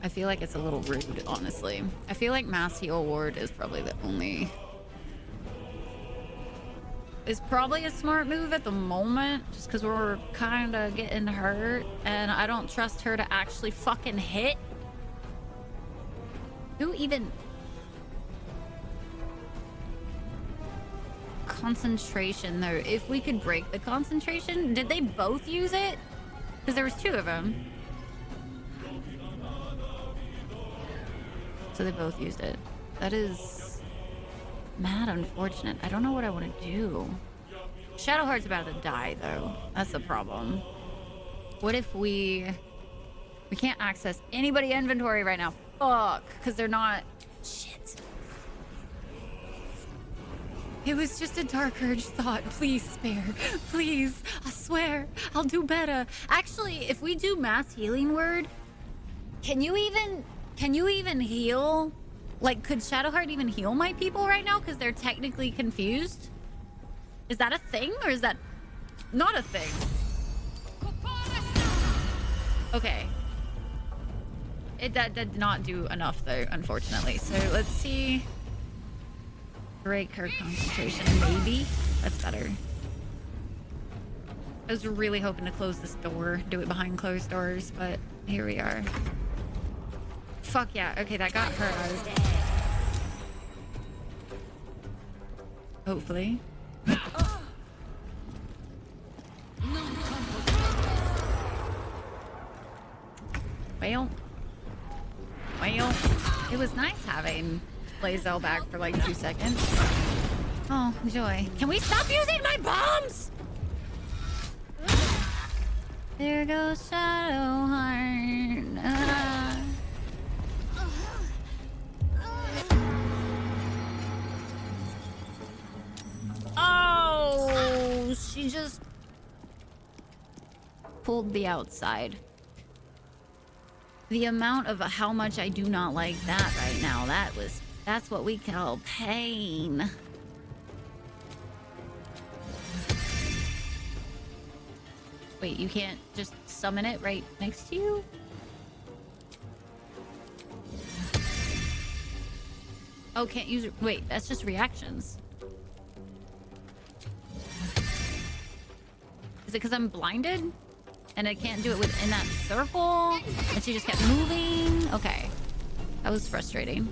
I feel like it's a little rude, honestly. I feel like mass heal ward is probably the only... It's probably a smart move at the moment, just because we're kind of getting hurt, and I don't trust her to actually fucking hit. Who even... Concentration, though. If we could break the concentration... Did they both use it? Because there was 2 of them. So they both used it. That is... mad unfortunate. I don't know what I want to do. Shadowheart's about to die, though. That's the problem. What if we can't access anybody inventory right now? Fuck, because they're not... Shit. It was just a dark urge thought. Please spare. Please. I swear. I'll do better. Actually, if we do mass healing word, can you even heal? Like, could Shadowheart even heal my people right now? Because they're technically confused? Is that a thing, or is that not a thing? Okay. That did not do enough, though, unfortunately. So let's see. Break her concentration, maybe? That's better. I was really hoping to close this door, do it behind closed doors, but here we are. Fuck yeah. Okay, that got her out. Hopefully. Well, it was nice having Lae'zel back for like 2 seconds. Oh, joy. Can we stop using my bombs? There goes Shadowheart. Oh, she just pulled the outside. The amount of how much I do not like that right now, that's what we call pain. Wait, you can't just summon it right next to you? Oh, can't use it. Wait, that's just reactions. Is it because I'm blinded? And I can't do it within that circle? And she just kept moving? Okay. That was frustrating.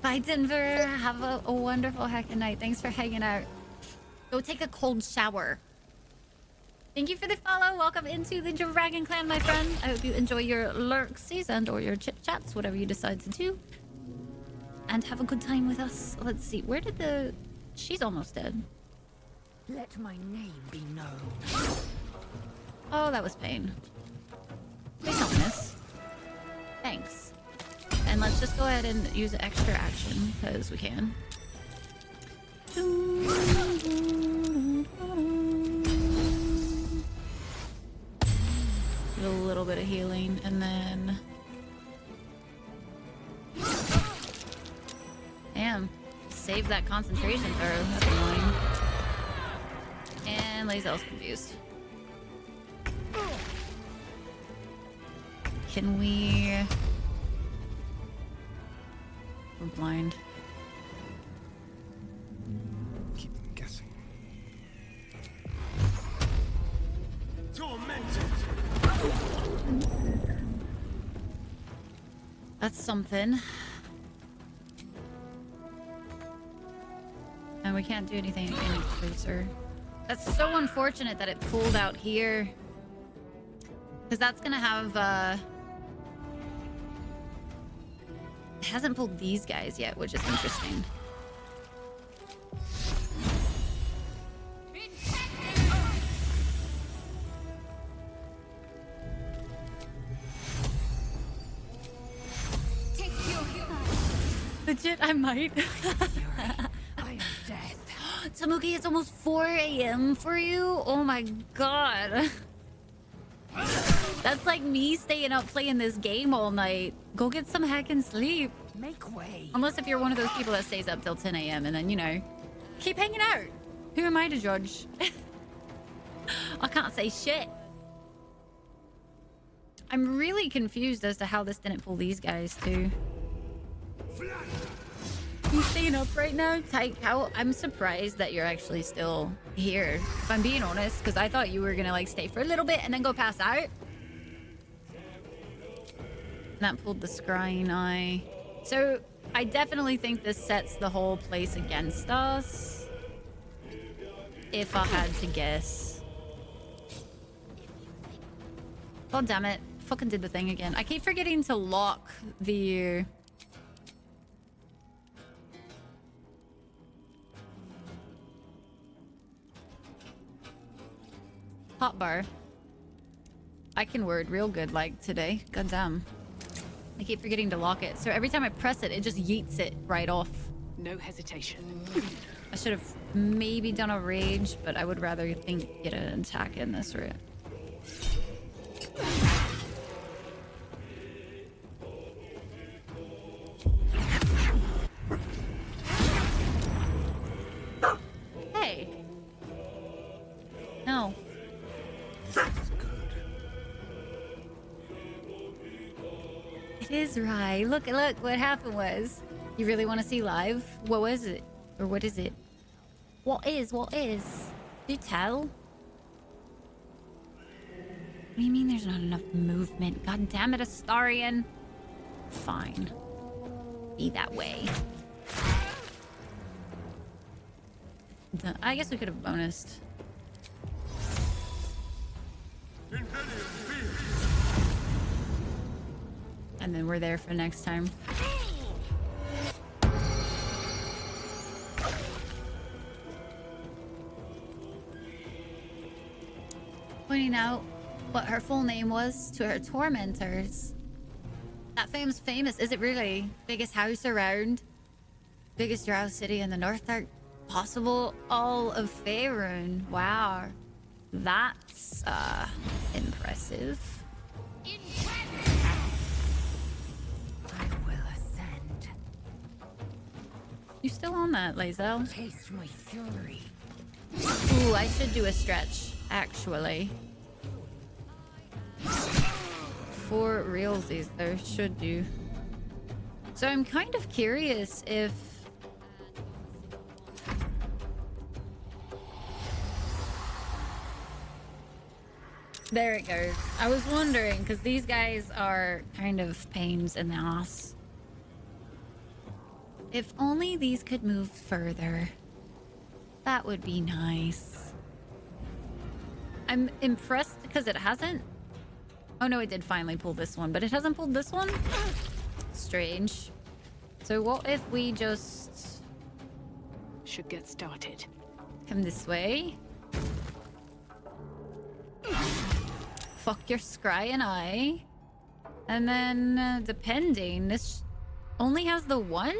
Bye, Denver. Have a wonderful heckin' night. Thanks for hanging out. Go take a cold shower. Thank you for the follow. Welcome into the Dragon Clan, my friend. I hope you enjoy your lurksies and or your chit-chats, whatever you decide to do. And have a good time with us. Let's see. Where did the... She's almost dead. Let my name be known. Oh, that was pain. Please don't miss. Thanks. And let's just go ahead and use extra action, because we can. A little bit of healing, and then... Damn. Save that concentration throw. That's annoying. And Lae'zel's confused. Can we... We're blind. Keep them guessing. Tormented. That's something. And we can't do anything any closer. That's so unfortunate that it pulled out here. Because that's gonna have, it hasn't pulled these guys yet, which is interesting. Legit, I might. I am death. Tamuki, it's almost 4 a.m. for you? Oh my god. That's like me staying up playing this game all night. Go get some heckin' sleep. Make way. Unless if you're one of those people that stays up till 10 a.m. and then, you know, keep hanging out. Who am I to judge? I can't say shit. I'm really confused as to how this didn't pull these guys too. You staying up right now? Tyke, how I'm surprised that you're actually still here. If I'm being honest, because I thought you were gonna like stay for a little bit and then go pass out. That pulled the scrying eye. So I definitely think this sets the whole place against us. If I had to guess. God damn it. Fucking did the thing again. I keep forgetting to lock the... hotbar. I can word real good like today. God damn. I keep forgetting to lock it. So every time I press it, it just yeets it right off. No hesitation. I should have maybe done a rage, but I would rather think get an attack in this route. Hey. No. It is right. Look, what happened was. You really want to see live? What was it? Or what is it? What is? Do tell. What do you mean there's not enough movement? God damn it, Astarion. Fine. Be that way. I guess we could have bonused. And then we're there for next time. Pointing out what her full name was to her tormentors. That fame's famous. Is it really? Biggest house around? Biggest drow city in the North Ark? Possible all of Faerun. Wow. That's, impressive. You still on that, Lazel? Taste my fury. Ooh, I should do a stretch, actually. For realsies, there should do. So I'm kind of curious if... There it goes. I was wondering, because these guys are kind of pains in the ass. If only these could move further. That would be nice. I'm impressed because it hasn't... Oh no, it did finally pull this one, but it hasn't pulled this one? Strange. So what if we just... Should get started. Come this way. Fuck your scrying eye. And then, depending, this only has the one?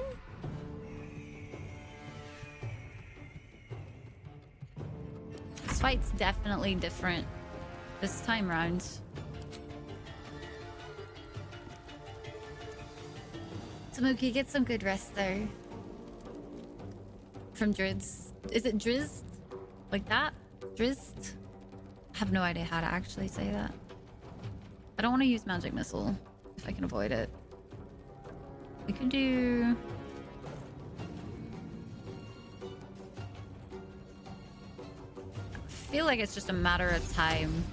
This fight's definitely different this time round. Tamuki, get some good rest there. From Driz. Is it Driz? Like that? Driz? I have no idea how to actually say that. I don't want to use magic missile if I can avoid it. We could do... I feel like it's just a matter of time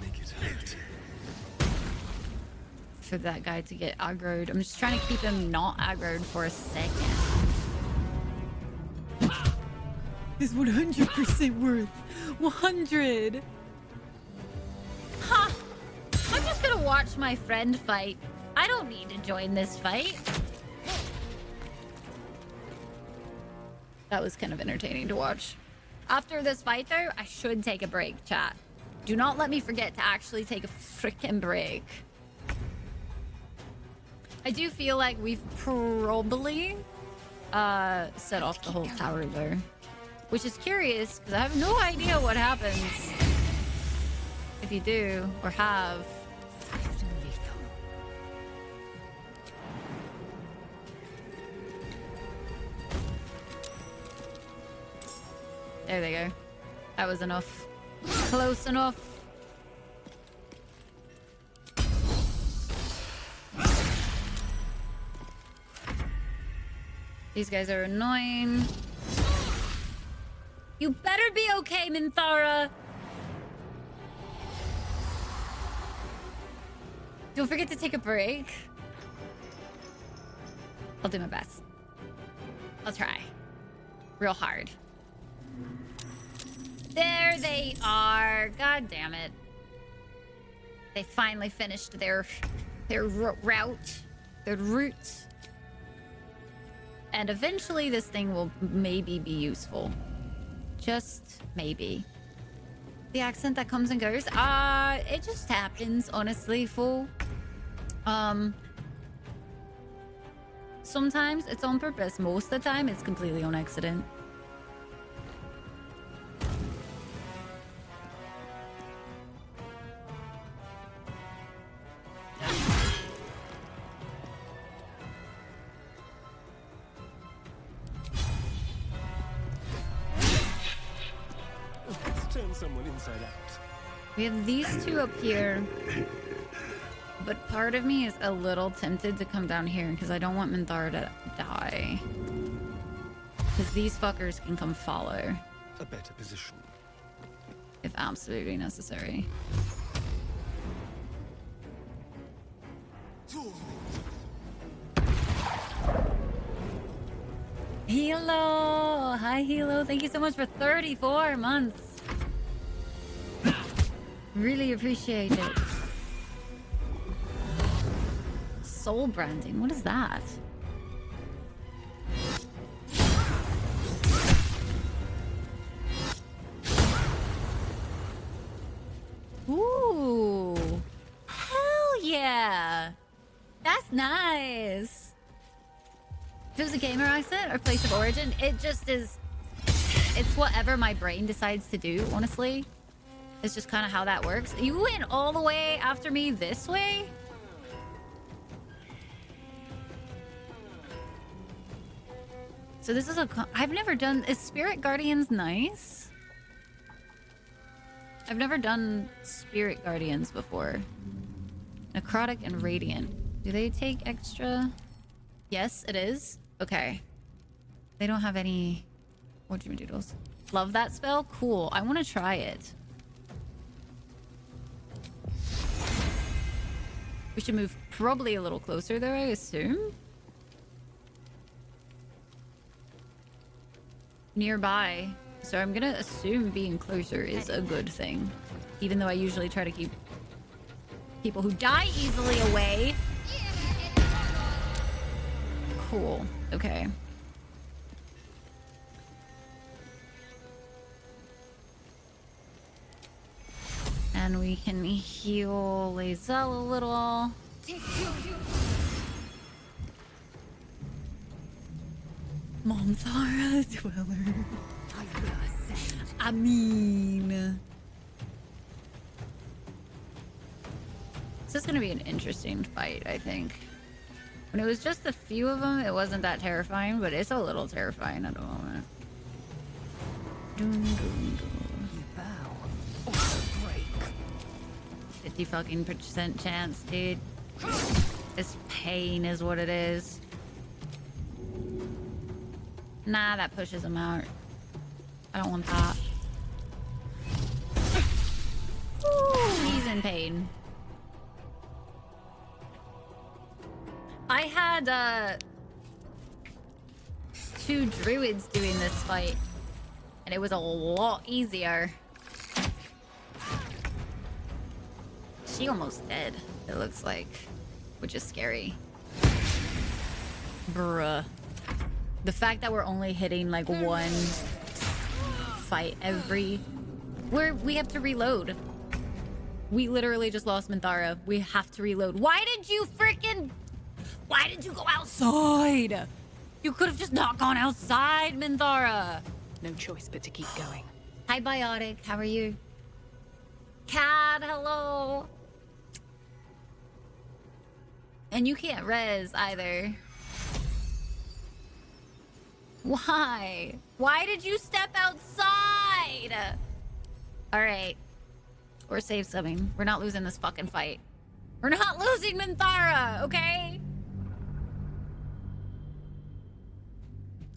for that guy to get aggroed. I'm just trying to keep him not aggroed for a second. is 100% worth 100. Ha! I'm just gonna watch my friend fight. I don't need to join this fight. That was kind of entertaining to watch. After this fight, though, I should take a break, chat. Do not let me forget to actually take a freaking break. I do feel like we've probably set off the whole tower there. Which is curious, because I have no idea what happens if you do, or have. There they go. That was enough. Close enough. These guys are annoying. You better be okay, Minthara. Don't forget to take a break. I'll do my best. I'll try. Real hard. There they are. God damn it. They finally finished their route. Their route. And eventually this thing will maybe be useful. Just maybe. The accent that comes and goes. It just happens, honestly, fool. Sometimes it's on purpose. Most of the time it's completely on accident. Turn someone inside out. We have these two up here. But part of me is a little tempted to come down here because I don't want Minthara to die. Because these fuckers can come follow. A better position. If absolutely necessary. Hilo! Hi, Hilo. Thank you so much for 34 months. Really appreciate it. Soul branding. What is that? Ooh. Hell yeah. That's nice. If it was a gamer accent or place of origin, it just is... It's whatever my brain decides to do, honestly. It's just kind of how that works. You went all the way after me this way? So this is a... I've never done... Is Spirit Guardians nice? I've never done Spirit Guardians before. Necrotic and Radiant. Do they take extra? Yes, it is. Okay. They don't have any... Doodles. Love that spell? Cool. I want to try it. We should move probably a little closer though, I assume. Nearby. So I'm gonna assume being closer is a good thing. Even though I usually try to keep people who die easily away. Cool. Okay. And we can heal Lae'zel a little. Momthara Dweller. I mean... This is gonna be an interesting fight, I think. When it was just a few of them, it wasn't that terrifying, but it's a little terrifying at the moment. Dun, dun, dun. 50 fucking % chance, dude. This pain is what it is. Nah, that pushes him out. I don't want that. Ooh, he's in pain. I had 2 druids doing this fight. And it was a lot easier. She almost dead, it looks like. Which is scary. Bruh. The fact that we're only hitting like one fight every... We have to reload. We literally just lost Minthara. We have to reload. Why did you go outside? You could have just not gone outside, Minthara. No choice but to keep going. Hi, Biotic. How are you? Cad, hello. And you can't res either. Why? Why did you step outside? All right. We're safe subbing. We're not losing this fucking fight. We're not losing Minthara, okay?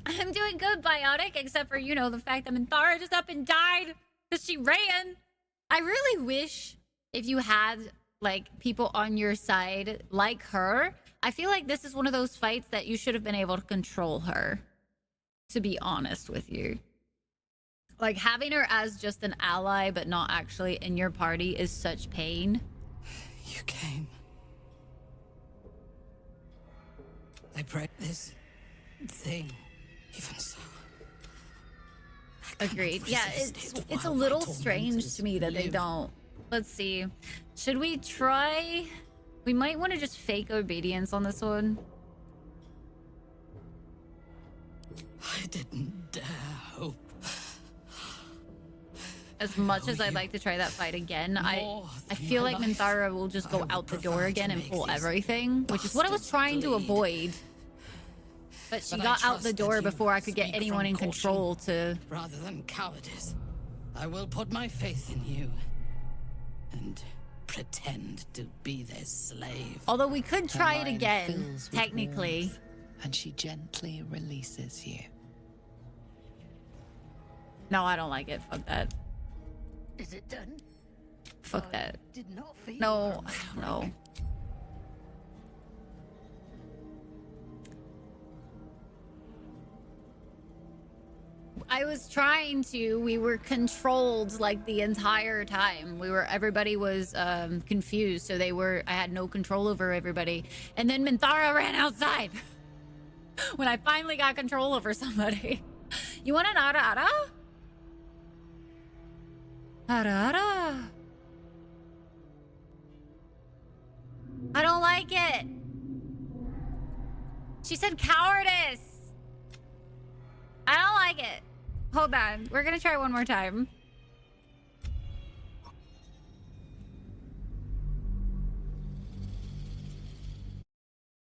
I'm doing good, Biotic, except for, you know, the fact that Minthara just up and died because she ran. I really wish if you had, like, people on your side like her. I feel like this is one of those fights that you should have been able to control her, to be honest with you. Like, having her as just an ally but not actually in your party is such pain. You came. They break this thing. Even so. Agreed. Yeah, it's a little strange to me that they don't. Let's see. Should we try? We might want to just fake obedience on this one. I didn't dare hope. As much as I'd like to try that fight again, I feel like Minthara will just go out the door again and pull everything, which is what I was trying to avoid. But she got out the door before I could get anyone in control to... Rather than cowardice, I will put my faith in you and pretend to be their slave. Although we could try it again, technically. And she gently releases you. No, I don't like it. Fuck that. Is it done? Fuck that. Did not feel No, no. I was trying to. We were controlled like the entire time. Everybody was confused, so I had no control over everybody. And then Minthara ran outside when I finally got control over somebody. You want an ara ara? Ara ara. I don't like it. She said cowardice. I don't like it. Hold on. We're gonna try one more time.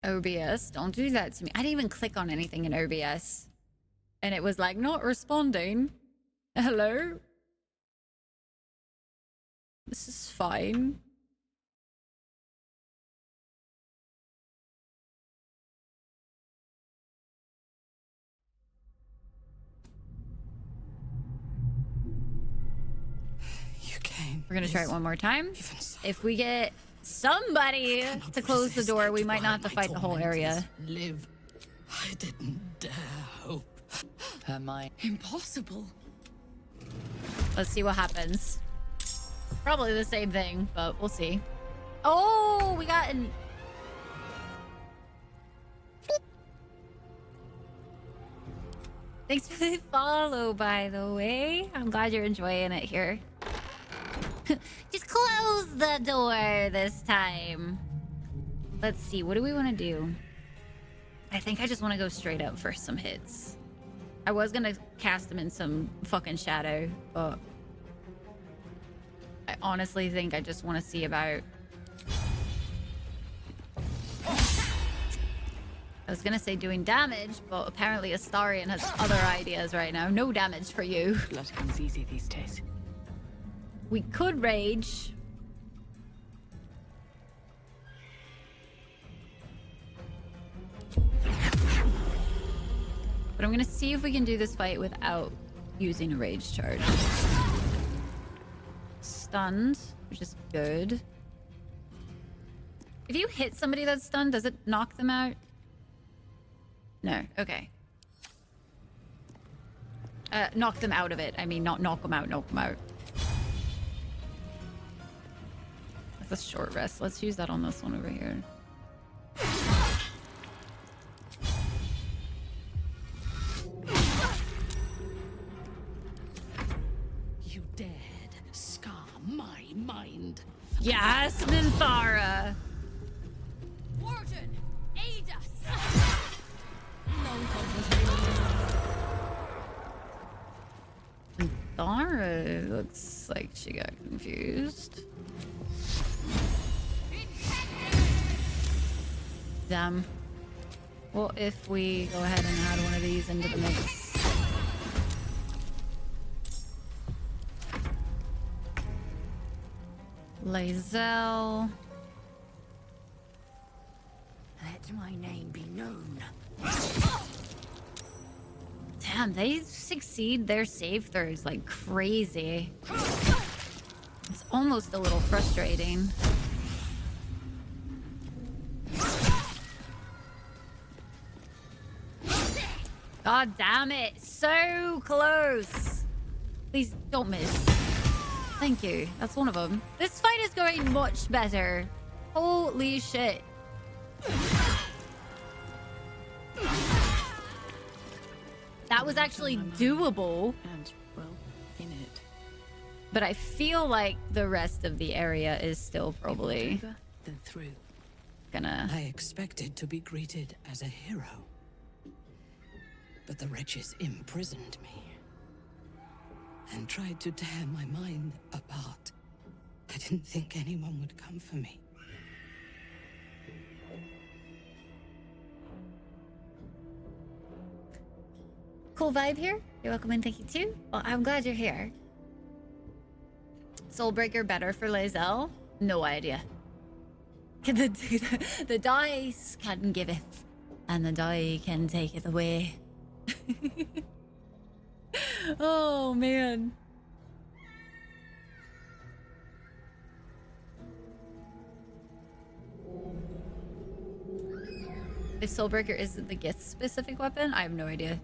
OBS, don't do that to me. I didn't even click on anything in OBS. And it was like, not responding. Hello? This is fine. We're gonna try it one more time. If we get somebody to close the door, we might not have to fight the whole area. Live. I didn't dare hope. Her mind. Impossible. Let's see what happens. Probably the same thing, but we'll see. Oh, we got an... Thanks for the follow, by the way. I'm glad you're enjoying it here. Just close the door this time. Let's see. What do we want to do? I think I just want to go straight up for some hits. I was going to cast them in some fucking shadow, but I honestly think I just want to see about... I was going to say doing damage, but apparently Astarion has other ideas right now. No damage for you. Blood comes easy these days. We could rage. But I'm gonna see if we can do this fight without using a rage charge. Stunned, which is good. If you hit somebody that's stunned, does it knock them out? No, okay. Knock them out of it. I mean, not knock them out, knock them out. That's a short rest. Let's use that on this one over here. You dared scar my mind. Yes, Minthara. Warden, aid us! Minthara looks like she got confused. Damn. What if we go ahead and add one of these into the mix? Lae'zel. Let my name be known. Damn, they succeed their save throws like crazy. It's almost a little frustrating. God damn it. So close. Please don't miss. Thank you. That's one of them. This fight is going much better. Holy shit. That was actually doable. And, well, in it. But I feel like the rest of the area is still probably Then through. gonna... I expected to be greeted as a hero. But the wretches imprisoned me. And tried to tear my mind apart. I didn't think anyone would come for me. Cool vibe here. You're welcome and thank you too. Well, I'm glad you're here. Soulbreaker better for Lae'zel? No idea. The dice can giveth, and the die can taketh away. Oh man. If Soulbreaker is the Gith specific weapon, I have no idea.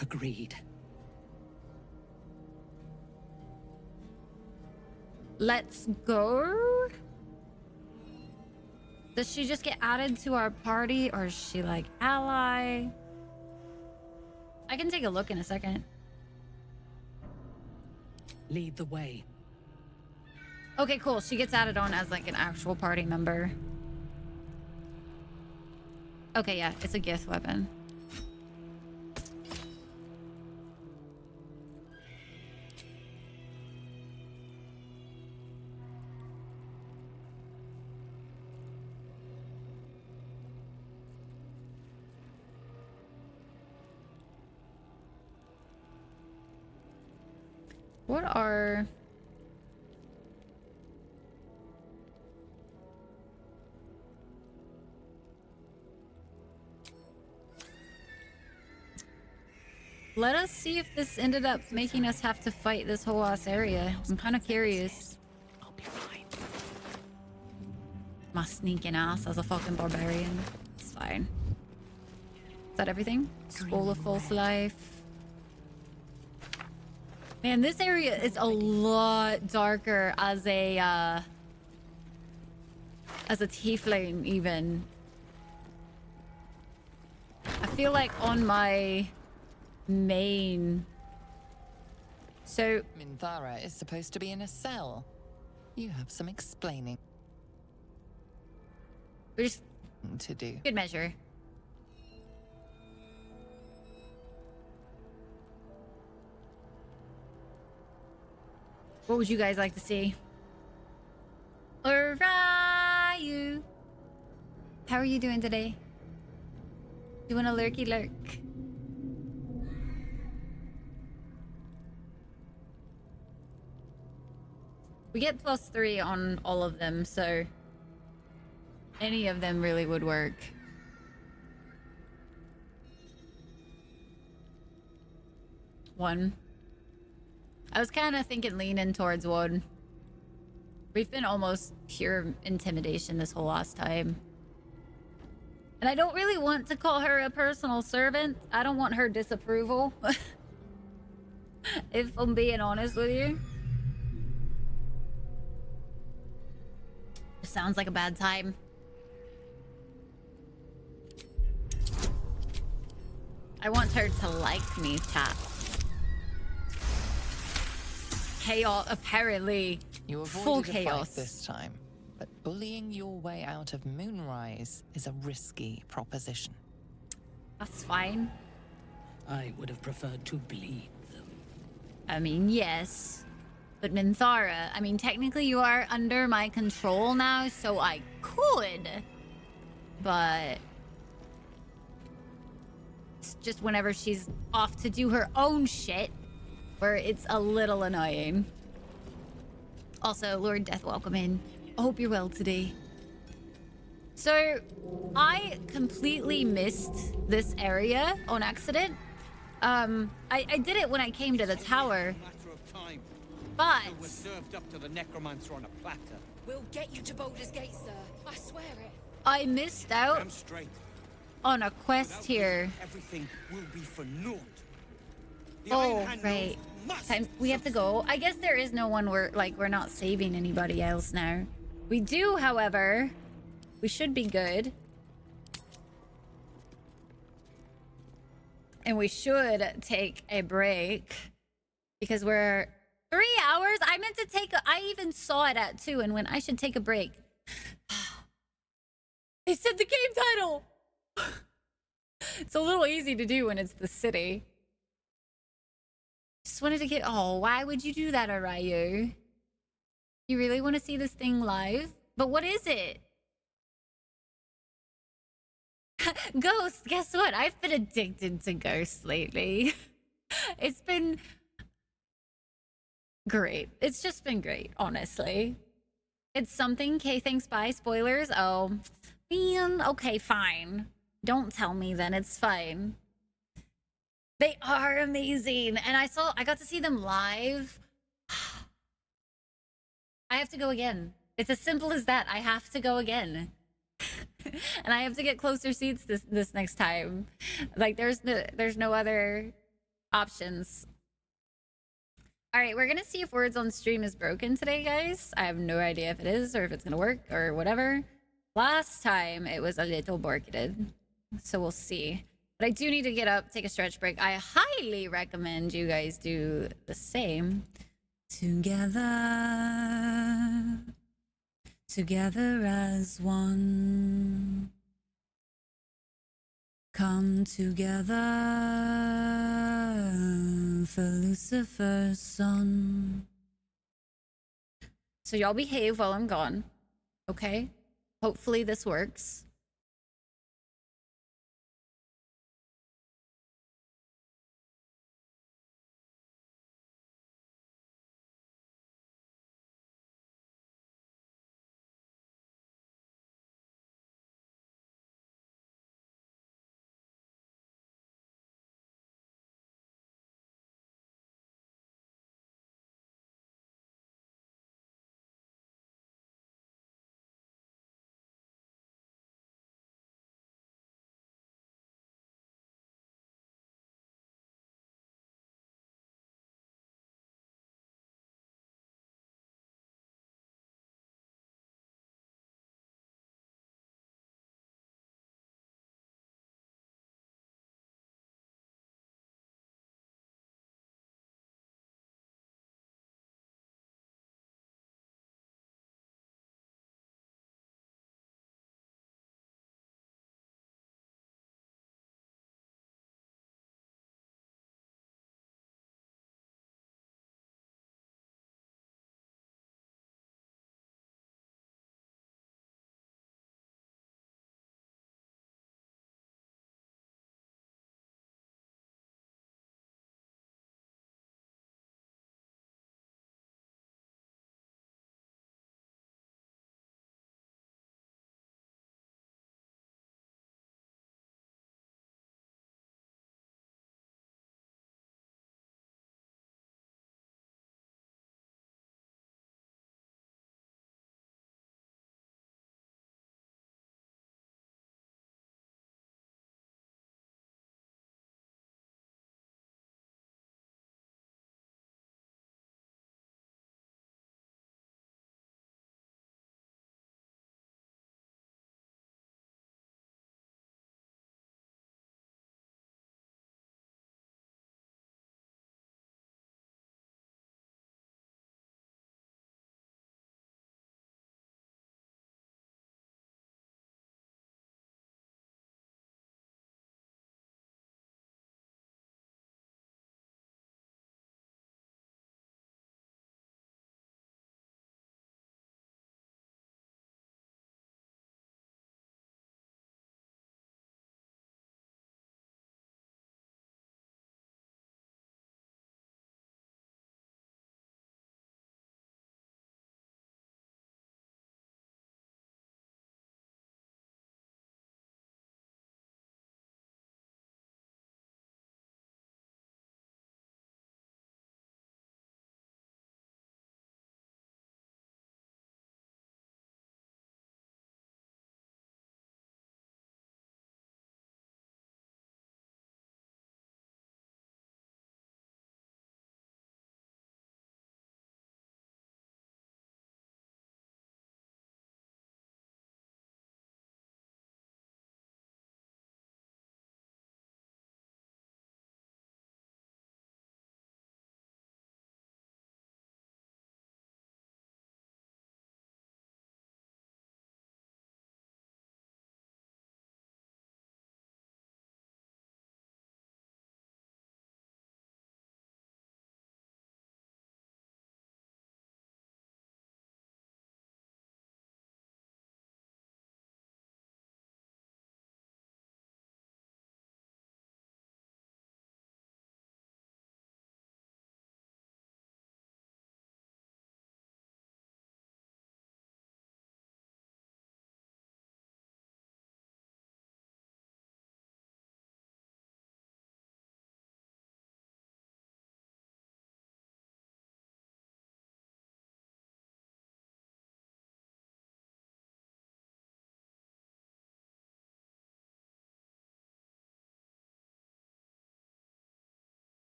Agreed. Let's go. Does she just get added to our party, or is she like ally? I can take a look in a second. Lead the way. Okay, cool. She gets added on as like an actual party member. Okay, yeah, it's a Gith weapon. What are... Let us see if this ended up making us have to fight this whole ass area. I'm kind of curious. I'll be fine. My sneaking ass as a fucking barbarian. It's fine. Is that everything? Scroll of False Life. Man, this area is a lot darker as a tiefling even. I feel like on my main... So... Minthara is supposed to be in a cell. You have some explaining We're just... to do. Good measure. What would you guys like to see? Arayu. How are you doing today? Doing a lurky lurk. We get +3 on all of them, so any of them really would work. One. I was kind of thinking leaning towards one. We've been almost pure intimidation this whole last time. And I don't really want to call her a personal servant. I don't want her disapproval. If I'm being honest with you. It sounds like a bad time. I want her to like me, chat. Chaos, apparently. You Full avoided a chaos fight this time, but bullying your way out of Moonrise is a risky proposition. That's fine. I would have preferred to bleed them. I mean, yes. But Minthara, I mean, technically you are under my control now, so I could. But it's just whenever she's off to do her own shit, where it's a little annoying. Also, Lord Death, welcome in. I hope you're well today. So, I completely missed this area on accident. I did it when I came to the tower. But we're served up to the necromancer on a platter. We'll get you to Baldur's Gate, sir. I swear it. I missed out on a quest here. Everything will be for naught. Oh, right. We have to go. I guess there is no one we're not saving anybody else now. We do, however. We should be good. And we should take a break. Because we're 3 hours? I meant to take I even saw it at 2 and when I should take a break. They said the game title! It's a little easy to do when it's the city. Just wanted to get... Oh, why would you do that, Arayu? You really want to see this thing live? But what is it? Ghost, guess what? I've been addicted to Ghost lately. It's been great. It's just been great, honestly. It's something Kay thinks by spoilers. Oh, man. Okay, fine. Don't tell me then. It's fine. They are amazing. And I got to see them live. I have to go again. It's as simple as that. I have to go again. And I have to get closer seats this next time. Like there's no other options. All right, we're gonna see if words on stream is broken today, guys. I have no idea if it is or if it's gonna work or whatever. Last time it was a little borked, so we'll see. But I do need to get up, take a stretch break. I highly recommend you guys do the same. Together as one. Come together for Lucifer's son. So y'all behave while I'm gone, okay? Hopefully this works.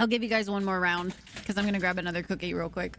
I'll give you guys one more round because I'm gonna grab another cookie real quick.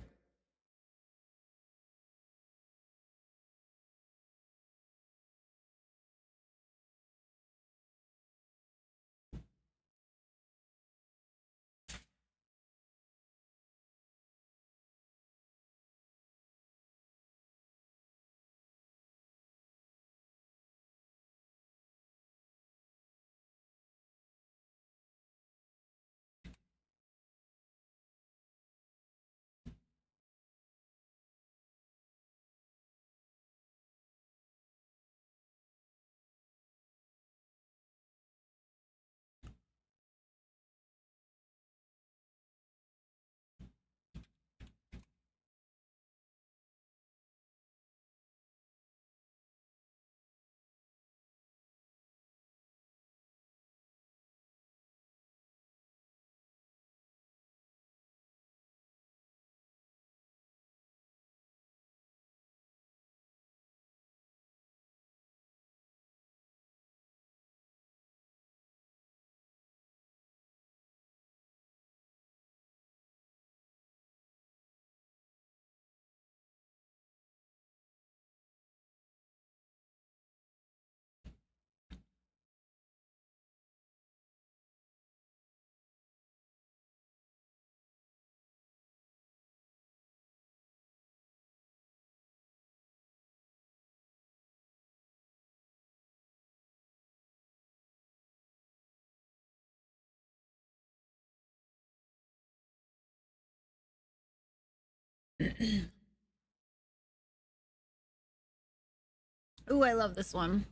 Ooh, I love this one.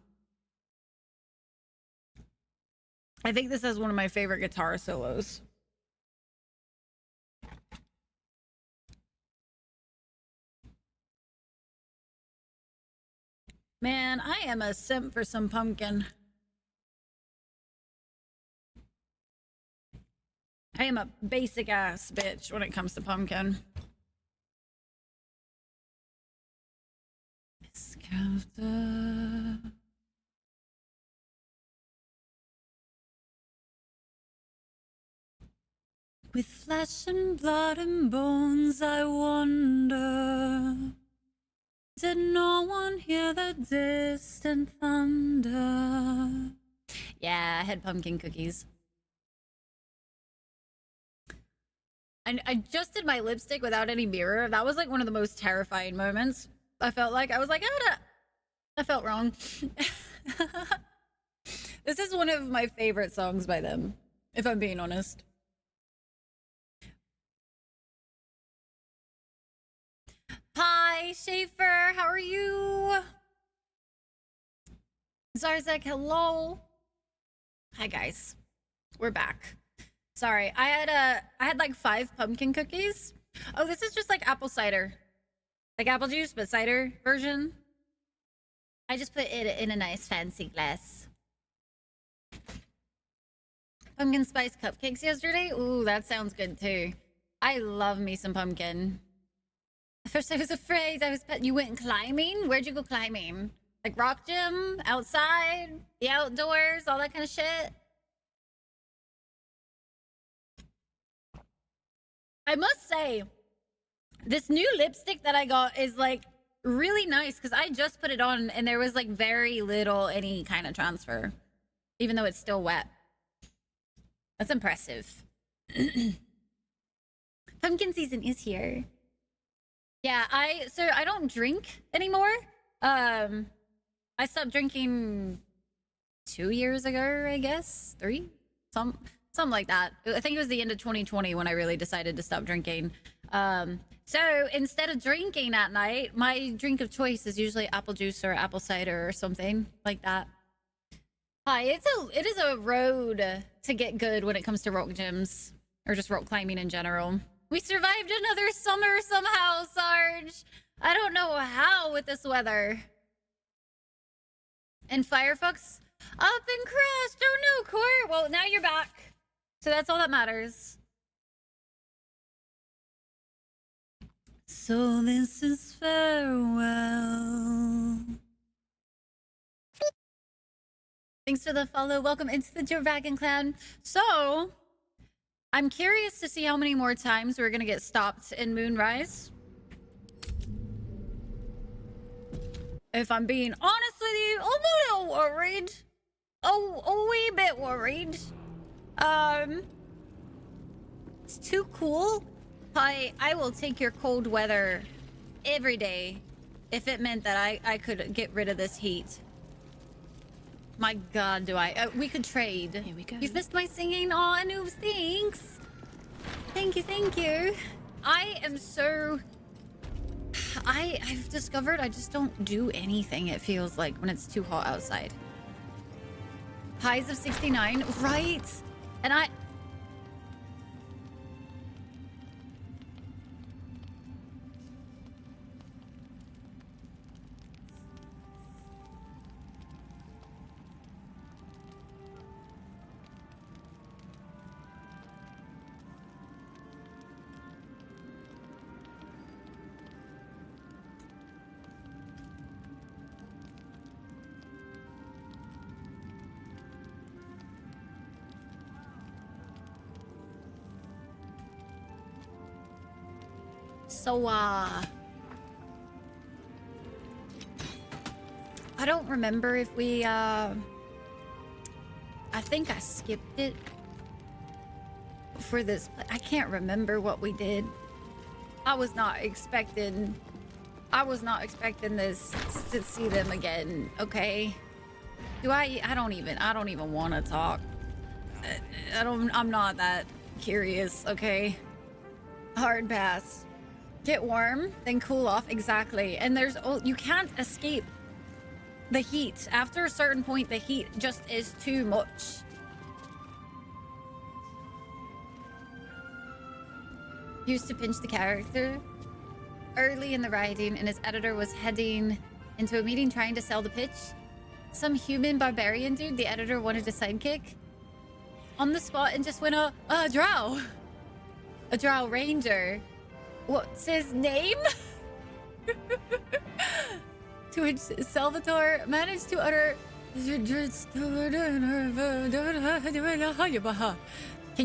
I think this has one of my favorite guitar solos. Man, I am a simp for some pumpkin. I am a basic ass bitch when it comes to pumpkin. With flesh and blood and bones, I wonder, did no one hear the distant thunder? Yeah, I had pumpkin cookies. I just did my lipstick without any mirror. That was like one of the most terrifying moments. I felt like I was like, I felt wrong. This is one of my favorite songs by them, if I'm being honest. Hi, Schaefer. How are you? Zarzek, hello. Hi, guys. We're back. Sorry, I had like 5 pumpkin cookies. Oh, this is just like apple cider. Like apple juice, but cider version. I just put it in a nice fancy glass. Pumpkin spice cupcakes yesterday? Ooh, that sounds good too. I love me some pumpkin. At first I was afraid. You went climbing? Where'd you go climbing? Like rock gym? Outside? The outdoors? All that kind of shit? I must say, this new lipstick that I got is like really nice because I just put it on and there was like very little any kind of transfer, even though it's still wet. That's impressive. Pumpkin season is here. Yeah, so I don't drink anymore. I stopped drinking 2 years ago, I guess. 3? Something like that. I think it was the end of 2020 when I really decided to stop drinking. So instead of drinking at night, my drink of choice is usually apple juice or apple cider or something like that. Hi, it is a road to get good when it comes to rock gyms or just rock climbing in general. We survived another summer somehow, Sarge. I don't know how with this weather. And Firefox up and crashed. Oh no, Court. Well, now you're back. So that's all that matters. So this is farewell. Thanks for the follow. Welcome into the Dragon Clan. So, I'm curious to see how many more times we're gonna get stopped in Moonrise. If I'm being honest with you, I'm a little worried. Oh, a wee bit worried. It's too cool. I will take your cold weather every day if it meant that I could get rid of this heat. My god, do I... we could trade. Here we go. You've missed my singing? Aw, noobs, thanks. Thank you, thank you. I am so... I've discovered I just don't do anything, it feels like, when it's too hot outside. Highs of 69, right? And I... So, I don't remember if we, I think I skipped it for this. I can't remember what we did. I was not expecting this to see them again, okay? I don't even want to talk. I'm not that curious, okay? Hard pass. Get warm, then cool off. Exactly. And you can't escape the heat. After a certain point, the heat just is too much. Used to pinch the character early in the writing, and his editor was heading into a meeting trying to sell the pitch. Some human barbarian dude, the editor wanted a sidekick on the spot and just went a drow. A drow ranger. What's his name? To which Salvatore managed to utter... Can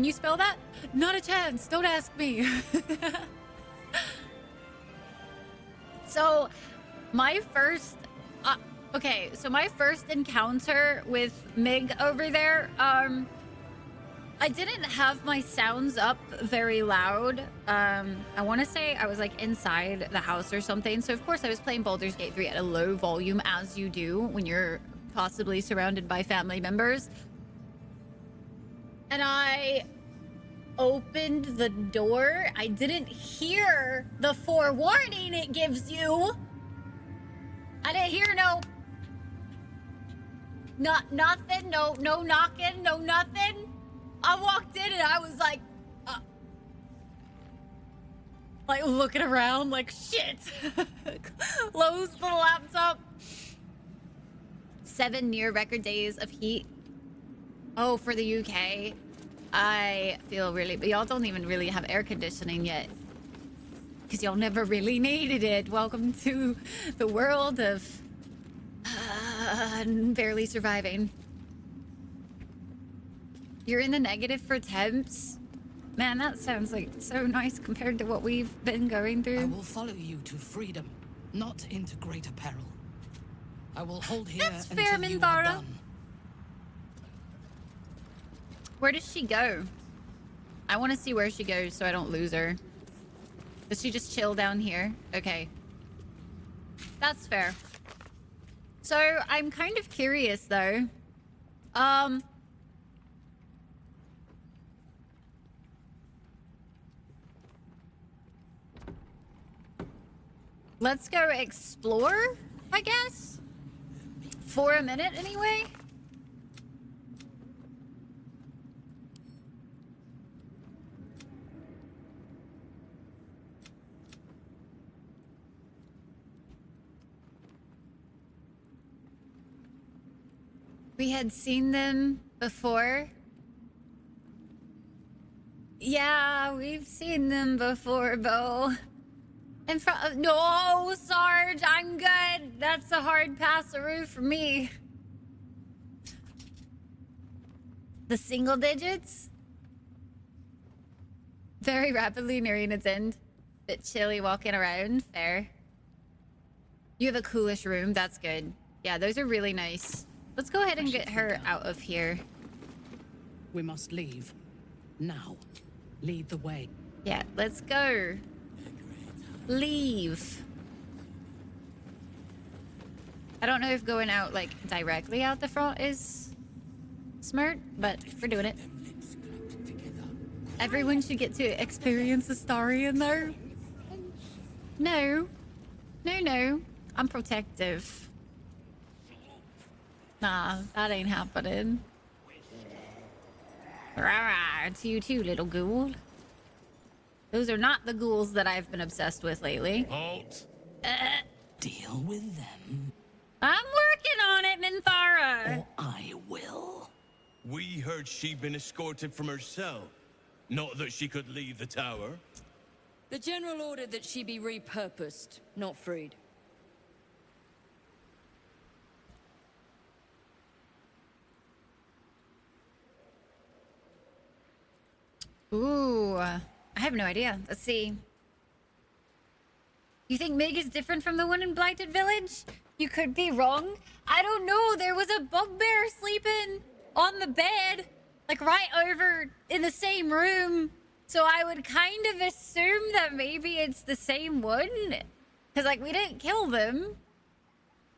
you spell that? Not a chance. Don't ask me. So, my first... okay, so my first encounter with Mig over there, I didn't have my sounds up very loud. I want to say I was like inside the house or something. So of course I was playing Baldur's Gate 3 at a low volume, as you do when you're possibly surrounded by family members. And I opened the door. I didn't hear the forewarning it gives you. I didn't hear nothing, no knocking, no nothing. I walked in and I was like looking around like shit. Closed the laptop. 7 near record days of heat. Oh, for the UK. I feel really, but y'all don't even really have air conditioning yet. Because y'all never really needed it. Welcome to the world of barely surviving. You're in the negative for temps? Man, that sounds like so nice compared to what we've been going through. I will follow you to freedom, not into greater peril. I will hold here That's until fair, you are Minthara. done. Where does she go? I want to see where she goes so I don't lose her. Does she just chill down here? Okay. That's fair. So, I'm kind of curious though. Let's go explore, I guess? For a minute, anyway? We had seen them before. Yeah, we've seen them before, Bo. In front of... No, Sarge, I'm good. That's a hard pass-a-roo for me. The single digits? Very rapidly nearing its end. Bit chilly walking around. Fair. You have a coolish room. That's good. Yeah, those are really nice. Let's go ahead and get her out of here. We must leave. Now. Lead the way. Yeah, let's go. Leave. I don't know if going out, like, directly out the front is smart, but we're doing it. Everyone should get to experience the story in there. No. No, no. I'm protective. Nah, that ain't happening. Rah, to you too, little ghoul. Those are not the ghouls that I've been obsessed with lately. Halt. Deal with them. I'm working on it, Minthara. Or I will. We heard she'd been escorted from her cell. Not that she could leave the tower. The General ordered that she be repurposed, not freed. Ooh, I have no idea. Let's see. You think Mig is different from the one in Blighted Village? You could be wrong. I don't know. There was a bugbear sleeping on the bed, like right over in the same room. So I would kind of assume that maybe it's the same one. Because, like, we didn't kill them.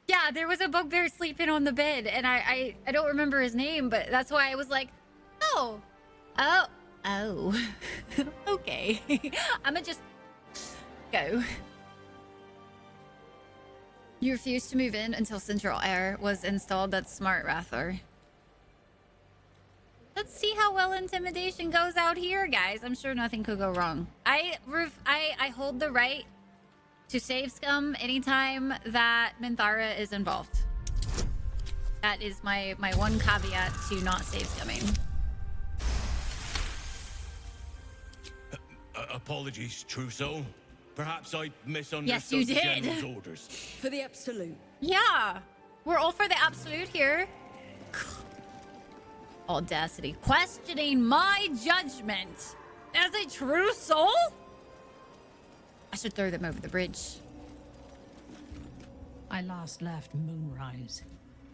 Yeah, there was a bugbear sleeping on the bed. And I don't remember his name, but that's why I was like, oh. Okay. I'ma just go. You refused to move in until Central Air was installed. That's smart, Rathor. Let's see how well intimidation goes out here, guys. I'm sure nothing could go wrong. I hold the right to save scum anytime that Minthara is involved. That is my one caveat to not save scumming. Apologies, True Soul. Perhaps I misunderstood Yes, you the did. General's orders. For the Absolute. Yeah, we're all for the Absolute here. Audacity. Questioning my judgment as a true soul? I should throw them over the bridge. I last left Moonrise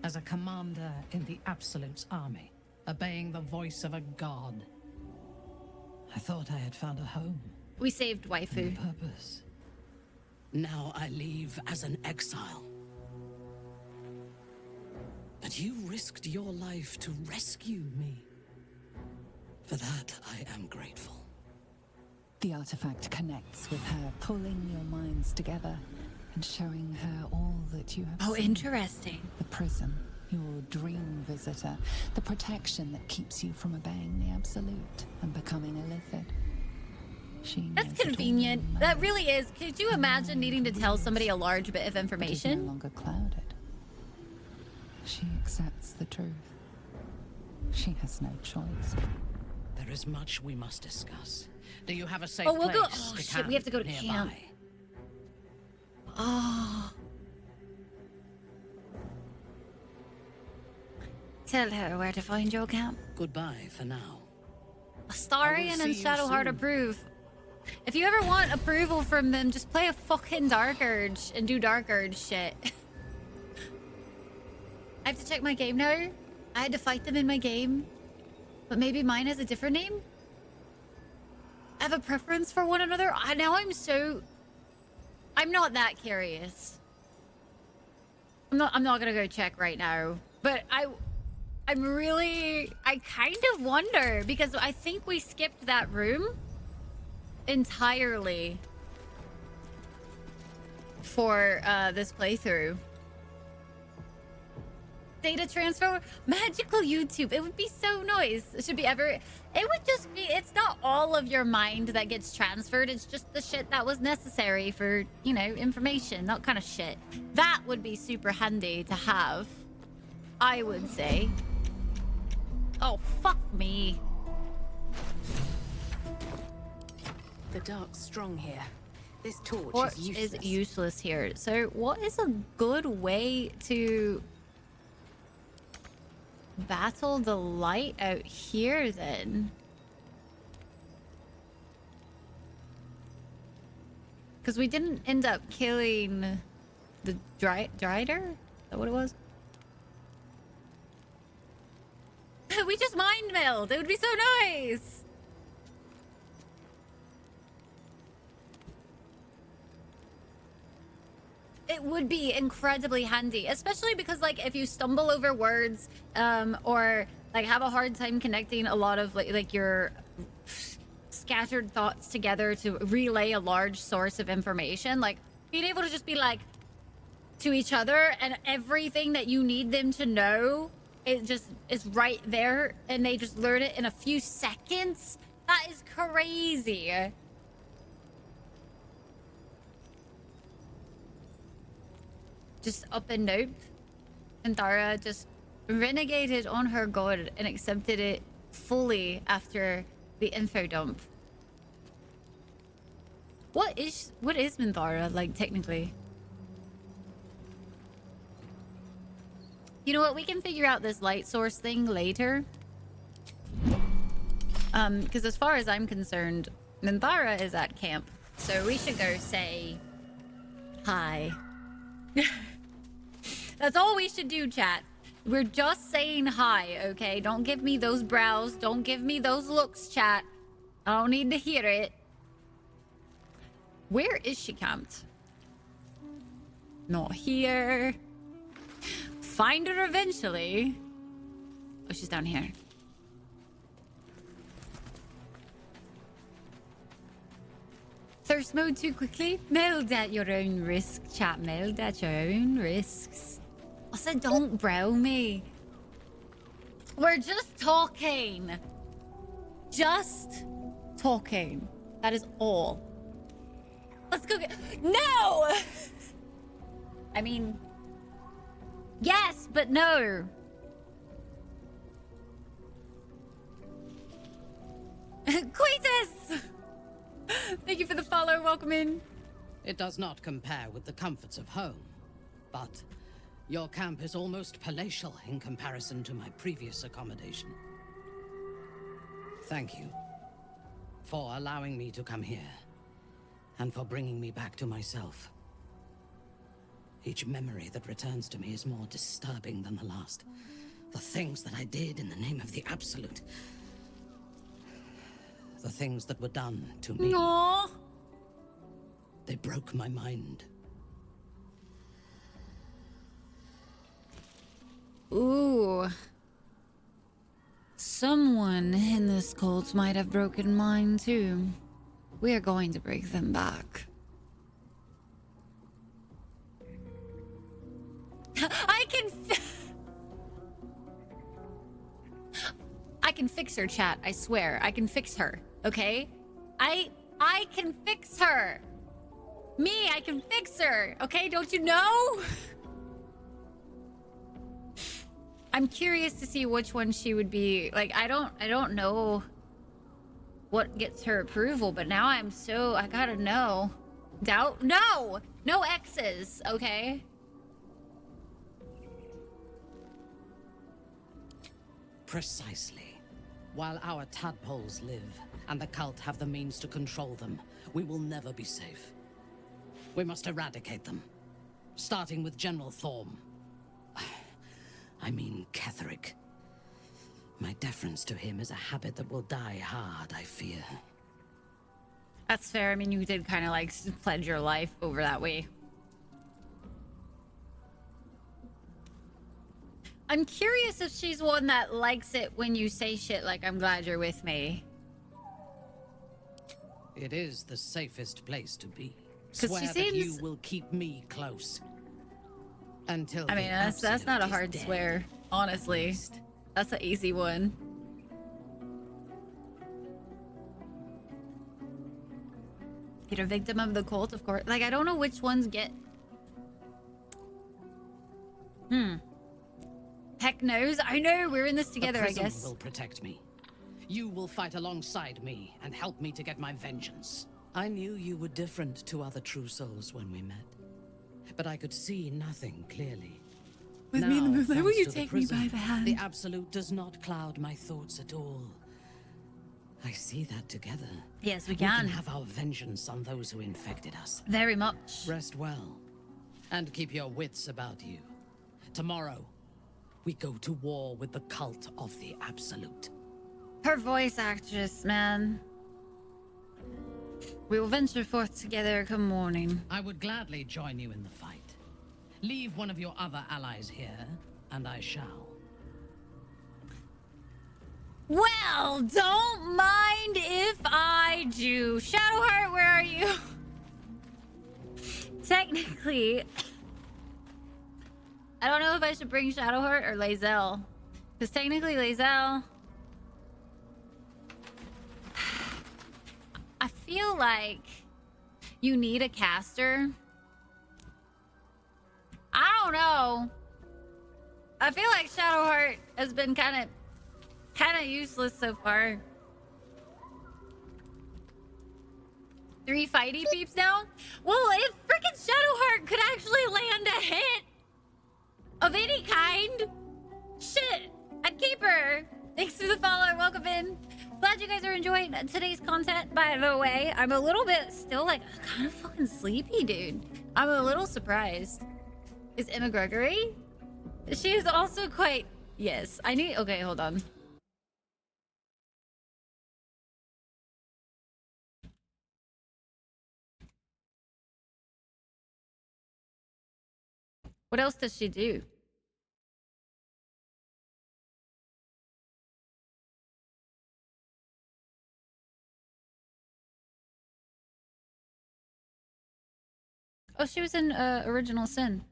as a commander in the Absolute's army, obeying the voice of a god. I thought I had found a home. We saved waifu. A purpose. Now I leave as an exile. But you risked your life to rescue me. For that, I am grateful. The artifact connects with her, pulling your minds together and showing her all that you have Oh, seen. interesting. The prison, your dream visitor, the protection that keeps you from obeying the Absolute and becoming illithid. That's convenient. That really is. Could you imagine needing to tell somebody a large bit of No information? longer clouded. She accepts the truth. She has no choice. There is much we must discuss. Do you have a safe Oh, we'll go. place Oh, to shit. We have to go to camp camp. nearby? Oh. Tell her where to find your camp. Goodbye for now. Astarion and see you Shadowheart soon. approve. If you ever want approval from them, just play a fucking Dark Urge and do Dark Urge shit. I have to check my game now. I had to fight them in my game. But maybe mine has a different name? I have a preference for one another? Now I'm not that curious. I'm not gonna go check right now. But I kind of wonder, because I think we skipped that room entirely for this playthrough. Data transfer, magical YouTube. It would be so nice. It should be it would just be, it's not all of your mind that gets transferred. It's just the shit that was necessary for, you know, information, that kind of shit. That would be super handy to have, I would say. Oh, fuck me. The dark's strong here. This torch Torch is useless. is useless here. So what is a good way to battle the light out here then? Because we didn't end up killing the Drider? Is that what it was? We just mind meld. It would be so nice. It would be incredibly handy, especially because like if you stumble over words or like have a hard time connecting a lot of like your scattered thoughts together to relay a large source of information, like being able to just be like to each other and everything that you need them to know, it just is right there and they just learn it in a few seconds. That is crazy. Just up and nope. And Dara just renegated on her god and accepted it fully after the info dump. What is Minthara like technically? You know what? We can figure out this light source thing later. Because as far as I'm concerned, Minthara is at camp, so we should go say hi. That's all we should do, chat. We're just saying hi, okay? Don't give me those brows. Don't give me those looks, chat. I don't need to hear it. Where is she camped? Not here. Find her eventually. Oh, she's down here. Thirst mode too quickly? Meld at your own risk, chat. Meld at your own risks. I said don't brow me. We're just talking. Just talking. That is all. Let's go get... No! I mean... Yes, but no. Cletus! Thank you for the follow. Welcome in. It does not compare with the comforts of home, but your camp is almost palatial in comparison to my previous accommodation. Thank you for allowing me to come here, and for bringing me back to myself. Each memory that returns to me is more disturbing than the last. The things that I did in the name of the Absolute. The things that were done to me. Aww. They broke my mind. Ooh. Someone in this cult might have broken mine too. We are going to break them back. I can fix her, chat. I swear. I can fix her. Okay? I can fix her. Me, I can fix her. Okay? Don't you know? I'm curious to see which one she would be. Like, I don't know what gets her approval, but now I gotta know. Doubt? No! No X's, okay? Precisely. While our tadpoles live, and the cult have the means to control them, we will never be safe. We must eradicate them. Starting with General Thorm. I mean Ketheric. My deference to him is a habit that will die hard, I fear. That's fair. I mean, you did kind of like pledge your life over that way. I'm curious if she's one that likes it when you say shit like, I'm glad you're with me. It is the safest place to be. 'Cause Swear she that seems... you will keep me close. Until I mean, that's not a hard swear, honestly. That's an easy one. You're a victim of the cult, of course. Like, I don't know which ones get... Heck knows. I know, we're in this together, I guess. The will protect me. You will fight alongside me and help me to get my vengeance. I knew you were different to other true souls when we met, but I could see nothing clearly. With Now, me in the moonlight, will you thanks to take the me prison, by the hand? The Absolute does not cloud my thoughts at all. I see that together. Yes, we We can. can have our vengeance on those who infected us. Very much. Rest well. And keep your wits about you. Tomorrow, we go to war with the cult of the Absolute. Her voice actress, man. We will venture forth together come morning. I would gladly join you in the fight. Leave one of your other allies here, and I shall. Well, don't mind if I do. Shadowheart, where are you? Technically, I don't know if I should bring Shadowheart or Lae'zel. Because technically Lae'zel... I feel like you need a caster. I don't know. I feel like Shadowheart has been kind of useless so far. 3 fighty peeps now? Well, if freaking Shadowheart could actually land a hit of any kind, shit, I'd keep her. Thanks for the follow. Welcome in. Glad you guys are enjoying today's content, by the way. I'm a little bit still like kind of fucking sleepy, dude. I'm a little surprised. Is Emma Gregory? She is also quite... Yes, I need... Okay, hold on. What else does she do? Oh, she was in Original Sin.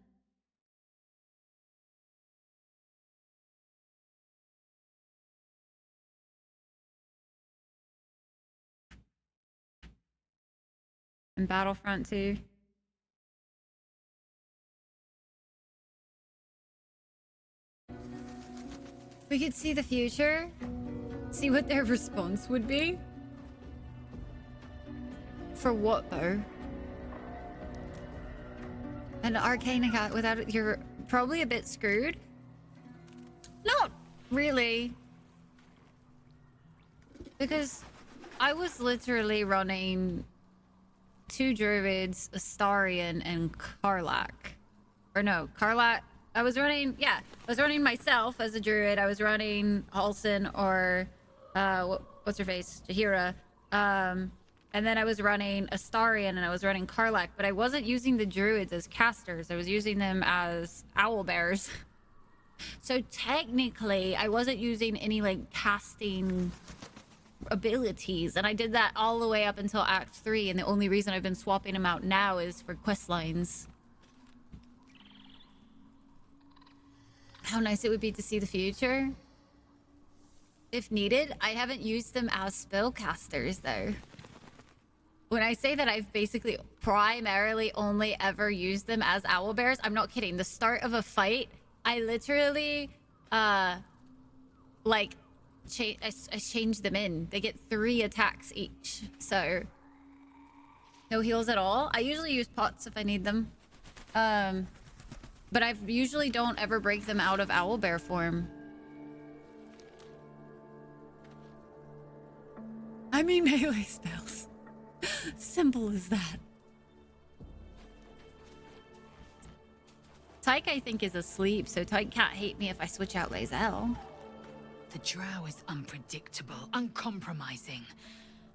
And Battlefront 2. We could see the future. See what their response would be. For what, though? An arcane account without it, you're probably a bit screwed. Not really. Because I was literally running 2 druids, Astarion, and Karlach. Or no, Karlach. I was running myself as a druid. I was running Halsin or, what's her face? Jaheira. And then I was running Astarion and I was running Karlach, but I wasn't using the druids as casters. I was using them as owlbears. So technically, I wasn't using any like casting abilities, and I did that all the way up until Act 3, and the only reason I've been swapping them out now is for quest lines. How nice it would be to see the future. If needed, I haven't used them as spellcasters though. When I say that I've basically primarily only ever used them as owlbears, I'm not kidding. The start of a fight, I literally, I change them in. They get 3 attacks each, so no heals at all. I usually use pots if I need them, but I usually don't ever break them out of owlbear form. I mean melee spells. Simple as that. Tyke, I think, is asleep, so Tyke can't hate me if I switch out Lae'zel. The drow is unpredictable, uncompromising.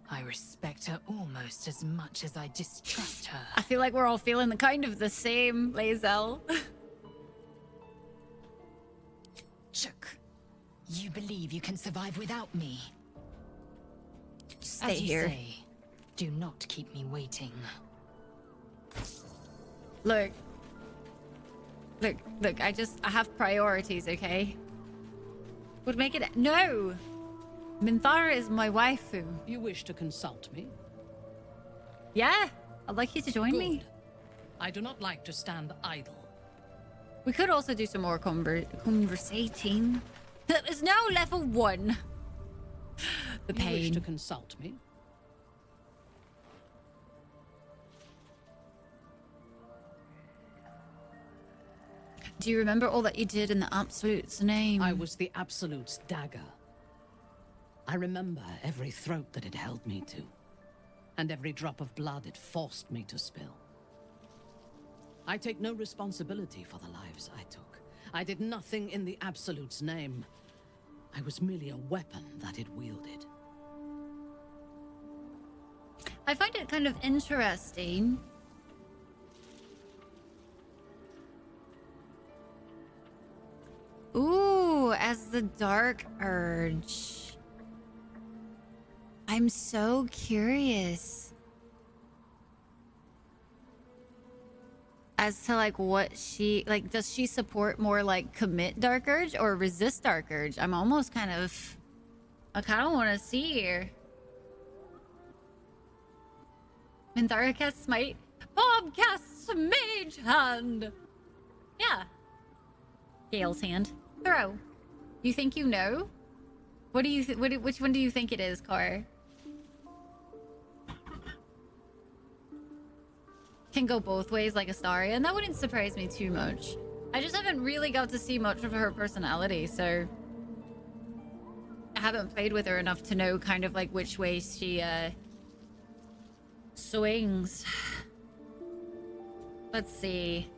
I respect her almost as much as I distrust her. I feel like we're all feeling the same, Lae'zel. Shook, you believe you can survive without me? Stay As you here. Say, do not keep me waiting. Look, I have priorities, okay? Would make it... No! Minthara is my waifu. You wish to consult me? Yeah, I'd like you to join me. I do not like to stand idle. We could also do some more conversating. That is now level 1. The pain. You wish to consult me? Do you remember all that you did in the Absolute's name? I was the Absolute's dagger. I remember every throat that it held me to, and every drop of blood it forced me to spill. I take no responsibility for the lives I took. I did nothing in the Absolute's name. I was merely a weapon that it wielded. I find it kind of interesting. Ooh, as the Dark Urge. I'm so curious as to like what she like. Does she support more like commit Dark Urge or resist Dark Urge? I'm almost kind of, I kind of want to see here. Minthara casts Smite. Bob casts Mage Hand. Yeah. Gale's Hand. Throw. You think you know? What do you which one do you think it is, Car? Can go both ways like Astaria, and that wouldn't surprise me too much. I just haven't really got to see much of her personality, so I haven't played with her enough to know kind of like which way she swings. Let's see.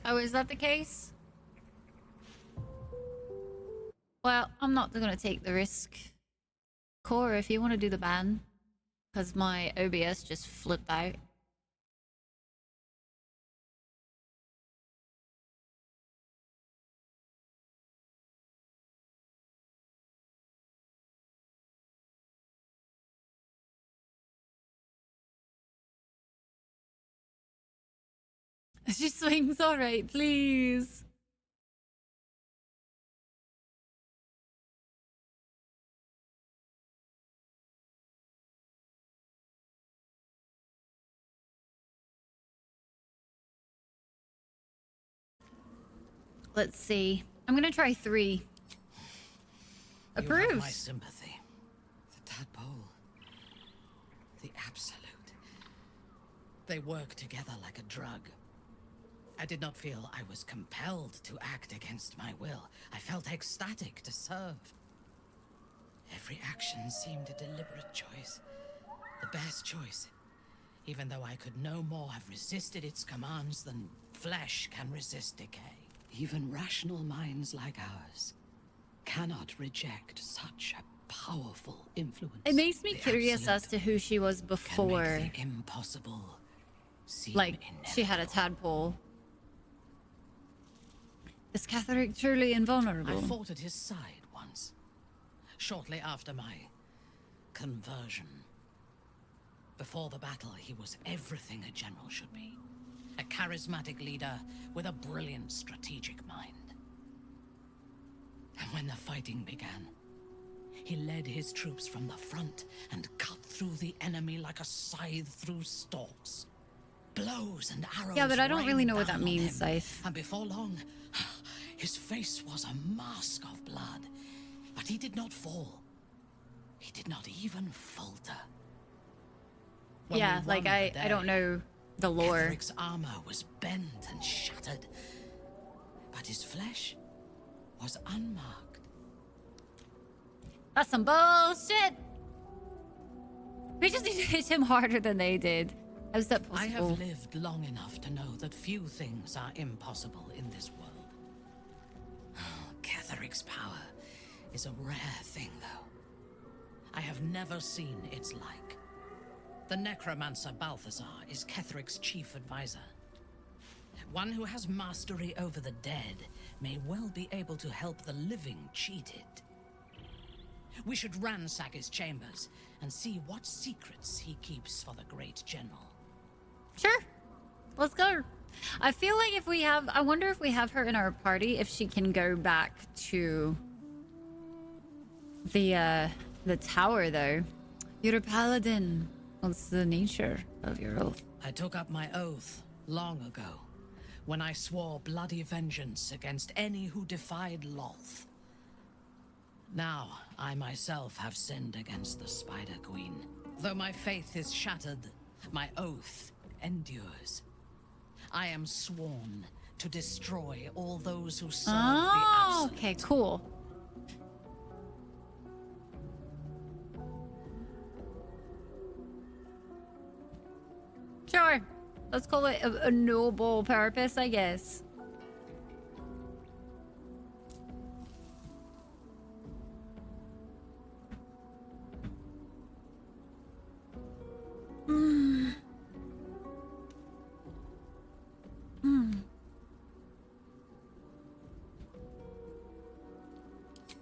Oh, is that the case? Well, I'm not gonna take the risk. Cora, if you want to do the ban, because my OBS just flipped out. She swings all right, please. Let's see. I'm gonna try 3. Approved. You have my sympathy. The tadpole. The Absolute. They work together like a drug. I did not feel I was compelled to act against my will. I felt ecstatic to serve. Every action seemed a deliberate choice. The best choice. Even though I could no more have resisted its commands than flesh can resist decay. Even rational minds like ours cannot reject such a powerful influence. It makes me The curious as to who she was can before. make the impossible seem Like, she had a tadpole. Is Catherick truly invulnerable? I fought at his side once, shortly after my conversion. Before the battle, he was everything a general should be. A charismatic leader with a brilliant strategic mind. And when the fighting began, he led his troops from the front and cut through the enemy like a scythe through stalks. Blows and arrows. Yeah, but I don't really know what that rained down on means, him. Scythe. And before long, his face was a mask of blood. But he did not fall. He did not even falter. When Yeah, we like won the I don't know the lore. Catherick's armor was bent and shattered, but his flesh was unmarked. That's some bullshit. We just need to hit him harder than they did. How's that possible? I have lived long enough to know that few things are impossible in this world. Catherick's power is a rare thing, though. I have never seen its like. The necromancer Balthazar is Catherick's chief advisor. One who has mastery over the dead may well be able to help the living cheated. We should ransack his chambers and see what secrets he keeps for the great general. Sure. Let's go. I feel like if we have... I wonder if we have her in our party, if she can go back to the tower, though. You're a paladin. What's the nature of your oath? I took up my oath long ago, when I swore bloody vengeance against any who defied Lolth. Now, I myself have sinned against the Spider Queen. Though my faith is shattered, my oath endures. I am sworn to destroy all those who serve the Absolute. Okay, cool. Sure. Let's call it a noble purpose, I guess.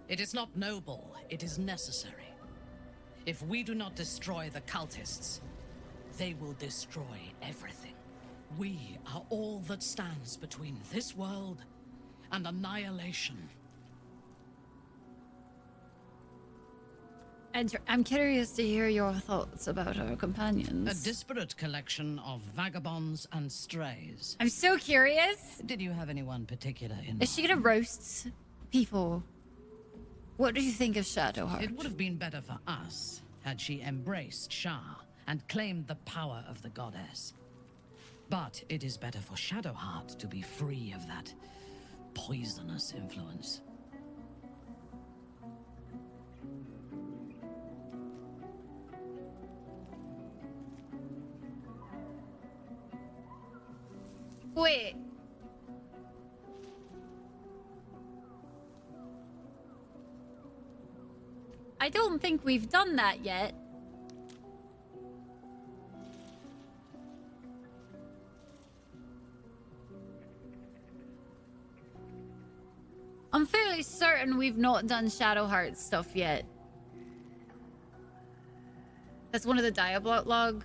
It is not noble, it is necessary. If we do not destroy the cultists, they will destroy everything. We are all that stands between this world and annihilation. And I'm curious to hear your thoughts about our companions. A disparate collection of vagabonds and strays. I'm so curious. Did you have anyone particular in Is she gonna roast people? What do you think of Shadowheart? It would have been better for us had she embraced Shah and claimed the power of the goddess. But it is better for Shadowheart to be free of that poisonous influence. Wait. I don't think we've done that yet. I'm fairly certain we've not done Shadowheart stuff yet. That's one of the dialogue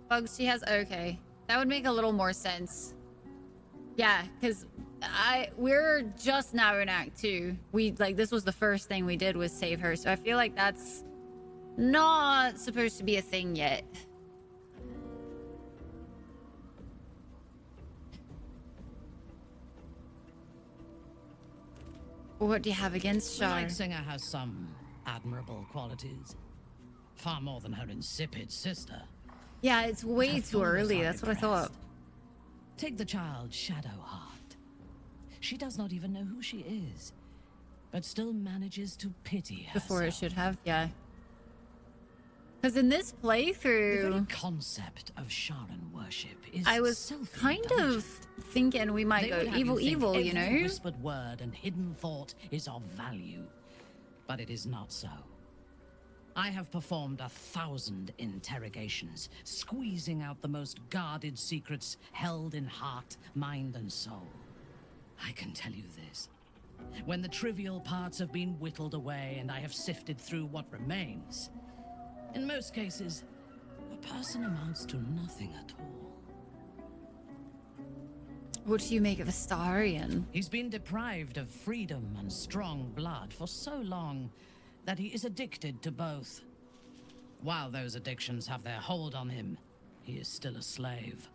bugs she has? Okay. That would make a little more sense. Yeah, because we're just now in Act 2. This was the first thing we did was save her, so I feel like that's not supposed to be a thing yet. What do you have against The Shar? Night Singer has some admirable qualities. Far more than her insipid sister. Yeah, it's way too early. That's what I thought. Take the child Shadowheart. She does not even know who she is, but still manages to pity herself. Before it should have, yeah. Because in this playthrough, The very concept of Sharan worship is I was kind of thinking we might go evil, evil, you know? Every whispered word and hidden thought is of value, but it is not so. I have performed 1,000 interrogations, squeezing out the most guarded secrets held in heart, mind, and soul. I can tell you this. When the trivial parts have been whittled away and I have sifted through what remains, in most cases, a person amounts to nothing at all. What do you make of Astarion? He's been deprived of freedom and strong blood for so long that he is addicted to both. While those addictions have their hold on him, he is still a slave.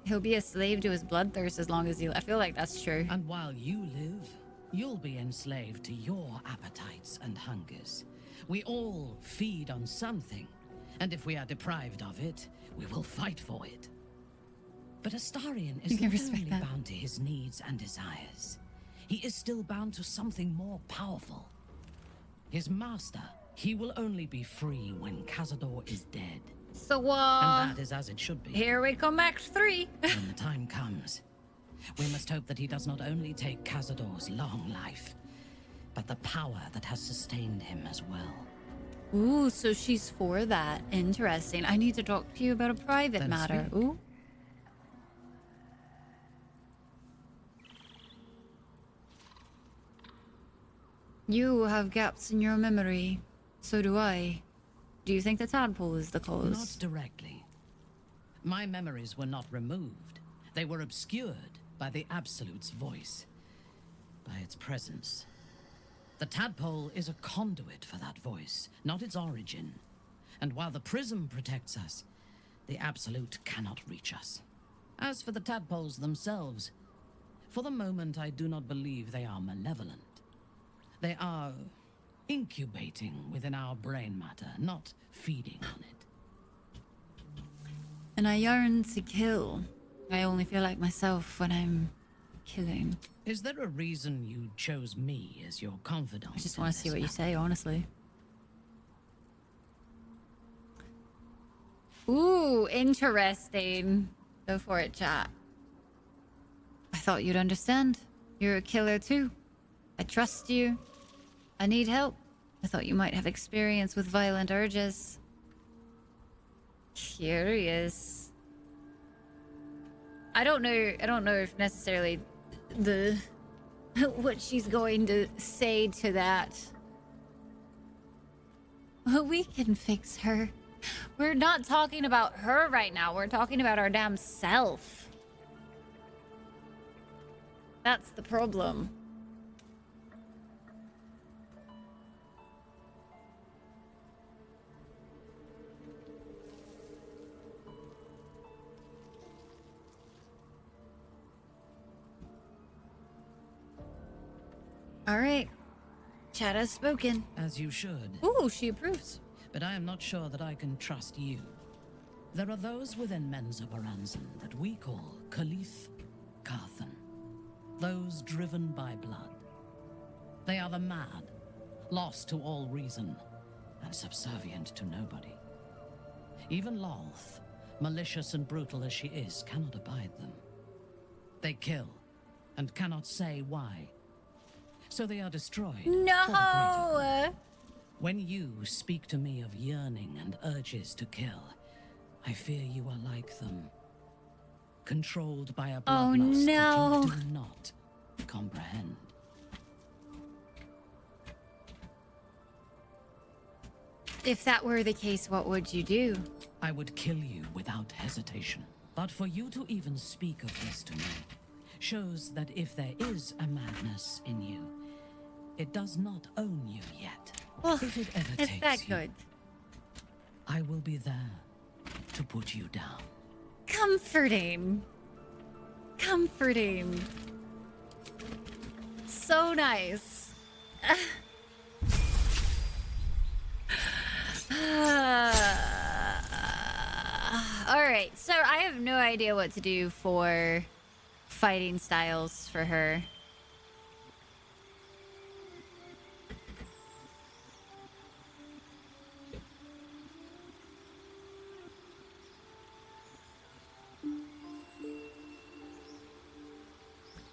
He'll be a slave to his bloodthirst as long as you... I feel like that's true. And while you live, you'll be enslaved to your appetites and hungers. We all feed on something, and if we are deprived of it, we will fight for it. But Astarion is not only bound to his needs and desires. He is still bound to something more powerful. His master, he will only be free when Cazador is dead. So, and that is as it should be. Here we come, Act 3. When the time comes, we must hope that he does not only take Cazador's long life, but the power that has sustained him as well. Ooh, so she's for that. Interesting. I need to talk to you about a private Then matter. speak. Ooh. You have gaps in your memory. So do I. Do you think the tadpole is the cause? Not directly. My memories were not removed. They were obscured by the Absolute's voice, by its presence. The tadpole is a conduit for that voice, not its origin. And while the prism protects us, the Absolute cannot reach us. As for the tadpoles themselves, for the moment I do not believe they are malevolent. They are incubating within our brain matter, not feeding on it. And I yearn to kill. I only feel like myself when I'm killing. Is there a reason you chose me as your confidant? I just want to see what you say, honestly. Ooh, interesting. Go for it, chat. I thought you'd understand. You're a killer too. I trust you. I need help. I thought you might have experience with violent urges. Curious. I don't know if necessarily the what she's going to say to that. We can fix her. We're not talking about her right now. We're talking about our damn self. That's the problem. All right. Chat has spoken. As you should. Ooh, she approves. But I am not sure that I can trust you. There are those within Menza Baranzan that we call Khalif Carthan. Those driven by blood. They are the mad, lost to all reason, and subservient to nobody. Even Lolth, malicious and brutal as she is, cannot abide them. They kill, and cannot say why. So they are destroyed. No! When you speak to me of yearning and urges to kill, I fear you are like them. Controlled by a bloodlust that you do not comprehend. If that were the case, what would you do? I would kill you without hesitation. But for you to even speak of this to me shows that if there is a madness in you, it does not own you yet. Well, if it ever is takes that you, good? I will be there to put you down. Comforting. Comforting. So nice. Alright, so I have no idea what to do for fighting styles for her.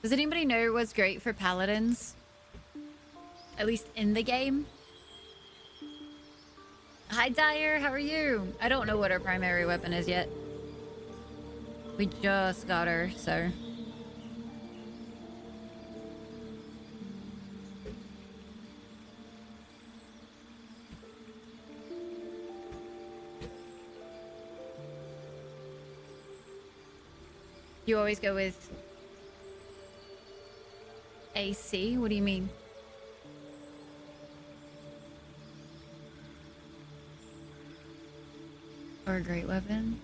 Does anybody know what's great for paladins? At least in the game? Hi Dyer, how are you? I don't know what her primary weapon is yet. We just got her, so... You always go with AC? What do you mean? Or a great weapon?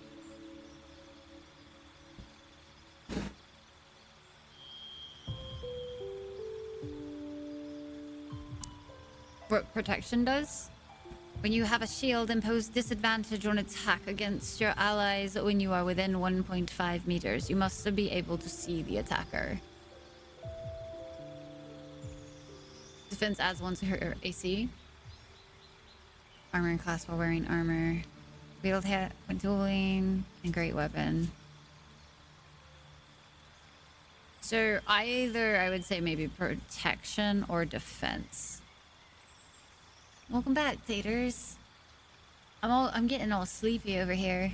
What protection does? When you have a shield, impose disadvantage on attack against your allies when you are within 1.5 meters. You must be able to see the attacker. Defense adds 1 to her AC. Armor and class while wearing armor. Wield hit when dueling. And great weapon. So either, I would say maybe protection or defense. Welcome back, Taters. I'm getting all sleepy over here.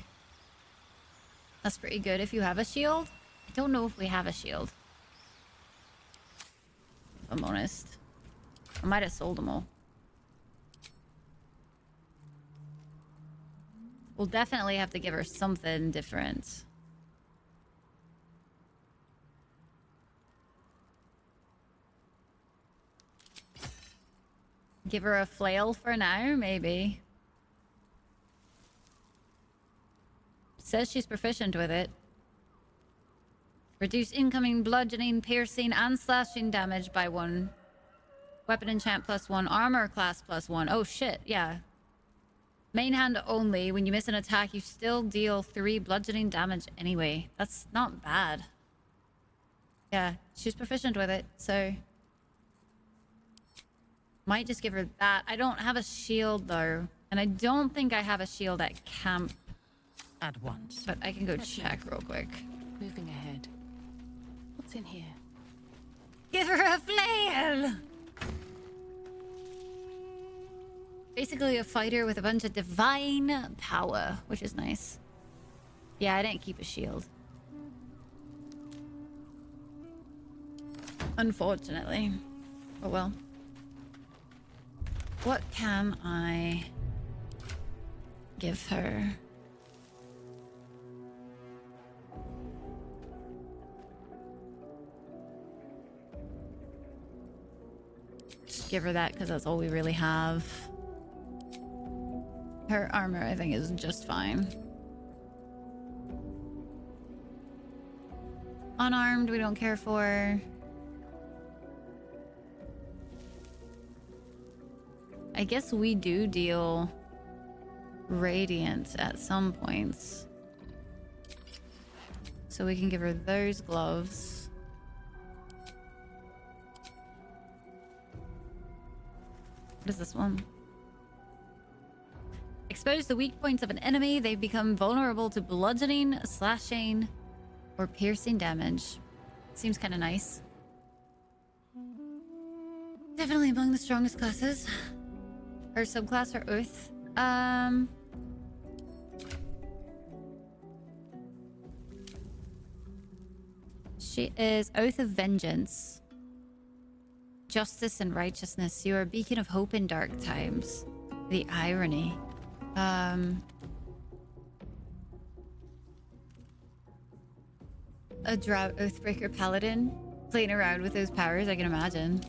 That's pretty good if you have a shield. I don't know if we have a shield. If I'm honest. I might have sold them all. We'll definitely have to give her something different. Give her a flail for now, maybe. Says she's proficient with it. Reduce incoming bludgeoning, piercing, and slashing damage by 1. Weapon enchant +1, armor class +1. Oh shit, yeah. Main hand only. When you miss an attack, you still deal 3 bludgeoning damage anyway. That's not bad. Yeah, she's proficient with it, so... Might just give her that. I don't have a shield, though. And I don't think I have a shield at camp. At once. But I can go check real quick. Moving ahead. What's in here? Give her a flail! Basically a fighter with a bunch of divine power, which is nice. Yeah, I didn't keep a shield. Unfortunately. Oh well. What can I give her? Just give her that because that's all we really have. Her armor, I think, is just fine. Unarmed, we don't care for. I guess we do deal radiant at some points. So we can give her those gloves. What is this one? Expose the weak points of an enemy. They become vulnerable to bludgeoning, slashing, or piercing damage. Seems kind of nice. Definitely among the strongest classes. Her subclass, her Oath. She is Oath of Vengeance. Justice and righteousness. You are a beacon of hope in dark times. The irony. A Drought Oathbreaker Paladin. Playing around with those powers, I can imagine.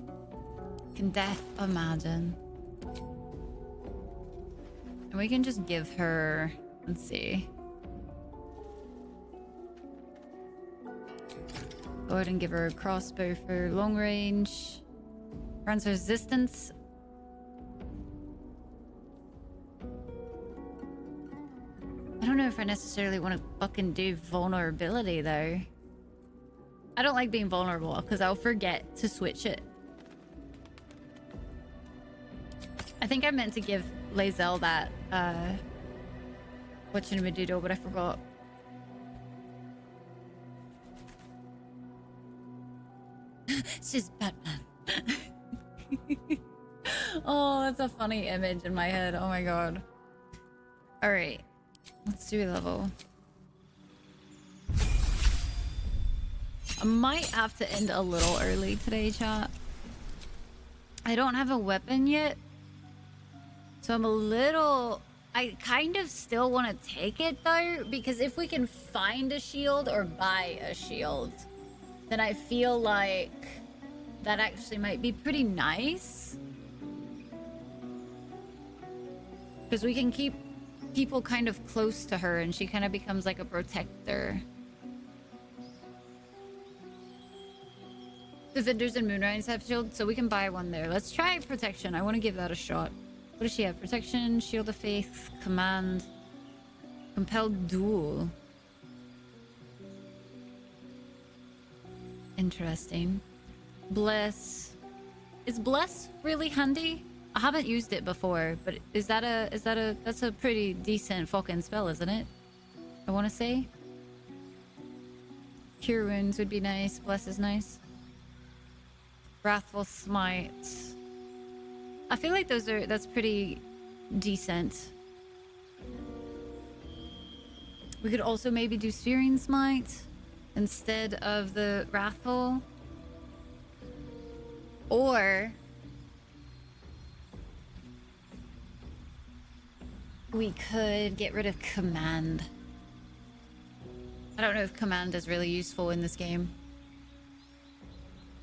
Can death imagine. And we can just give her... Let's see. Go ahead and give her a crossbow for long range. Grants resistance. I don't know if I necessarily want to fucking do vulnerability, though. I don't like being vulnerable, because I'll forget to switch it. I think I meant to give Lae'zel that, whatchamadoodle, but I forgot. She's Batman. Oh, that's a funny image in my head. Oh my god. Alright. Let's do a level. I might have to end a little early today, chat. I don't have a weapon yet. So I'm a little... I kind of still want to take it, though. Because if we can find a shield or buy a shield, then I feel like that actually might be pretty nice. Because we can keep people kind of close to her and she kind of becomes like a protector. Defenders and Moonrise have shields, so we can buy one there. Let's try protection. I want to give that a shot. What does she have? Protection, Shield of Faith, Command, Compelled Duel. Interesting. Bless. Is Bless really handy? I haven't used it before, but that's a pretty decent fucking spell, isn't it? I want to say. Cure Wounds would be nice. Bless is nice. Wrathful Smite. I feel like that's pretty decent. We could also maybe do Searing Smite instead of the Wrathful. Or we could get rid of Command. I don't know if Command is really useful in this game.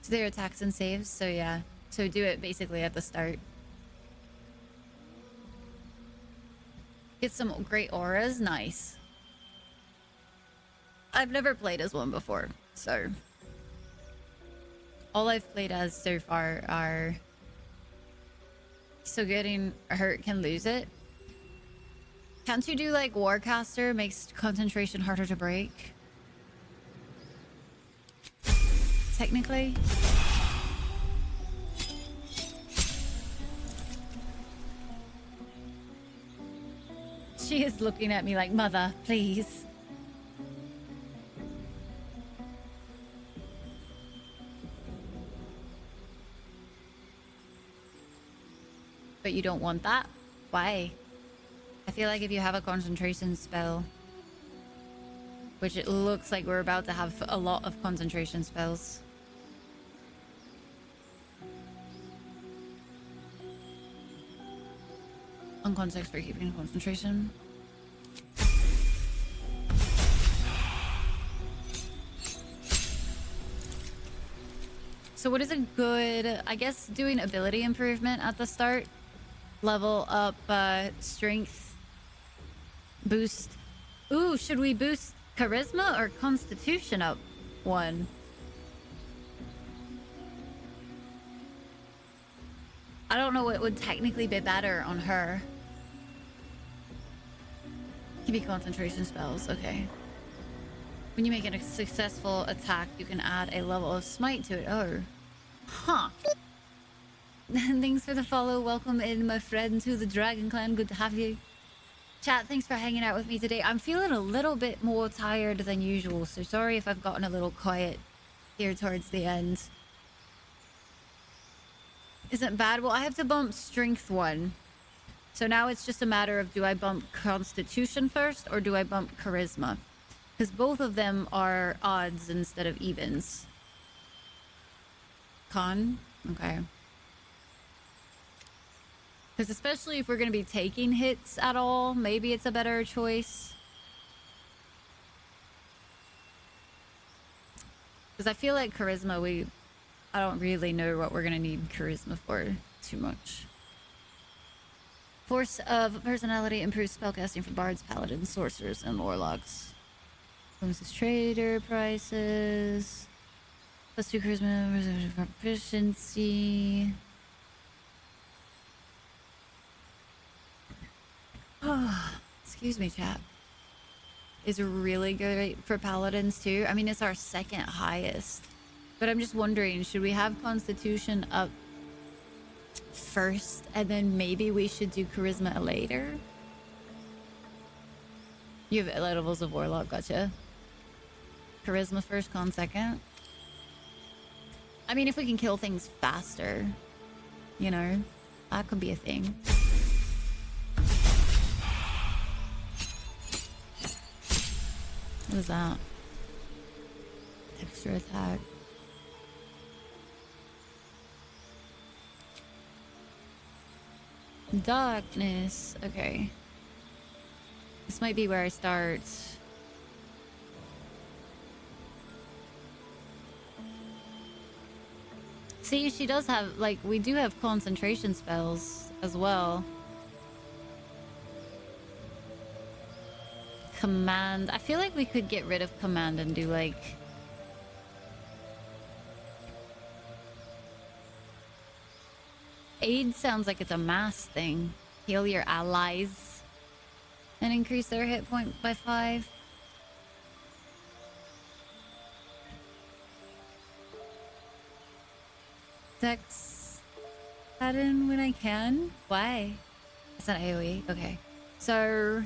So their attacks and saves, so yeah. So do it basically at the start. Get some great auras, nice. I've never played as one before. So all I've played as so far are so getting hurt can lose it. Can't you do like Warcaster makes concentration harder to break? Technically. She is looking at me like, mother, please. But you don't want that? Why? I feel like if you have a concentration spell, which it looks like we're about to have a lot of concentration spells. On context for keeping concentration. So what is a good, I guess doing ability improvement at the start? Level up strength, boost. Ooh, should we boost charisma or constitution up one? I don't know what would technically be better on her. Give me concentration spells, okay. When you make a successful attack, you can add a level of smite to it. Oh. Huh. Thanks for the follow. Welcome in, my friend, to the Dragon Clan. Good to have you. Chat, thanks for hanging out with me today. I'm feeling a little bit more tired than usual, so sorry if I've gotten a little quiet here towards the end. Isn't bad. Well, I have to bump strength 1. So now it's just a matter of, do I bump constitution first or do I bump charisma? Because both of them are odds instead of evens. Con? Okay. Because especially if we're going to be taking hits at all, maybe it's a better choice. Because I feel like charisma, I don't really know what we're going to need charisma for too much. Force of personality improves spellcasting for bards, paladins, sorcerers, and warlocks. Bonuses trader prices. +2 charisma, proficiency. Oh, excuse me, chat. Is really good for paladins too. I mean, it's our second highest. But I'm just wondering, should we have constitution up first and then maybe we should do charisma later? You have levels of warlock, gotcha. Charisma first, con second. I mean, if we can kill things faster, you know, that could be a thing. What is that? Extra attack. Darkness. Okay. This might be where I start. See, she does have, like, we do have concentration spells as well. Command. I feel like we could get rid of command and do, like... Aid sounds like it's a mass thing. Heal your allies and increase their hit point by 5. Dex that in when I can. Why? It's not AoE. Okay. So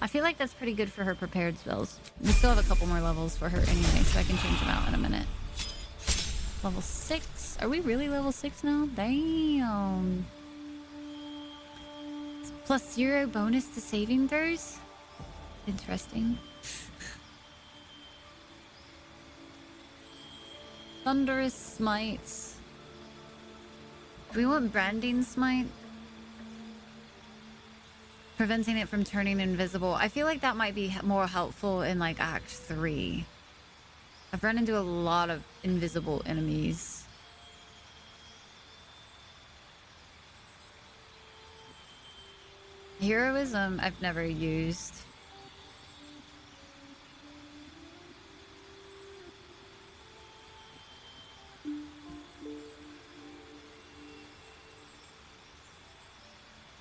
I feel like that's pretty good for her prepared spells. We still have a couple more levels for her anyway, so I can change them out in a minute. Level 6. Are we really level 6 now? Damn. +0 bonus to saving throws? Interesting. Thunderous Smites. Do we want Branding Smite? Preventing it from turning invisible. I feel like that might be more helpful in like Act 3. I've run into a lot of invisible enemies. Heroism I've never used.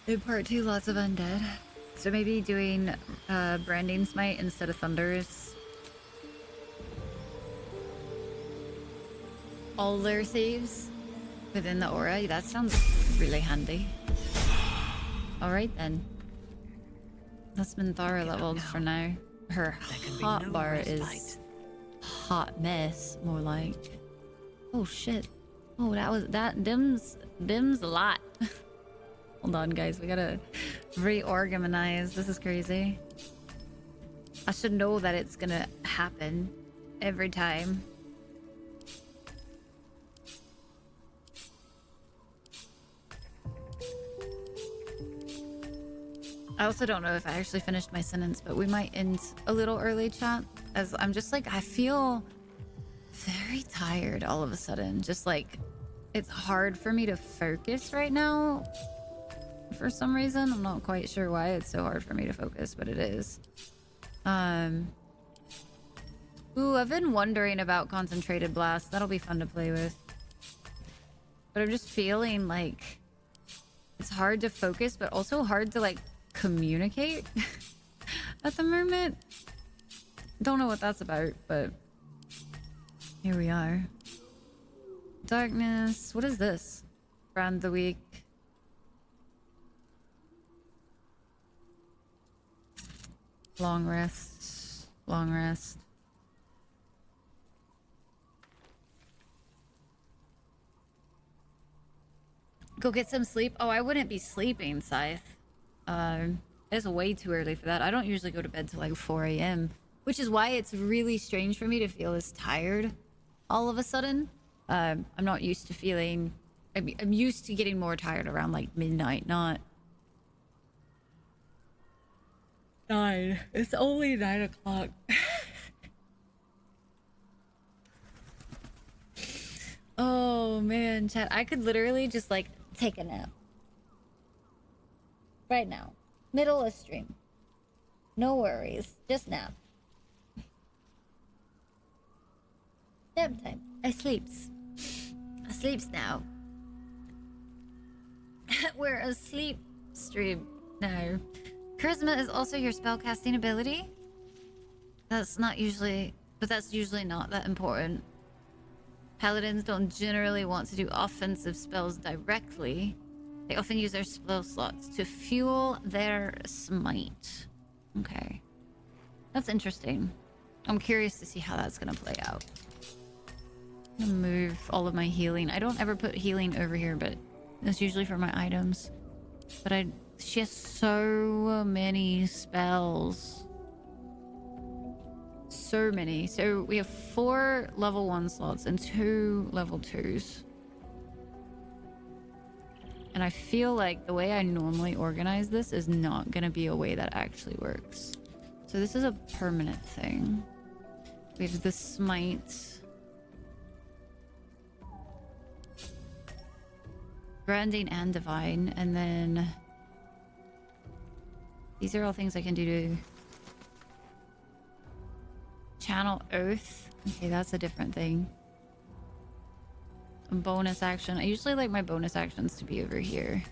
In part 2, lots of undead. So maybe doing branding smite instead of thunders. All their saves within the aura. That sounds really handy. Alright then. That's Minthara leveled for now. Her hot bar is hot mess, more like. Oh shit. Oh, that dims a lot. Hold on, guys. We gotta reorganize. This is crazy. I should know that it's gonna happen every time. I also don't know if I actually finished my sentence, but we might end a little early, chat, as I'm just like, I feel very tired all of a sudden. Just like, it's hard for me to focus right now for some reason. I'm not quite sure why it's so hard for me to focus, but it is. Ooh, I've been wondering about concentrated blast. That'll be fun to play with. But I'm just feeling like it's hard to focus, but also hard to like communicate at the moment. Don't know what that's about, but here we are. Darkness. What is this? Brand the week. Long rest. Long rest. Go get some sleep. Oh, I wouldn't be sleeping, Scythe. It's way too early for that. I don't usually go to bed till like 4 a.m. Which is why it's really strange for me to feel as tired all of a sudden. I'm not used to feeling... I'm used to getting more tired around like midnight, not... 9. It's only 9 o'clock. Oh man, chat. I could literally just like take a nap. Right now. Middle of stream. No worries. Just nap. Nap time. I sleeps. I sleeps now. We're asleep stream now. Charisma is also your spellcasting ability. That's not usually... But that's usually not that important. Paladins don't generally want to do offensive spells directly. They often use their spell slots to fuel their smite. Okay. That's interesting. I'm curious to see how that's going to play out. I'm going to move all of my healing. I don't ever put healing over here, but that's usually for my items. But she has so many spells. So many. So we have 4 level 1 slots and 2 level 2s. And I feel like the way I normally organize this is not going to be a way that actually works. So this is a permanent thing. We have the smite. Branding and divine. And then these are all things I can do to channel oath. Okay, that's a different thing. A bonus action. I usually like my bonus actions to be over here.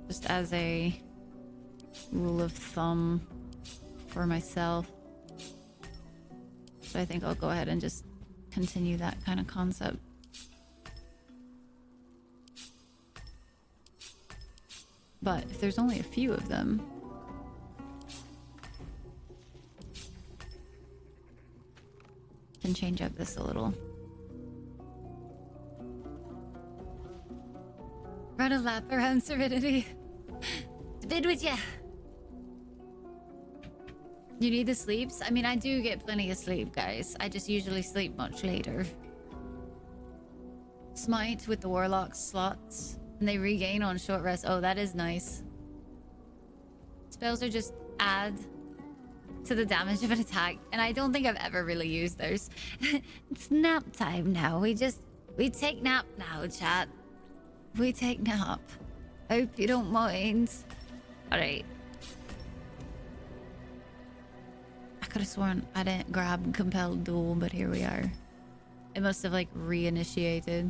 Just as a rule of thumb for myself. So I think I'll go ahead and just continue that kind of concept. But if there's only a few of them, can change up this a little. Run a lap around Serenity. To bed with ya. You need the sleeps? I mean, I do get plenty of sleep, guys. I just usually sleep much later. Smite with the Warlock slots. And they regain on short rest. Oh, that is nice. Spells are just add to the damage of an attack, and I don't think I've ever really used those. It's nap time now. We take nap now, chat. We take nap. Hope you don't mind. Alright. I could have sworn I didn't grab compelled duel, but here we are. It must have like reinitiated.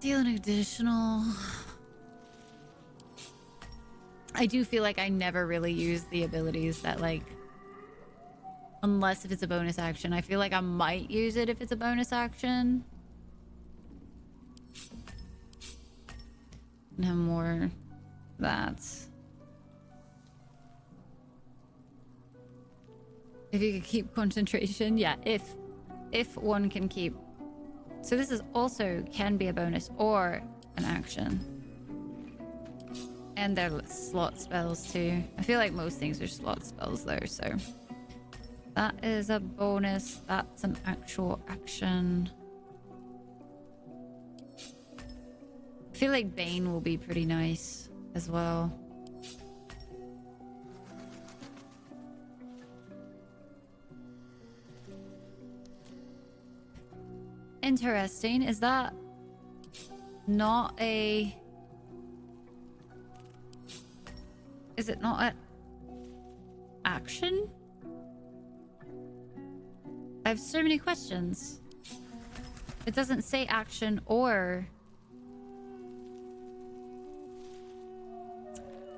Deal an additional. I do feel like I never really use the abilities that like, unless if it's a bonus action. I feel like I might use it if it's a bonus action. No more that. If you could keep concentration, yeah, if one can keep. So this is also can be a bonus or an action. And they're slot spells too. I feel like most things are slot spells though, so. That is a bonus. That's an actual action. I feel like Bane will be pretty nice as well. Interesting. Is that not a... Is it not an action? I have so many questions. It doesn't say action or...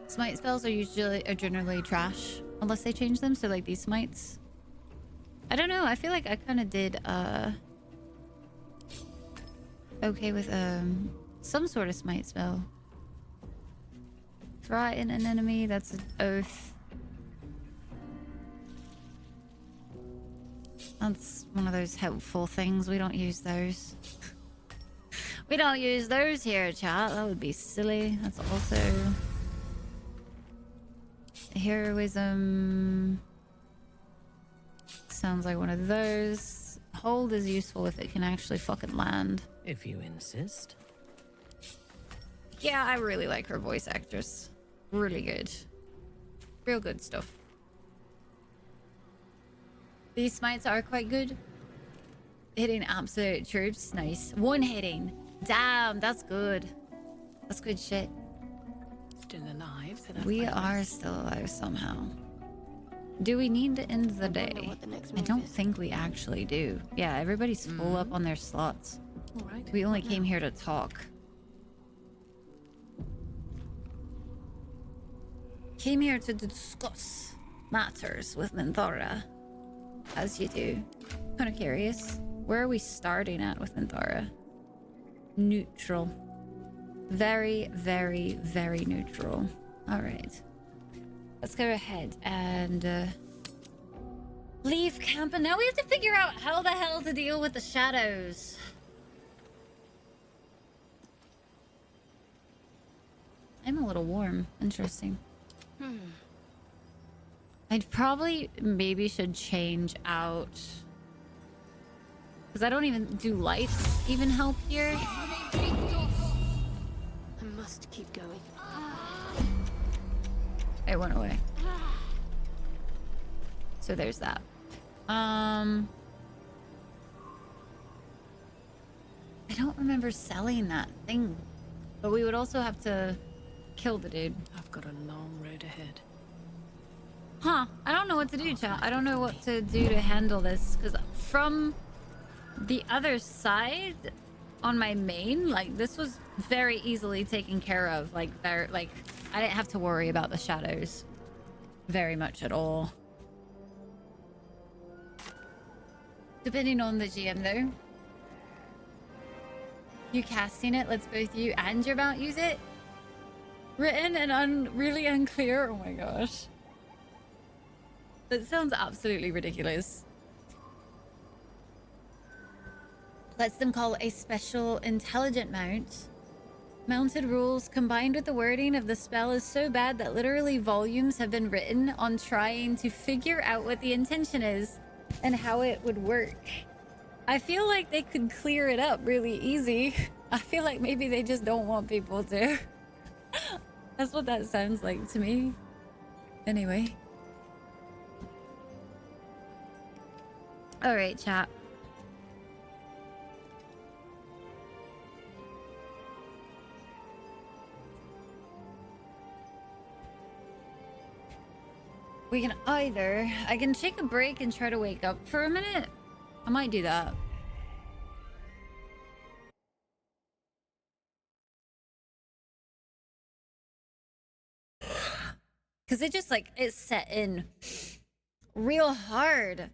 Smite spells are generally trash unless they change them. So like these smites. I don't know. I feel like I kind of did okay with some sort of smite spell. Frighten an enemy, that's an oath. That's one of those helpful things. We don't use those. We don't use those here, chat. That would be silly. That's also heroism. Sounds like one of those. Hold is useful if it can actually fucking land. If you insist. Yeah, I really like her voice actress. Really good. Real good stuff. These smites are quite good. Hitting absolute troops. Nice. One hitting. Damn, that's good. That's good shit. Still alive, so that's We are still alive somehow. Do we need to end the day? I don't think we actually do. Yeah, everybody's full up on their slots. All right. We only came here to talk. Came here to discuss matters with Minthara. As you do. Kind of curious. Where are we starting at with Minthara? Neutral. Very, very, very neutral. Alright. Let's go ahead and leave camp. And now we have to figure out how the hell to deal with the shadows. I'm a little warm. Interesting. I'd probably maybe should change out, because I don't even do lights even help here. I must keep going. It went away. So there's that. I don't remember selling that thing, but we would also have to kill the dude. I've got a long road ahead. Huh. I don't know what to do, chat. I don't know what to do to handle this, because from the other side on my main, like, this was very easily taken care of. Like, I didn't have to worry about the shadows very much at all. Depending on the GM, though. You casting it lets both you and your mount use it? Written and really unclear? Oh my gosh. That sounds absolutely ridiculous. Lets them call a special intelligent mount. Mounted rules combined with the wording of the spell is so bad that literally volumes have been written on trying to figure out what the intention is and how it would work. I feel like they could clear it up really easy. I feel like maybe they just don't want people to. That's what that sounds like to me. Anyway. All right, chat. We can either... I can take a break and try to wake up for a minute. I might do that. it just like it's set in real hard,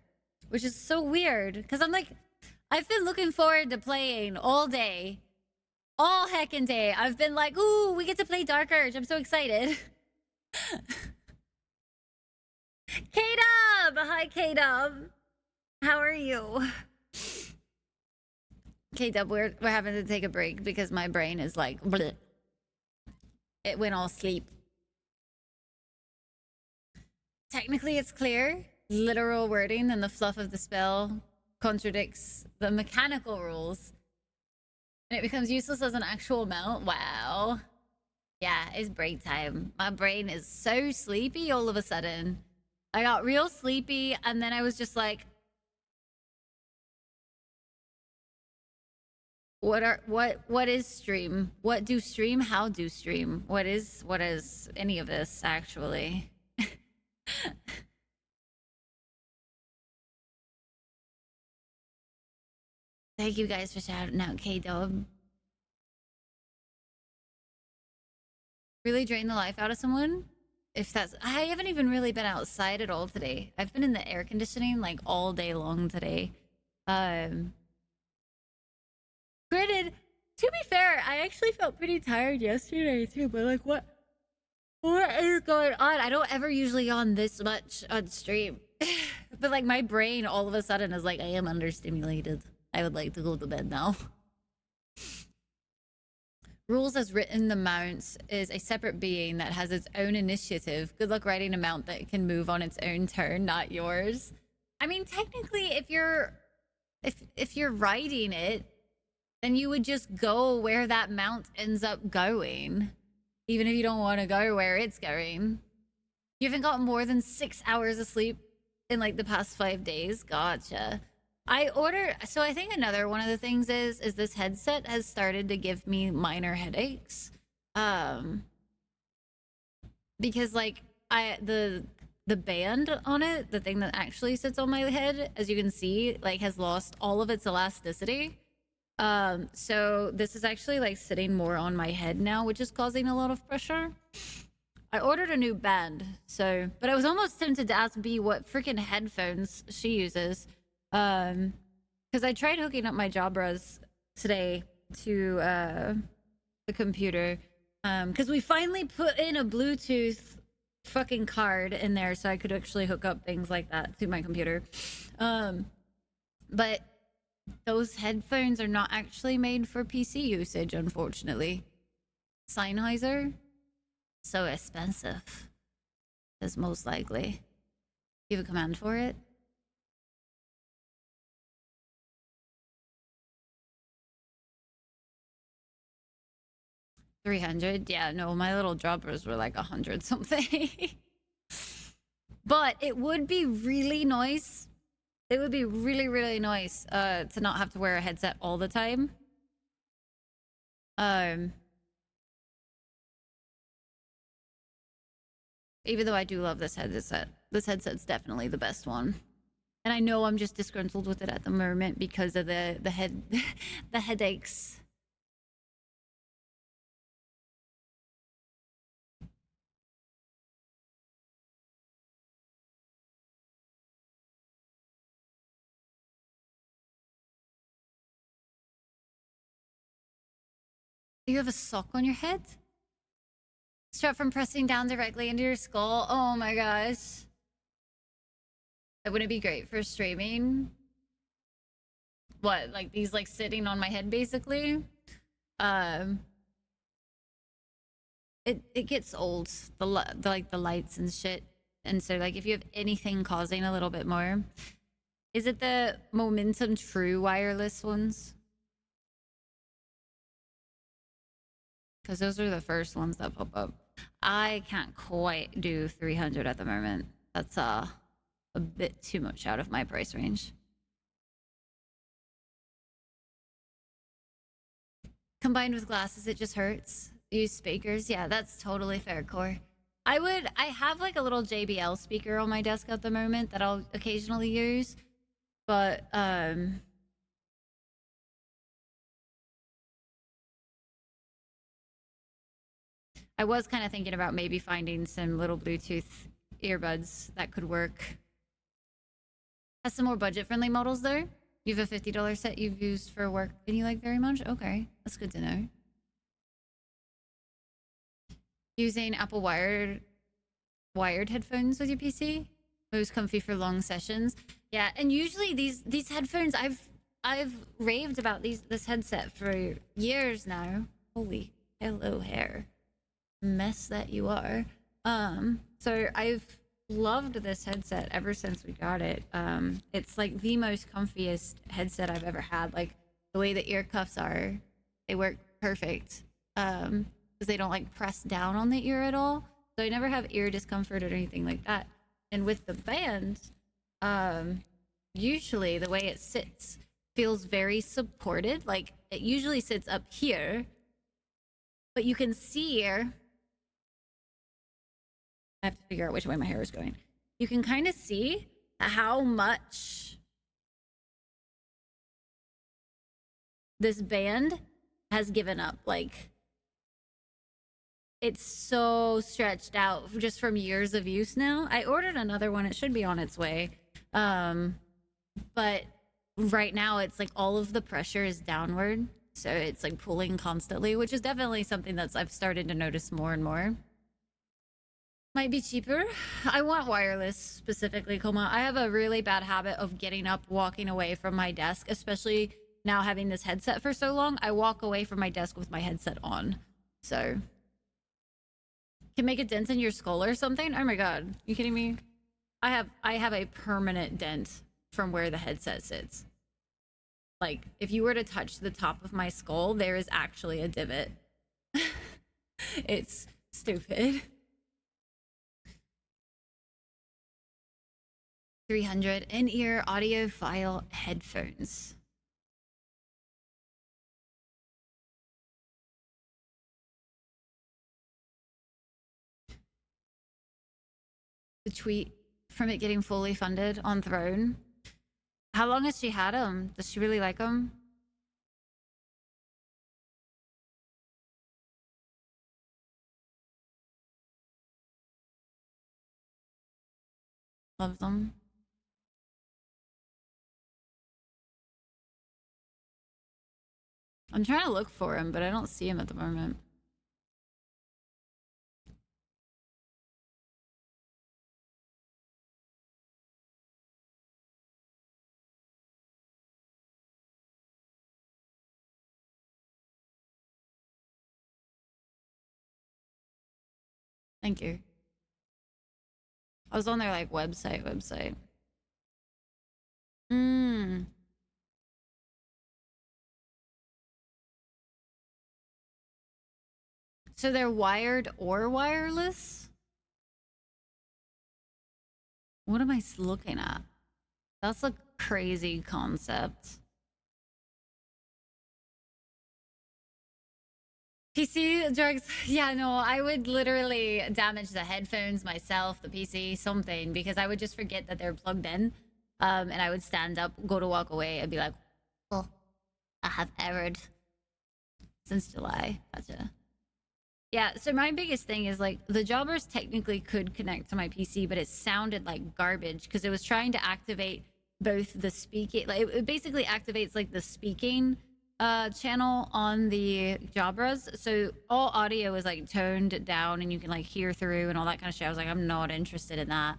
which is so weird because I'm like, I've been looking forward to playing all day, all heckin' day. I've been like, ooh, we get to play Dark Urge. I'm so excited. K-Dub! Hi, K-Dub. How are you? K-Dub, we're having to take a break because my brain is like, bleh. It went all sleep. Technically, it's clear. Literal wording and the fluff of the spell contradicts the mechanical rules. And it becomes useless as an actual mount. Wow. Yeah, it's break time. My brain is so sleepy all of a sudden. I got real sleepy and then I was just like, what is stream? What do stream? How do stream? What is any of this actually? Thank you guys for shouting out K-Dub. Really drain the life out of someone? If that's... I haven't even really been outside at all today. I've been in the air conditioning like all day long today. Granted, to be fair, I actually felt pretty tired yesterday too, but like what is going on? I don't ever usually yawn this much on stream. But like my brain all of a sudden is like, I am understimulated. I would like to go to bed now. Rules as written, the mount is a separate being that has its own initiative. Good luck writing a mount that can move on its own turn, not yours. I mean, technically, if you're writing it, then you would just go where that mount ends up going, even if you don't want to go where it's going. You haven't got more than 6 hours of sleep in like the past 5 days. Gotcha. So I think another one of the things is this headset has started to give me minor headaches. Because like the band on it, the thing that actually sits on my head, as you can see, like has lost all of its elasticity. So this is actually like sitting more on my head now, which is causing a lot of pressure. I ordered a new band, but I was almost tempted to ask B what freaking headphones she uses. Because I tried hooking up my Jabras today to the computer. Because we finally put in a Bluetooth fucking card in there so I could actually hook up things like that to my computer. But those headphones are not actually made for PC usage, unfortunately. Sennheiser, so expensive. Is most likely. You have a command for it? $300. Yeah, no, my little droppers were like 100 something. But it would be really nice. It would be really, really nice to not have to wear a headset all the time. Even though I do love this headset. This headset's definitely the best one. And I know I'm just disgruntled with it at the moment because of the headaches. You have a sock on your head? Strap from pressing down directly into your skull. Oh my gosh. That wouldn't be great for streaming. What, like these like sitting on my head basically? It gets old, the lights and shit. And so like if you have anything causing a little bit more. Is it the Momentum True wireless ones? Because those are the first ones that pop up. I can't quite do 300 at the moment. That's a bit too much out of my price range. Combined with glasses, it just hurts. Use speakers. Yeah, that's totally fair, Core. I have like a little JBL speaker on my desk at the moment that I'll occasionally use. But, I was kind of thinking about maybe finding some little Bluetooth earbuds that could work. Has some more budget-friendly models though. You have a $50 set you've used for work and you like very much? Okay, that's good to know. Using Apple wired headphones with your PC? Most comfy for long sessions. Yeah, and usually these headphones, I've raved about this headset for years now. Holy hello hair. Mess that you are. So I've loved this headset ever since we got it. It's like the most comfiest headset I've ever had. Like the way the ear cuffs are, they work perfect. Because they don't like press down on the ear at all. So I never have ear discomfort or anything like that. And with the band, usually the way it sits feels very supported. Like it usually sits up here, but you can see here. I have to figure out which way my hair is going. You can kind of see how much this band has given up. Like, it's so stretched out just from years of use now. I ordered another one. It should be on its way. But right now it's like all of the pressure is downward. So it's like pulling constantly, which is definitely something that's I've started to notice more and more. Might be cheaper. I want wireless specifically, Coma. I have a really bad habit of getting up, walking away from my desk, especially now having this headset for so long. I walk away from my desk with my headset on. So, can make a dent in your skull or something? Oh my god, you kidding me? I have a permanent dent from where the headset sits. Like, if you were to touch the top of my skull, there is actually a divot. It's stupid. 300 in-ear audiophile headphones. The tweet from it getting fully funded on Throne. How long has she had them? Does she really like them? Loves them. I'm trying to look for him, but I don't see him at the moment. Thank you. I was on their like website. So they're wired or wireless? What am I looking at? That's a crazy concept. PC drugs, yeah, no, I would literally damage the headphones myself, the PC, something, because I would just forget that they're plugged in. And I would stand up, go to walk away, and be like, oh, I have errored since July. Gotcha. Yeah, so my biggest thing is like the jobbers technically could connect to my PC, but it sounded like garbage because it was trying to activate both the speaking, like it basically activates like the speaking channel on the Jabras, so all audio is like toned down and you can like hear through and all that kind of shit. I was like, I'm not interested in that.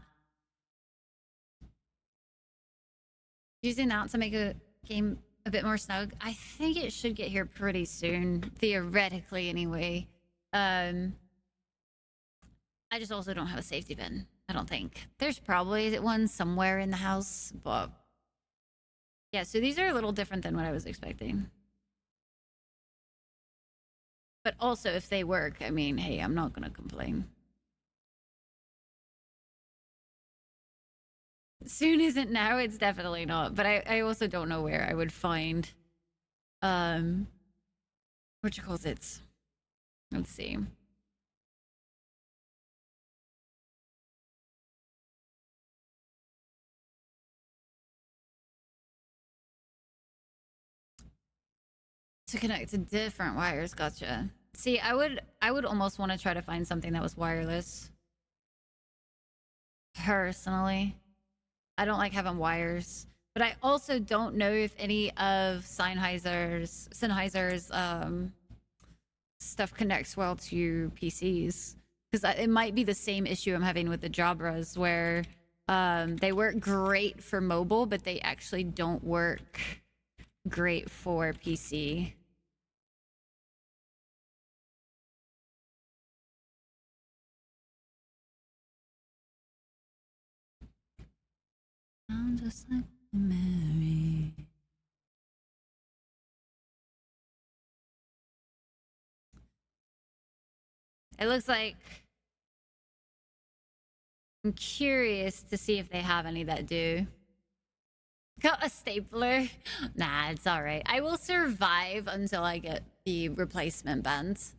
Using that to make a game a bit more snug. I think it should get here pretty soon, theoretically anyway. I just also don't have a safety bin, I don't think. There's probably one somewhere in the house, but yeah, so these are a little different than what I was expecting. But also, if they work, I mean, hey, I'm not gonna complain. Soon isn't now, it's definitely not. But I also don't know where I would find, what you calls it? Let's see. To connect to different wires, gotcha. See, I would almost want to try to find something that was wireless. Personally, I don't like having wires, but I also don't know if any of Sennheiser's stuff connects well to PCs, because it might be the same issue I'm having with the Jabras, where they work great for mobile, but they actually don't work great for PC. I'm just like Mary. It looks like I'm curious to see if they have any that do. Got a stapler? Nah, it's all right. I will survive until I get the replacement bands.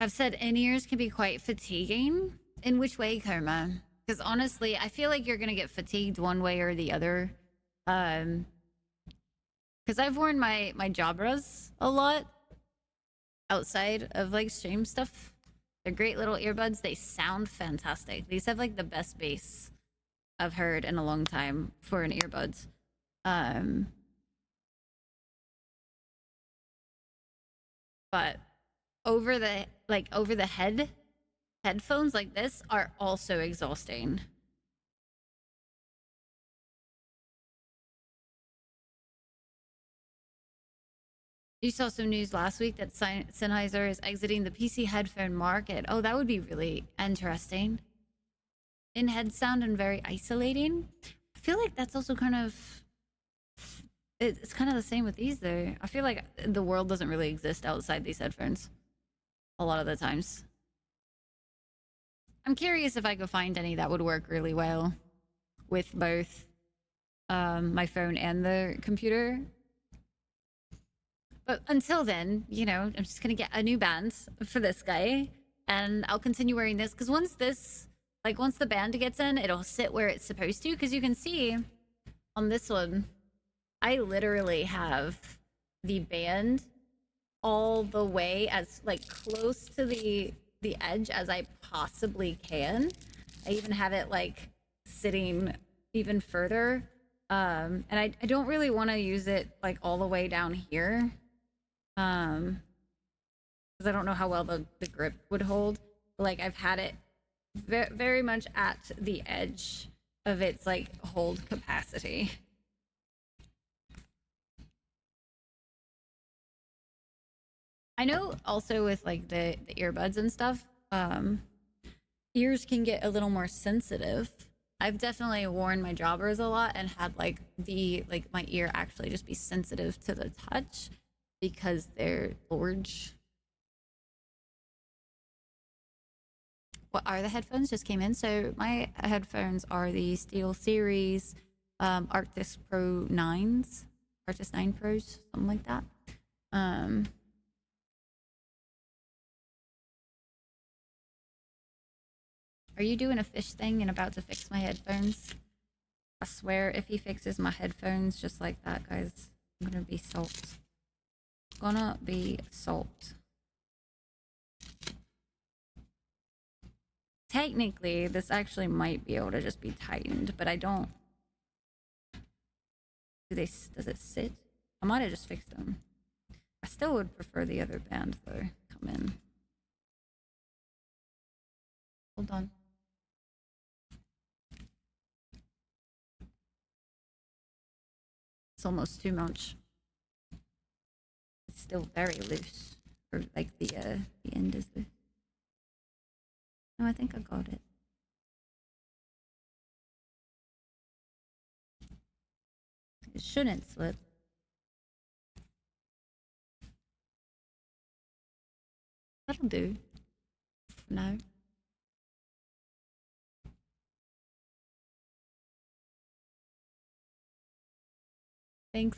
I've said in-ears can be quite fatiguing. In which way, Karma? Because honestly, I feel like you're gonna get fatigued one way or the other. Because I've worn my Jabras a lot outside of like stream stuff. They're great little earbuds. They sound fantastic. These have like the best bass I've heard in a long time for an earbuds. But over the head headphones like this are also exhausting. You saw some news last week that Sennheiser is exiting the PC headphone market. Oh, that would be really interesting. In-head sound and very isolating. I feel like that's also kind of... It's kind of the same with these, though. I feel like the world doesn't really exist outside these headphones. A lot of the times. I'm curious if I could find any that would work really well with both my phone and the computer. But until then, you know, I'm just gonna get a new band for this guy, and I'll continue wearing this, because once the band gets in, it'll sit where it's supposed to, because you can see on this one, I literally have the band all the way as like close to the edge as I possibly can. I even have it like sitting even further. And I don't really want to use it like all the way down here. Because I don't know how well the grip would hold. But, like, I've had it very much at the edge of its like hold capacity. I know also with like the earbuds and stuff, ears can get a little more sensitive. I've definitely worn my Jabras a lot and had like my ear actually just be sensitive to the touch because they're Durge. What are the headphones? Just came in. So my headphones are the Steel Series Arctis Pro 9s, Arctis 9 Pros, something like that. Are you doing a fish thing and about to fix my headphones? I swear, if he fixes my headphones just like that, guys, I'm gonna be salt. Gonna be salt. Technically, this actually might be able to just be tightened, but I don't. Does it sit? I might have just fixed them. I still would prefer the other band, though. Come in. Hold on. It's almost too much. It's still very loose. Or like the end is loose. No, I think I got it. It shouldn't slip. That'll do. No. Thanks.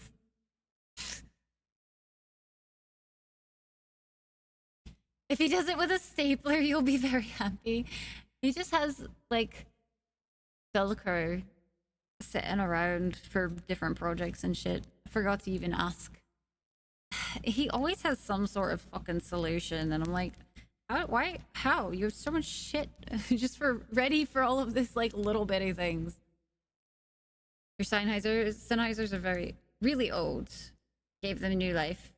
If he does it with a stapler, you'll be very happy. He just has, like, Velcro sitting around for different projects and shit. I forgot to even ask. he always has some sort of fucking solution, and I'm like, why? How? You have so much shit just ready for all of this, like, little bitty things. Your Sennheisers are really old. Gave them a new life.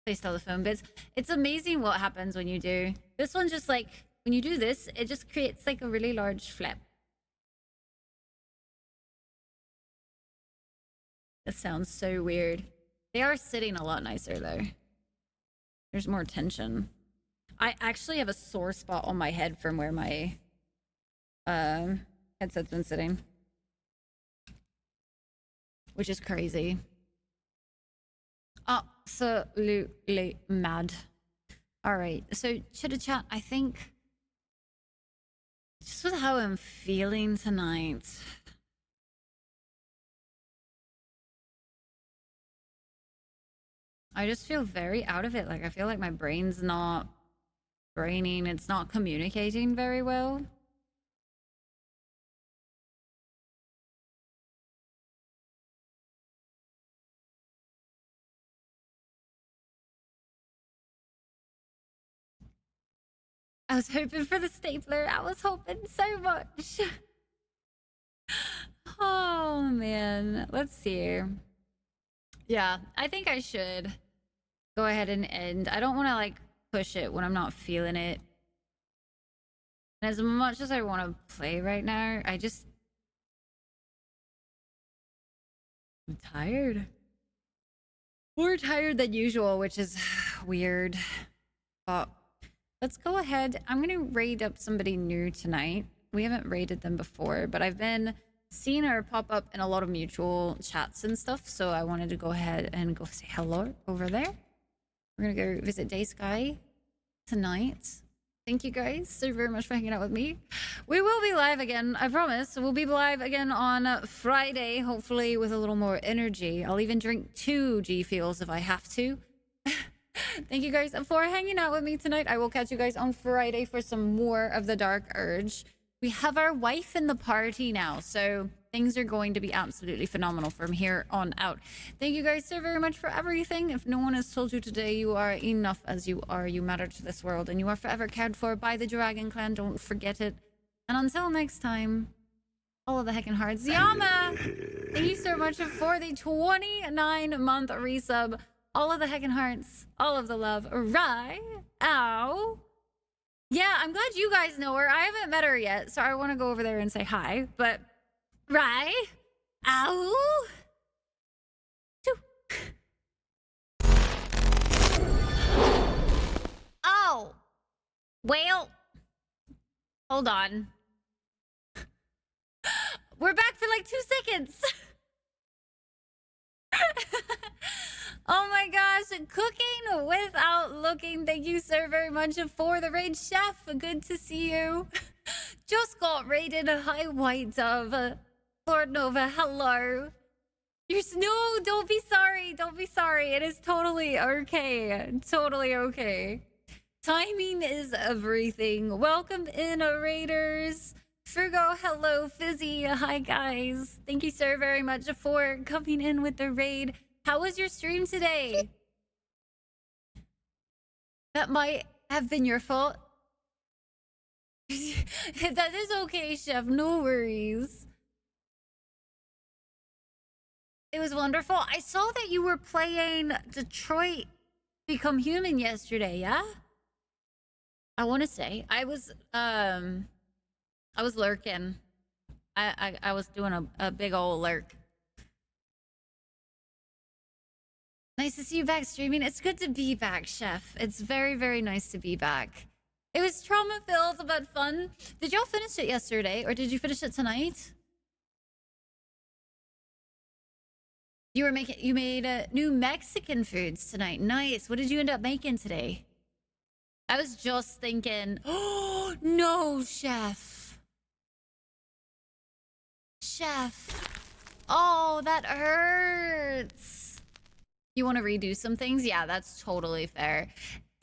Placed all the foam bits. It's amazing what happens when you do. This one just, like, when you do this, it just creates, like, a really large flap. That sounds so weird. They are sitting a lot nicer, though. There's more tension. I actually have a sore spot on my head from where my headset's been sitting. Which is crazy. Absolutely mad. Alright, so chitter chat, I think just with how I'm feeling tonight. I just feel very out of it. Like, I feel like my brain's not braining. It's not communicating very well. I was hoping for the stapler. I was hoping so much. Oh, man. Let's see. Yeah, I think I should go ahead and end. I don't want to, like, push it when I'm not feeling it. And as much as I want to play right now, I'm tired. More tired than usual, which is weird. But let's go ahead. I'm going to raid up somebody new tonight. We haven't raided them before, but I've been seeing her pop up in a lot of mutual chats and stuff, so I wanted to go ahead and go say hello over there. We're going to go visit Day Sky tonight. Thank you guys so very much for hanging out with me. We will be live again, I promise. We'll be live again on Friday, hopefully with a little more energy. I'll even drink 2 G Fuels if I have to. Thank you guys for hanging out with me tonight. I will catch you guys on Friday for some more of the Dark Urge. We have our wife in the party now, so things are going to be absolutely phenomenal from here on out. Thank you guys so very much for everything. If no one has told you today, you are enough as you are. You matter to this world, and you are forever cared for by the Dragon Clan. Don't forget it. And until next time, all of the heckin' hearts. Yama! Thank you so much for the 29-month resub. All of the heckin' hearts. All of the love. Right? Ow. Yeah, I'm glad you guys know her. I haven't met her yet, so I want to go over there and say hi. But, right? Ow! Oh! Well, hold on. We're back for like 2 seconds. Oh my gosh, cooking without looking. Thank you so very much for the raid, chef. Good to see you. Just got raided. Hi, White Dove. Lord Nova, hello. No, don't be sorry. Don't be sorry. It is totally okay. Totally okay. Timing is everything. Welcome in, raiders. Frugo, hello. Fizzy, hi guys. Thank you so very much for coming in with the raid. How was your stream today? That might have been your fault. That is okay, chef. No worries. It was wonderful. I saw that you were playing Detroit Become Human yesterday, yeah? I want to say I was lurking. I was doing a big old lurk. Nice to see you back streaming. It's good to be back, chef. It's very, very nice to be back. It was trauma-filled but fun. Did y'all finish it yesterday, or did you finish it tonight? You made new Mexican foods tonight. Nice. What did you end up making today? I was just thinking, oh, no, chef. Chef. Oh, that hurts. You want to redo some things? Yeah, that's totally fair.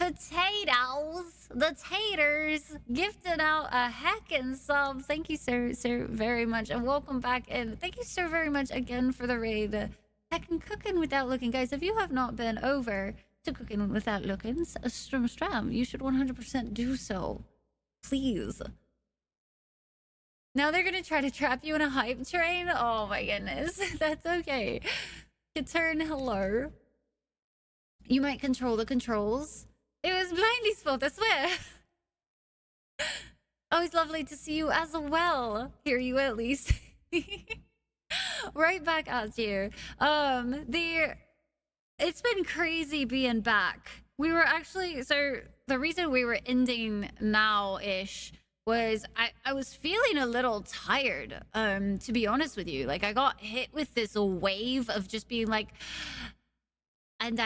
Potatoes, the taters, gifted out a heckin' sub. Thank you so very much, and welcome back in. Thank you so very much again for the raid. Heckin' cooking without looking, guys. If you have not been over to Cooking Without Looking, Strum, you should 100% do so. Please. Now they're gonna try to trap you in a hype train? Oh my goodness. That's okay. Katern, hello. You might control the controls. It was Blindy's fault, I swear. Always lovely to see you as well. Hear you at least. Right back at you. It's been crazy being back. We were actually, so the reason we were ending now-ish was I was feeling a little tired, to be honest with you. Like, I got hit with this wave of just being like, and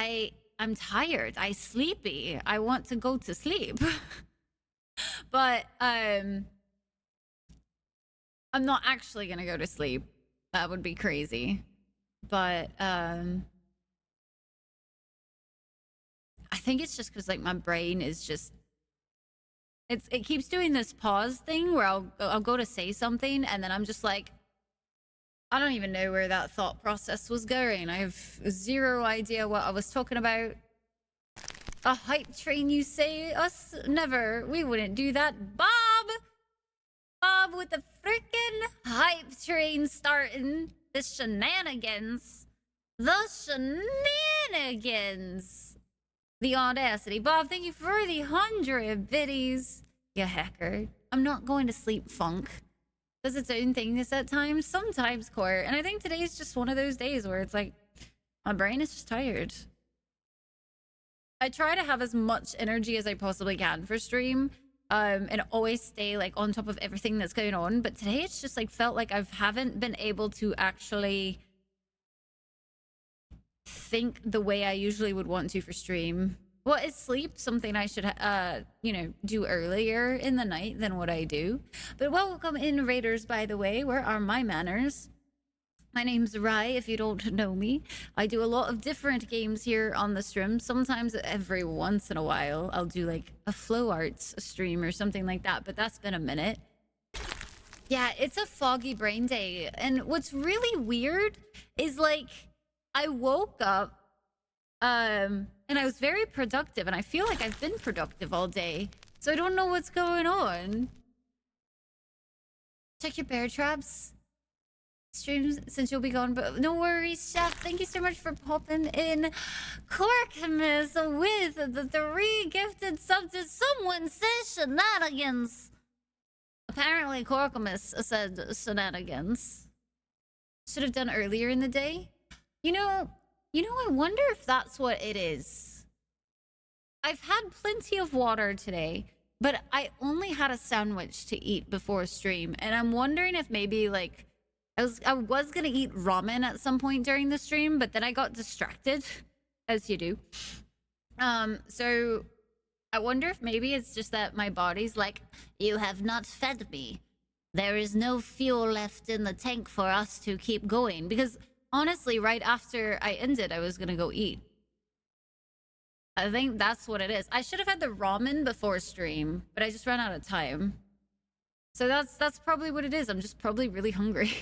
I'm tired, I'm sleepy, I want to go to sleep. But, I'm not actually gonna go to sleep. That would be crazy. But, I think it's just because, like, my brain is just... It keeps doing this pause thing where I'll go to say something, and then I'm just like... I don't even know where that thought process was going. I have zero idea what I was talking about. A hype train, you say? Us? Never. We wouldn't do that. Bob! Bob with the frickin' hype train starting. The shenanigans. The shenanigans. The audacity. Bob, thank you for the 100 biddies. You hacker. I'm not going to sleep, Funk. Does its own thing this at times? Sometimes, Core. And I think today's just one of those days where it's like, my brain is just tired. I try to have as much energy as I possibly can for stream. And always stay like on top of everything that's going on. But today it's just like felt like I haven't been able to actually think the way I usually would want to for stream. Well, is sleep something I should, you know, do earlier in the night than what I do? But welcome in, Raiders, by the way. Where are my manners? My name's Rai, if you don't know me. I do a lot of different games here on the stream. Sometimes every once in a while, I'll do like a flow arts stream or something like that, but that's been a minute. Yeah, it's a foggy brain day. And what's really weird is like, I woke up, and I was very productive, and I feel like I've been productive all day. So I don't know what's going on. Check your bear traps. Streams since you'll be gone, but no worries, Chef. Thank you so much for popping in. Corkmas with the 3 gifted subs. Did someone say shenanigans? Apparently, Corkmas said shenanigans. Should have done earlier in the day. You know, I wonder if that's what it is. I've had plenty of water today, but I only had a sandwich to eat before stream, and I'm wondering if maybe like I was gonna eat ramen at some point during the stream, but then I got distracted, as you do. So I wonder if maybe it's just that my body's like, you have not fed me. There is no fuel left in the tank for us to keep going. Because honestly, right after I ended, I was gonna go eat. I think that's what it is. I should have had the ramen before stream, but I just ran out of time. So that's probably what it is. I'm just probably really hungry.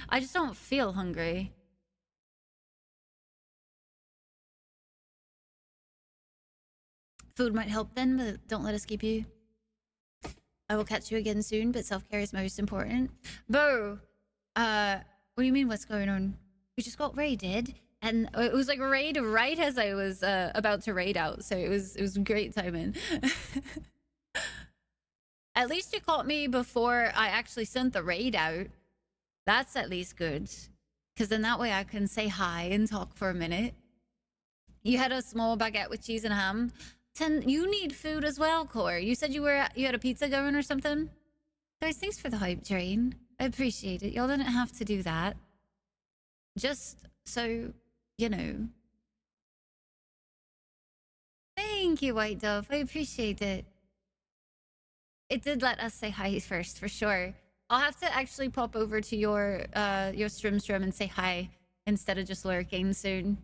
I just don't feel hungry. Food might help then, but don't let us keep you. I will catch you again soon, but self-care is most important. Bo, what do you mean what's going on? We just got raided, and it was like raid right as I was about to raid out, so it was great timing. At least you caught me before I actually sent the raid out. That's at least good, because then that way I can say hi and talk for a minute. You had a small baguette with cheese and ham. You need food as well, Core. You said you had a pizza going or something? Guys, thanks for the hype train. I appreciate it. Y'all didn't have to do that. Just so, you know. Thank you, White Dove. I appreciate it. It did let us say hi first, for sure. I'll have to actually pop over to your stream and say hi instead of just lurking soon.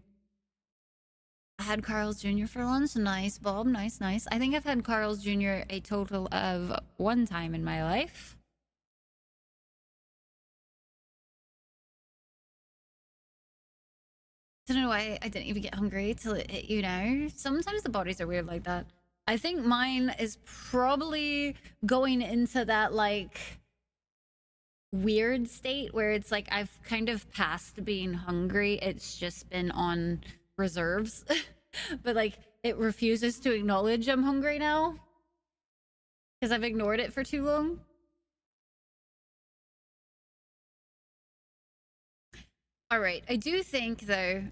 I had Carl's Jr. for lunch. Nice, Bob. Nice, nice. I think I've had Carl's Jr. a total of 1 time in my life. Don't know why I didn't even get hungry till it hit you now. Sometimes the bodies are weird like that. I think mine is probably going into that like weird state where it's like I've kind of passed being hungry. It's just been on reserves. But like it refuses to acknowledge I'm hungry now because I've ignored it for too long. All right, I do think though,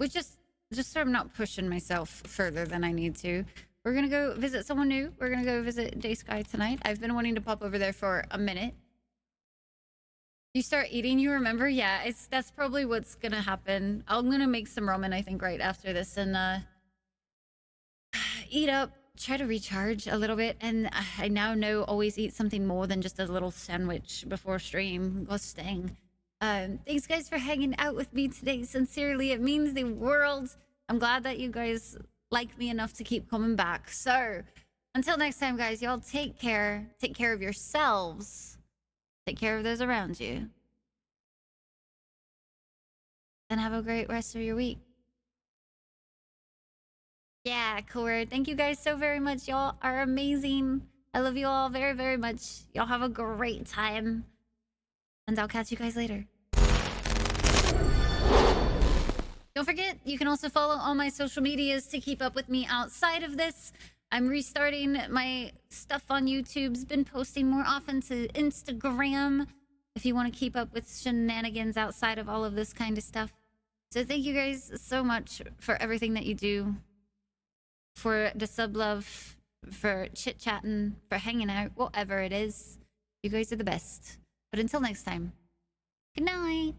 we just so I'm not pushing myself further than I need to, we're gonna go visit someone new. We're gonna go visit Day Sky tonight. I've been wanting to pop over there for a minute. You start eating, you remember? Yeah, that's probably what's gonna happen. I'm gonna make some ramen, I think, right after this, and eat up, try to recharge a little bit, and I now know always eat something more than just a little sandwich before stream. Go sting. Thanks guys for hanging out with me today. Sincerely, it means the world. I'm glad that you guys like me enough to keep coming back. So until next time, guys, y'all take care. Take care of yourselves. Take care of those around you. And have a great rest of your week. Yeah, cool. Thank you guys so very much. Y'all are amazing. I love you all very, very much. Y'all have a great time. And I'll catch you guys later. Don't forget, you can also follow all my social medias to keep up with me outside of this. I'm restarting my stuff on YouTube's been posting more often to Instagram if you want to keep up with shenanigans outside of all of this kind of stuff. So thank you guys so much for everything that you do, for the sub love, for chit-chatting, for hanging out, whatever it is. You guys are the best. But until next time, good night.